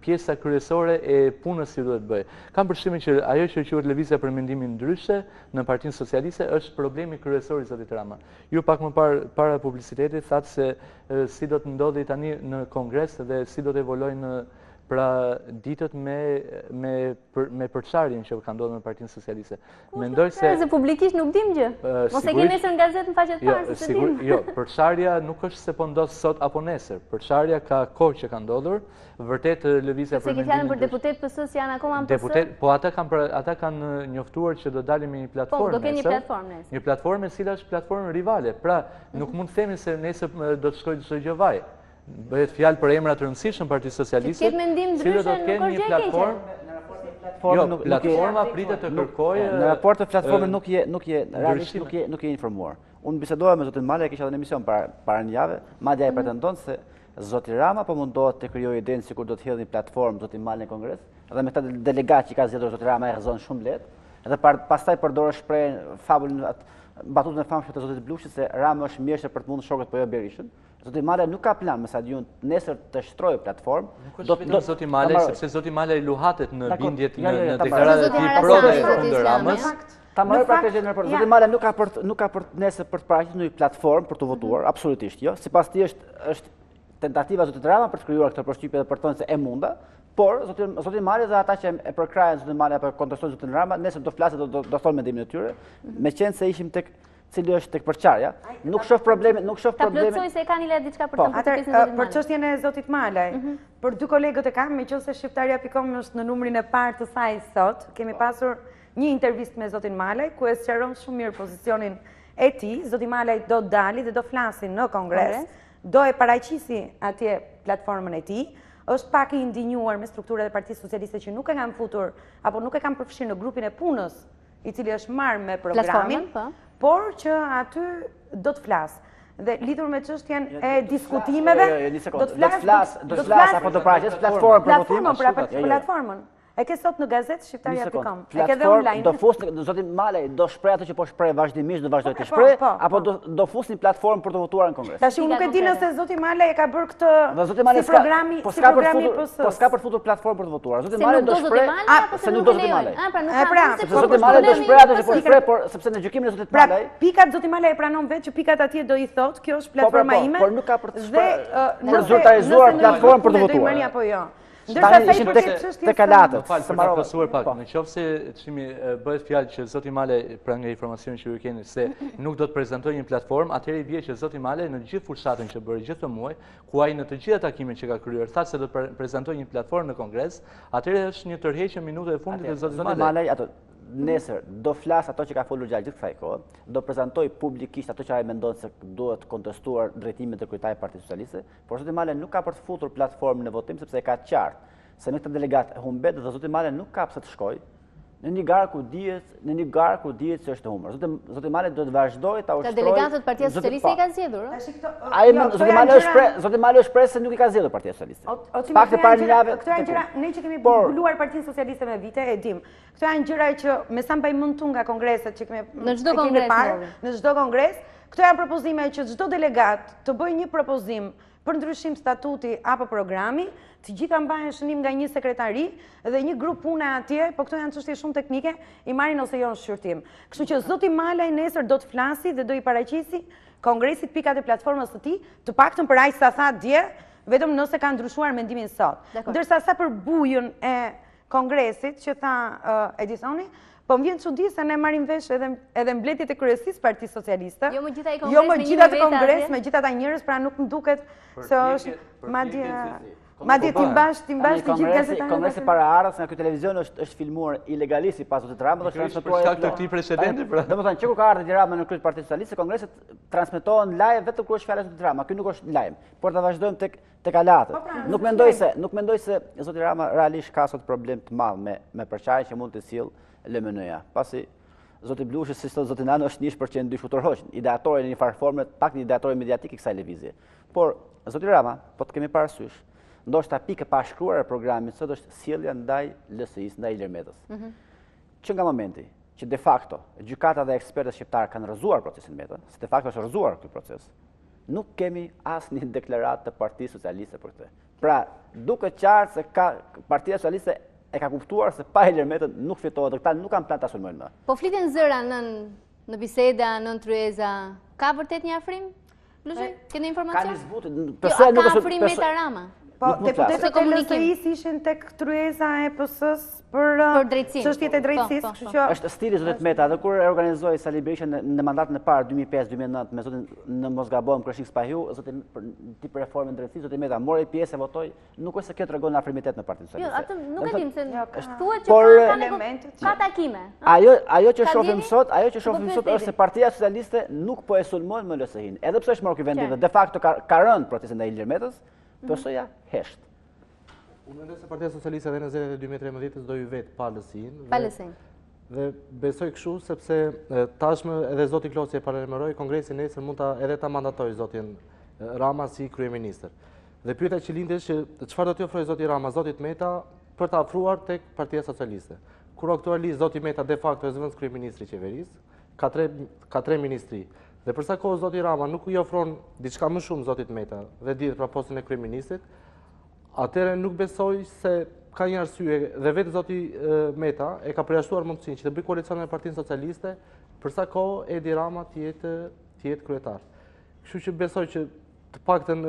pjesa kryesore e punës që duhet bëjë. Kam përshtimin që ajo që quhet Lëvizja për mendimin ndryshe në Partinë Socialiste është problemi kryesor i zotit Rama. Ju pak më para publicitetit thatë se si do të ndodhi tani në Kongres dhe si do të evolojnë pra ditët me përçarjen që ka ndodhur në Partinë Socialiste. Mendoj se publikisht nuk dim gjë. Mos e kemi nesër në gazetë në faqet parë se dim. Jo, përçarja nuk është se po ndodh sot apo nesër. Përçarja ka kohë që ka ndodhur. Vërtet lëvizja për mendimin. Se fjalën për deputet PS-s janë akoma në PS. Po ata kanë njoftuar që do dalin me një platformë. Po, do keni një platformë nesër. Një platformë e cila është platformë rivale. Pra, nuk mund të themi se nesër do të shkojë çdo gjë vaj. Bëhet fjalë për emra të rëndësishëm Partisë Socialiste, cilët do të kenë një platformë. Jo, platforma pritet të kërkojë. Në raport të platformës nuk je informuar. Unë bisedova me zotin Male, kisha dhënë emision para një jave, madje ai pretendon se zoti Rama po mundohet të krijojë idenë sikur do të hedhë një platformë zoti Male në Kongres, dhe me këtë delegat që ka zgjedhur zoti Rama e rrezon shumë lehtë, edhe pastaj përdorë shprehjen fabulën batutën e famshme të zotit Blushit se Rama është mjeshtër për të mundur shokët po jo Berishën. Zoti Male nuk ka plan me sa diun nesër të shtrojë platformë. Nuk është vetëm zoti Male, sepse zoti Male luhatet në bindjet në deklaratat e tij prove kundër Ramës. Ta marrë pra këtë gjë. Zoti Male nuk ka për nesër për të paraqitur një platformë për të votuar, absolutisht jo. Sipas tij është tentativa e zotit Rama për të krijuar këtë përshtypje dhe për të thënë se e munda. Por zoti Male dhe ata që e përkrahen zotin Male apo kontestojnë zotin Rama, nesër do flasë do thonë mendimin e tyre, meqense se ishim tek cili është tek përçarja, nuk shoh problemin. Ta plotësoj se kanë ila diçka për të përpjesën e për çështjen e zotit Malaj. Për dy kolegët e kam, meqense shqiptaria.com është në numrin e parë të saj sot, kemi pasur një intervistë me zotin Malaj ku e sqaron shumë mirë pozicionin e tij. Zoti Malaj do dali dhe do flasin në Kongres do e paraqisi atje platformën e tij, është pak i ndinjuar me strukturën e Partisë Socialiste që nuk e kanë futur apo nuk e kanë përfshirë në grupin e punës, i cili është marrë me programin, por që aty do të flasë. Dhe lidhur me çështjen e diskutimeve, do të flas apo do paraqes platformën për votim? Platformën. E ke sot në gazetë shqiptaria.com. E ke dhe online. Do fusni, zoti Malej, do shpreh atë që po shpreh vazhdimisht, do vazhdoj të shpreh, apo do fusni platformë për të votuar në Kongres? Tash unë nuk e di nëse zoti Malej e ka bërë këtë si programi PS. Po s'ka për futur platformë për të votuar. Zoti Malej do shpreh, se nuk do zoti Malej. Zoti Malej do shpreh atë që po shpreh, por sepse në gjykimin e zotit Malej. Pra, pikat zoti Malej e pranon vetë që pikat atje do i thotë, kjo është platforma ime. Por nuk ka për të shpreh, për zyrtarizuar platformë për të votuar. Apo jo. Tani ishim te kalatët. Në qoftë se çimi bëhet fjalë që zoti Malej pranë nga informacioni që ju keni se nuk do të prezantojë një platformë, atëherë i bie që zoti Malej në gjithë fursatën që bëri gjithë muaj, ku ai në të gjitha takimet që ka kryer tha se do të prezantojë një platformë në Kongres, atëherë është një tërheqje minutave e fundit të zotit Malej. Nesër do flas ato që ka folur gjatë gjithë kësaj kohe, do prezantoj publikisht ato që ai mendon se duhet kontestuar drejtimet e kryetarit të Partisë Socialiste, por zoti Malej nuk ka për të futur platformën në votim sepse e ka qartë se me këtë delegat humbet dhe zoti Malej nuk ka pse të shkojë në një garë ku dihet se është e humbur. Zoti Malej do të vazhdojë ta ushtrojë. Delegatët Partia Socialiste i kanë zgjedhur, Zoti Malej shpreh se nuk i ka zgjedhur Partia Socialiste. Pak të parë javë. Këto janë gjëra, ne që kemi buluar Partinë Socialiste me vite, e dim. Këto janë gjëra që me sa mbaj mend tu nga kongreset që kemi në çdo kongres, këto janë propozime që çdo delegat të bëjë një propozim për ndryshim statuti apo programi, të gjitha mbahen shënim nga një sekretari dhe një grup pune atje, po këto janë çështje shumë teknike, i marrin ose jo në shqyrtim. Kështu që zoti Malej nesër do të flasi dhe do i paraqisi kongresit pikat e platformës së tij, të paktën për aq sa tha dje, vetëm nëse ka ndryshuar mendimin sot. Ndërsa sa për bujën e kongresit që tha Edisoni, po më vjen çudi se ne marrim vesh edhe mbledhjet e kryesisë Partisë Socialiste. Jo më gjithë ai kongres, me gjithë ata njerëz, pra nuk më duket se është madje timbash të gjithë gazetarët. Kongresi para arës nga ky televizion është filmuar ilegalisht sipas zotit Rama dhe transmetohet. Shkak të këtij precedenti pra. Domethënë që kur ka ardhur Edi Rama në krye të Partisë Socialiste, kongreset transmetohen live vetëm kur është fjala e zotit Rama. Ky nuk është live, por ta vazhdojmë tek alatët. Nuk mendoj se zoti Rama realisht ka sot problem të madh me përçarjen që mund të sjellë LMN-ja. Pasi zoti Blushi, si sot zoti Nano, është 1% dy futurhoq, ideatori në një farë forme, pak një ideatori mediatik i kësaj lëvizje. Por zoti Rama, po të kemi parasysh, ndoshta pikë pa shkruar e programit sot është sjellja ndaj LSI-s, ndaj Ilir që nga momenti që de facto gjykata dhe ekspertët shqiptarë kanë rrëzuar procesin Meta, se de facto është rrëzuar ky proces, nuk kemi asnjë deklaratë të Partisë Socialiste për këtë. Pra, duket qartë se Partia Socialiste e ka kuptuar se pa Ilir Metën nuk fitohet, dhe këta nuk kanë plan ta sulmojnë më. Po fliten zëra në biseda, në tryeza, ka vërtet një afrim? Blushi, keni informacion? Ka një zbutë. Ka afrim Meta Rama? Po, deputetët e LSI-s ishin tek tryeza e PS-s për çështjet e drejtësisë, kështu që është stili zotit Meta, dhe kur e organizoi Sali Berisha në mandatin e parë 2005-2009 me zotin në mos gabojmë Kreshik Spahiu, zotin tip reformën drejtësisë, zoti Meta mori pjesë, votoi, nuk është se kjo tregon afrimitet në Partinë Socialiste. Jo, atë nuk e dim se thuhet që ka elemente, ka takime. Ajo që shohim sot është se Partia Socialiste nuk po e sulmon më LSI-n. Edhe pse është marrë ky vendim dhe de facto ka rënë protestin ndaj Ilir Metës, PS-ja hesht. Unë mendoj se Partia Socialiste edhe në zgjedhjet e 2013 do ju vet pa LSI-n. Pa LSI-n. Dhe besoj kështu sepse tashmë edhe zoti Kloci e paralajmëroi kongresin nesër mund edhe ta mandatojë zotin Rama si kryeministër. Dhe pyetja që lindet që çfarë do t'i ofrojë zoti Rama zotit Meta për ta afruar tek Partia Socialiste. Kur aktualisht zoti Meta de facto është vënë kryeministri i qeverisë, ka tre ministri. Dhe përsa kohë zoti Rama nuk i ofron diçka më shumë zotit Meta dhe dihet pra postën e kryeministrit, atëherë nuk besoj se ka një arsye dhe vetë zoti Meta e ka përjashtuar mundësinë që të bëjë koalicion me Partinë Socialiste përsa kohë Edi Rama të jetë kryetar. Kështu që besoj që të paktën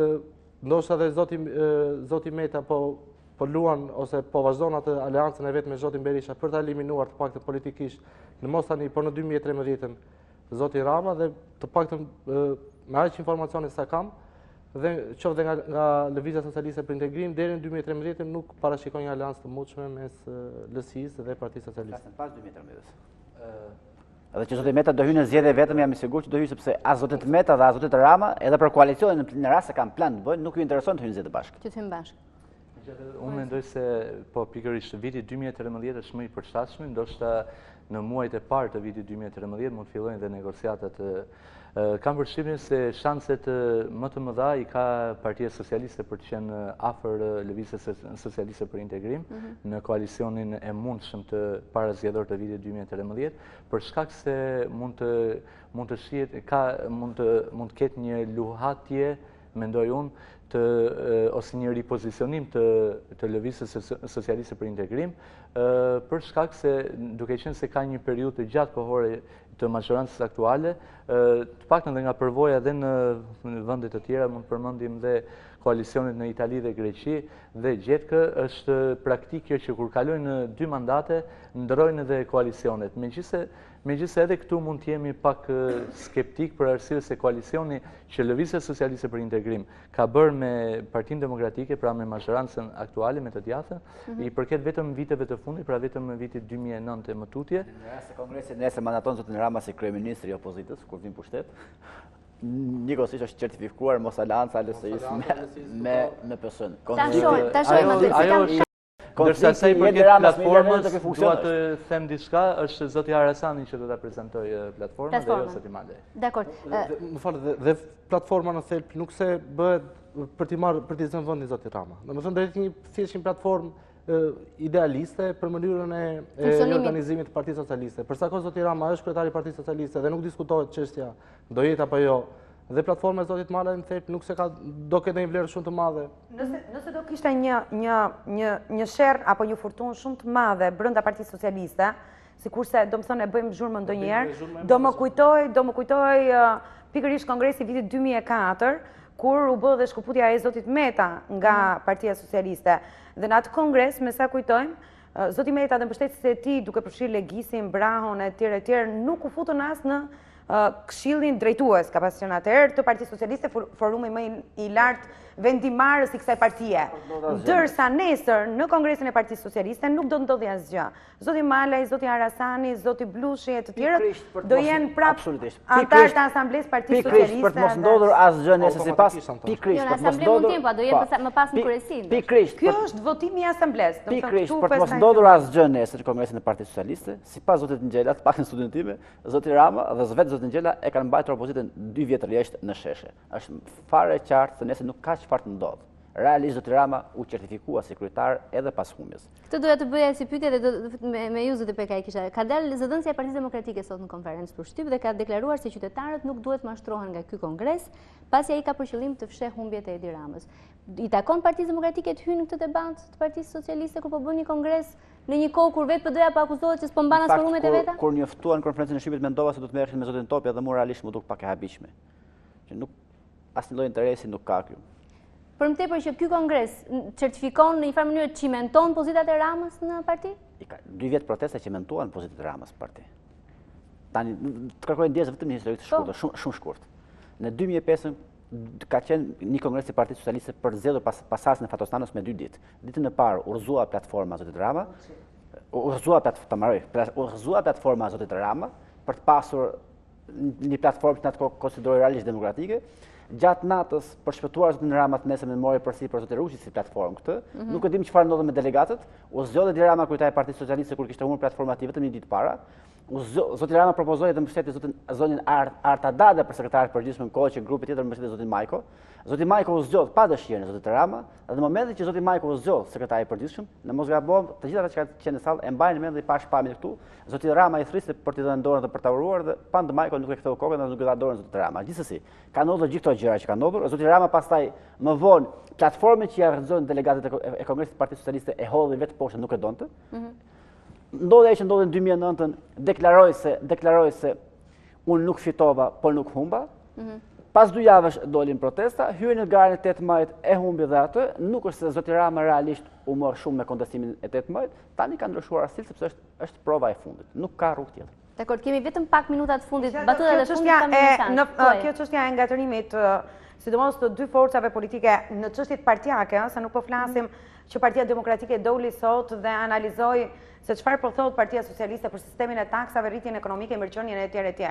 ndoshta dhe zoti Meta po luan ose po vazhdon atë aleancën e vet me zotin Berisha për ta eliminuar të paktën politikisht në mos tani por në 2013 zoti Rama dhe të paktën me aq informacione sa kam dhe qoftë nga Lëvizja Socialiste për Integrim deri në 2013 nuk parashikon një aleancë të mundshme mes LSI-s dhe Partisë Socialiste. Pas 2013. Edhe që zoti Meta do hyjë në zgjedhje vetëm, jam i sigurt që do hyjë sepse as zoti Meta dhe as zoti Rama, edhe për koalicionin në rast se kanë plan të bëjnë, nuk ju intereson të hyjnë në zgjedhje bashkë. Që të hyjnë bashkë. Unë mendoj se po pikërisht viti 2013 është më i përshtatshëm, ndoshta në muajt e parë të vitit 2013 mund të fillojnë dhe negociatat. Kam përshtypjen se shanset më të mëdha i ka Partia Socialiste për të qenë afër Lëvizjes Socialiste për Integrim në koalicionin e mundshëm të parazgjedhor të vitit 2013, për shkak se mund të ketë një luhatje, mendoj unë, ose një ripozicionim të Lëvizjes Socialiste për Integrim, për shkak se duke qenë se ka një periudhë të gjatë kohore të majorancës aktuale, të paktën dhe nga përvoja dhe në vendet të tjera, mund përmendim dhe koalicionit në Itali dhe Greqi, dhe gjetkë është praktikë që kur kalojnë 2 mandate, ndrojnë edhe koalicionet. Megjithëse edhe këtu mund të jemi pak skeptik për arsye se koalicioni që Lëvizja Socialiste për Integrim ka bërë me Partinë Demokratike, pra me majorancën aktuale, me të djathtën, i përket vetëm viteve të fundit, pra vetëm në vitit 2009 e më tutje. Në rast se Kongresi nesër mandaton zotin Rama si kryeministri i opozitës, kur vin pushtet, njëkohësisht është certifikuar mos aleanca LSI-s me PS-n. Dërsa sa i përket platformës, dua të them diçka, është zoti Harasani që do ta prezantoj platformën dhe jo zoti Malej. Dakor. Më falë, dhe platforma në thelb nuk se bëhet për t'i zënë vendin zoti Rama. Domethënë drejt thjesht një platformë idealiste për mënyrën e organizimit të Partisë Socialiste. Për sa kohë zoti Rama është kryetari i Partisë Socialiste dhe nuk diskutohet çështja do jetë apo jo, dhe platforma e zotit Malaj në thelb nuk se do ketë një vlerë shumë të madhe. Nëse do kishte një sherr apo një furtunë shumë të madhe brenda Partisë Socialiste, sikurse do më thonë e bëjmë zhurmë ndonjëherë, do më kujtoj pikërisht kongresi vitit 2004, kur u bë dhe shkëputja e zotit Meta nga Partia Socialiste. Dhe në atë kongres, me sa kujtojmë, zoti Meta dhe mbështetësit e tij, duke përfshirë Legisin, Brahon e tjerë, nuk u futën as në këshillin drejtues, ka pas qenë atëherë të Partisë Socialiste, forumi më i lartë vendimarrës i kësaj partie. Ndërsa nesër në Kongresin e Partisë Socialiste nuk do ndodhi asgjë. Zoti Malaj, zoti Harasani, zoti Blushi e të tjerët do jenë prapë antarë të Asamblesë Partisë Socialiste. Pikrisht për të mos ndodhur asgjë nesër sipas pikrisht për të mos ndodhur. Do jenë më pas në kuresinë. Pikrisht. Kjo është votimi i Asamblesë. Pikrisht për të mos ndodhur asgjë nesër në Kongresin e Partisë Socialiste, sipas zotit Ngjela, të paktën studion time, zoti Rama dhe vetë zoti Ngjela e kanë mbajtur opozitën 2 vjet rresht në sheshe. Është fare qartë se nesër nuk ka çfarë të ndodhë. Realisht zoti Rama u certifikua si kryetar edhe pas humbjes. Këtë doja të bëja si pyetje dhe me ju zoti Pekaj kisha. Ka dalë zëdhënësia e Partisë Demokratike sot në konferencë për shtyp dhe ka deklaruar se qytetarët nuk duhet mashtrohen nga ky kongres, pasi ai ka për qëllim të fshehë humbjet e Edi Ramës. I takon Partisë Demokratike të hyjë në këtë debat të Partisë Socialiste kur po bën një kongres në një kohë kur vetë PD-ja po akuzohet që s'po mban as forumet e veta? Kur njoftuan konferencën e shtypit mendova se do të merreshin me zotin Topja dhe moralisht më duk pak e habishme. Që nuk asnjë lloj interesi nuk ka këtu. Për më tepër që ky kongres certifikon në një farë mënyrë çimenton pozitat e Ramës në parti? 2 vjet protesta cimentuan pozitat e Ramës në parti. Tani të kërkoj ndjesë vetëm një histori të shkurtër, shumë shkurt. Në 2005 ka qenë një kongres i Partisë Socialiste përzgjedhur pasardhësisht në Fatostanës me 2 ditë. Ditën e parë urrëzua platforma zotit Rama, urrëzua platforma zotit Rama për të pasur një platformë që na konsideroj realisht demokratike. Gjatë natës për shpëtuar zotin Rama të nesër me mori përsipër zotin Ruçi si platformë këtë. Nuk e dim çfarë ndodhi me delegatët. U zgjodhi Edi Rama kryetari i Partisë Socialiste kur kishte humbur platforma aty vetëm një ditë para. Zoti Rama propozoi dhe mbështeti zotin Artadade për sekretar të përgjithshëm në kohë që grupi tjetër mbështeti zotin Majko. Zoti Majko u zgjodh pa dëshirën e zotit Rama, dhe në momentin që zoti Majko u zgjodh sekretari i përgjithshëm, në mos gabojmë, të gjithë ata që kanë qenë në sallë e mbajnë mend dhe i pash pamjen këtu, zoti Rama i thrisë për t'i dhënë dorën dhe për ta uruar dhe pand Majko nuk e ktheu kokën dhe nuk e dha dorën zotit Rama. Gjithsesi, ka ndodhur gjithë këto gjëra që kanë ndodhur. Zoti Rama pastaj më vonë platformën që ja rrëzojnë delegatët e Kongresit të Partisë Socialiste e hodhi vetë poshtë nuk e donte. Ndodhi ajo që ndodhi në 2009-ën, deklaroi se unë nuk fitova, por nuk humba. Pas 2 javësh dolin protesta, hyrën në garën e 8 majit e humbi dhe atë, nuk është se zoti Rama realisht u mor shumë me kontestimin e 8 majit, tani ka ndryshuar asnjë sepse është prova e fundit, nuk ka rrugë tjetër. Dakor, kemi vetëm pak minuta të fundit, batutat e fundit kam mesazh. Kjo çështja e ngatërimit, sidomos të 2 forcave politike në çështjet partijake, se nuk po flasim që Partia Demokratike doli sot dhe analizoi se çfarë po thotë Partia Socialiste për sistemin e taksave, rritjen ekonomike, mirëqenien e etj.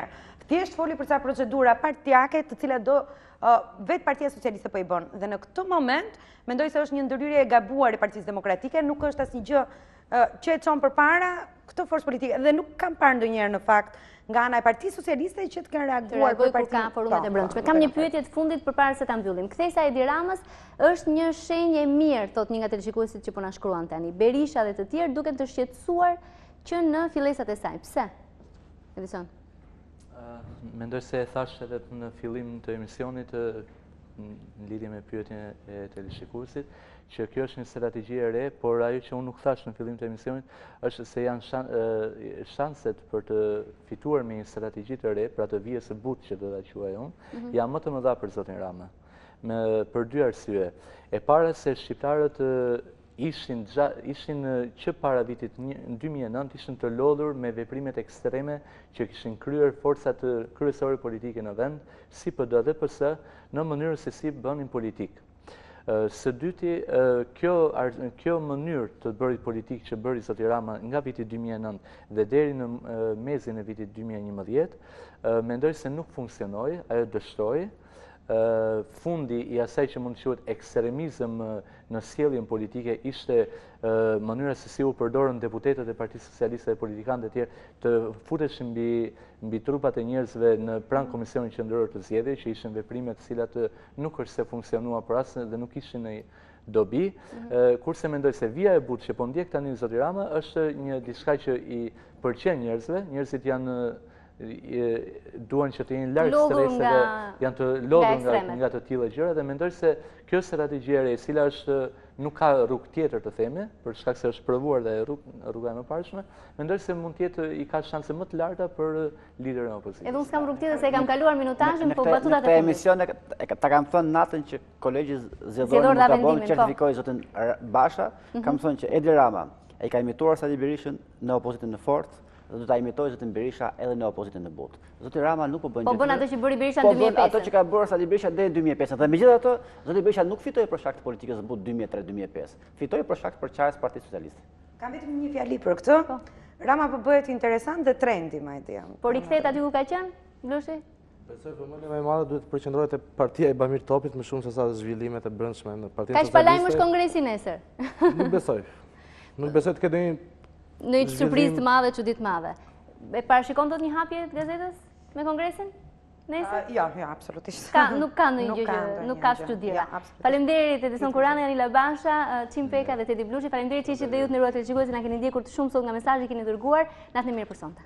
Thjesht foli për ca procedura partijake të cilat do vetë Partia Socialiste po i bën. Dhe në këtë moment mendoj se është një ndërhyrje e gabuar e Partisë Demokratike, nuk është asnjë gjë që e çon përpara këtë forcë politike dhe nuk kam parë ndonjëherë në fakt nga ana e Partisë Socialiste që të kenë reaguar për partinë. Ka forumet e brendshme. Kam një pyetje të fundit përpara se ta mbyllim. Kthesa e Edi Ramës është një shenjë e mirë, thot një nga televizionistit që po na shkruan tani. Berisha dhe të tjerë duken të shqetësuar që në fillesat e saj. Pse? Edison. Mendoj se e thash edhe në fillim të emisionit në lidhje me pyetjen e televizionit, që kjo është një strategji e re, por ajo që unë nuk thash në fillim të emisionit është se janë shanset për të fituar me një strategji të re, pra të vijës së butë që do ta quaj unë, janë më të mëdha për zotin Rama. Për dy arsye. E para se shqiptarët ishin që para vitit 2009 ishin të lodhur me veprimet ekstreme që kishin kryer forcat kryesore politike në vend, si PD dhe PS, në mënyrë se si bënin politikë. Së dyti, kjo mënyrë të bërit politikë që bëri zoti Rama nga viti 2009 dhe deri në mezin e vitit 2011, mendoj se nuk funksionoi, ajo dështoi. Fundi i asaj që mund të quhet ekstremizëm në sjelljen politike ishte mënyra se si u përdorën deputetët e Partisë Socialiste dhe politikanët e tjerë të futeshin mbi trupat e njerëzve në pranë Komisionit Qendror të Zgjedhjeve, që ishin veprime të cilat nuk është se funksionua për asnjë dhe nuk ishin në dobi, kurse mendoj se vija e butë që po ndjek tani zoti Rama është një diçka që i pëlqen njerëzve, njerëzit janë duan që të jenë larg stresit dhe janë të lodhur nga të tilla gjëra dhe mendoj se kjo strategji e re, e cila nuk ka rrugë tjetër të themi, për shkak se është provuar dhe rruga e mëparshme, mendoj se mund të jetë i ka shanse më të larta për liderin e opozitës. Edhe unë s'kam rrugë tjetër se e kam kaluar minutazhin, po batutat e fundit. Në emision ta kam thënë natën që kolegji zgjedhor nuk ka bën certifikoi zotin Basha, kam thënë që Edi Rama e ka imituar Sali Berishën në opozitën në fortë, dhe do ta imitoj zotin Berisha edhe në opozitën në butë. Zoti Rama nuk po bën gjë. Po bën ato që bëri Berisha në 2005. Po bën ato që ka bërë Sali Berisha deri në 2005. Dhe megjithatë, zoti Berisha nuk fitoi për shkak të politikës së butë 2003-2005. Fitoi për shkak të përçarjes së Partisë Socialiste. Kam vetëm një fjali për këtë. Rama po bëhet interesant dhe trendi madje. Po rikthehet aty ku ka qenë? Blushi? Besoj vëmendja më e madhe duhet të përqendrohet te Partia e Bamir Topit më shumë se sa zhvillimet e brendshme në Partinë Socialiste. Ka shpalajm është kongresi nesër. Nuk besoj. Nuk besoj të ketë një surprizë të madhe, çudit të madhe. E parashikon dot një hapje të gazetës me kongresin? Nesër? Jo, absolutisht. Nuk ka ndonjë gjë, nuk ka çuditëra. Faleminderit Edison Kurani, Anila Basha, Çim Peka dhe Tedi Blushi. Faleminderit që ishit dhe ju të nderuar televizionistë që na keni ndjekur të shumë sot nga mesazhet që keni dërguar. Natën e mirë për sonte.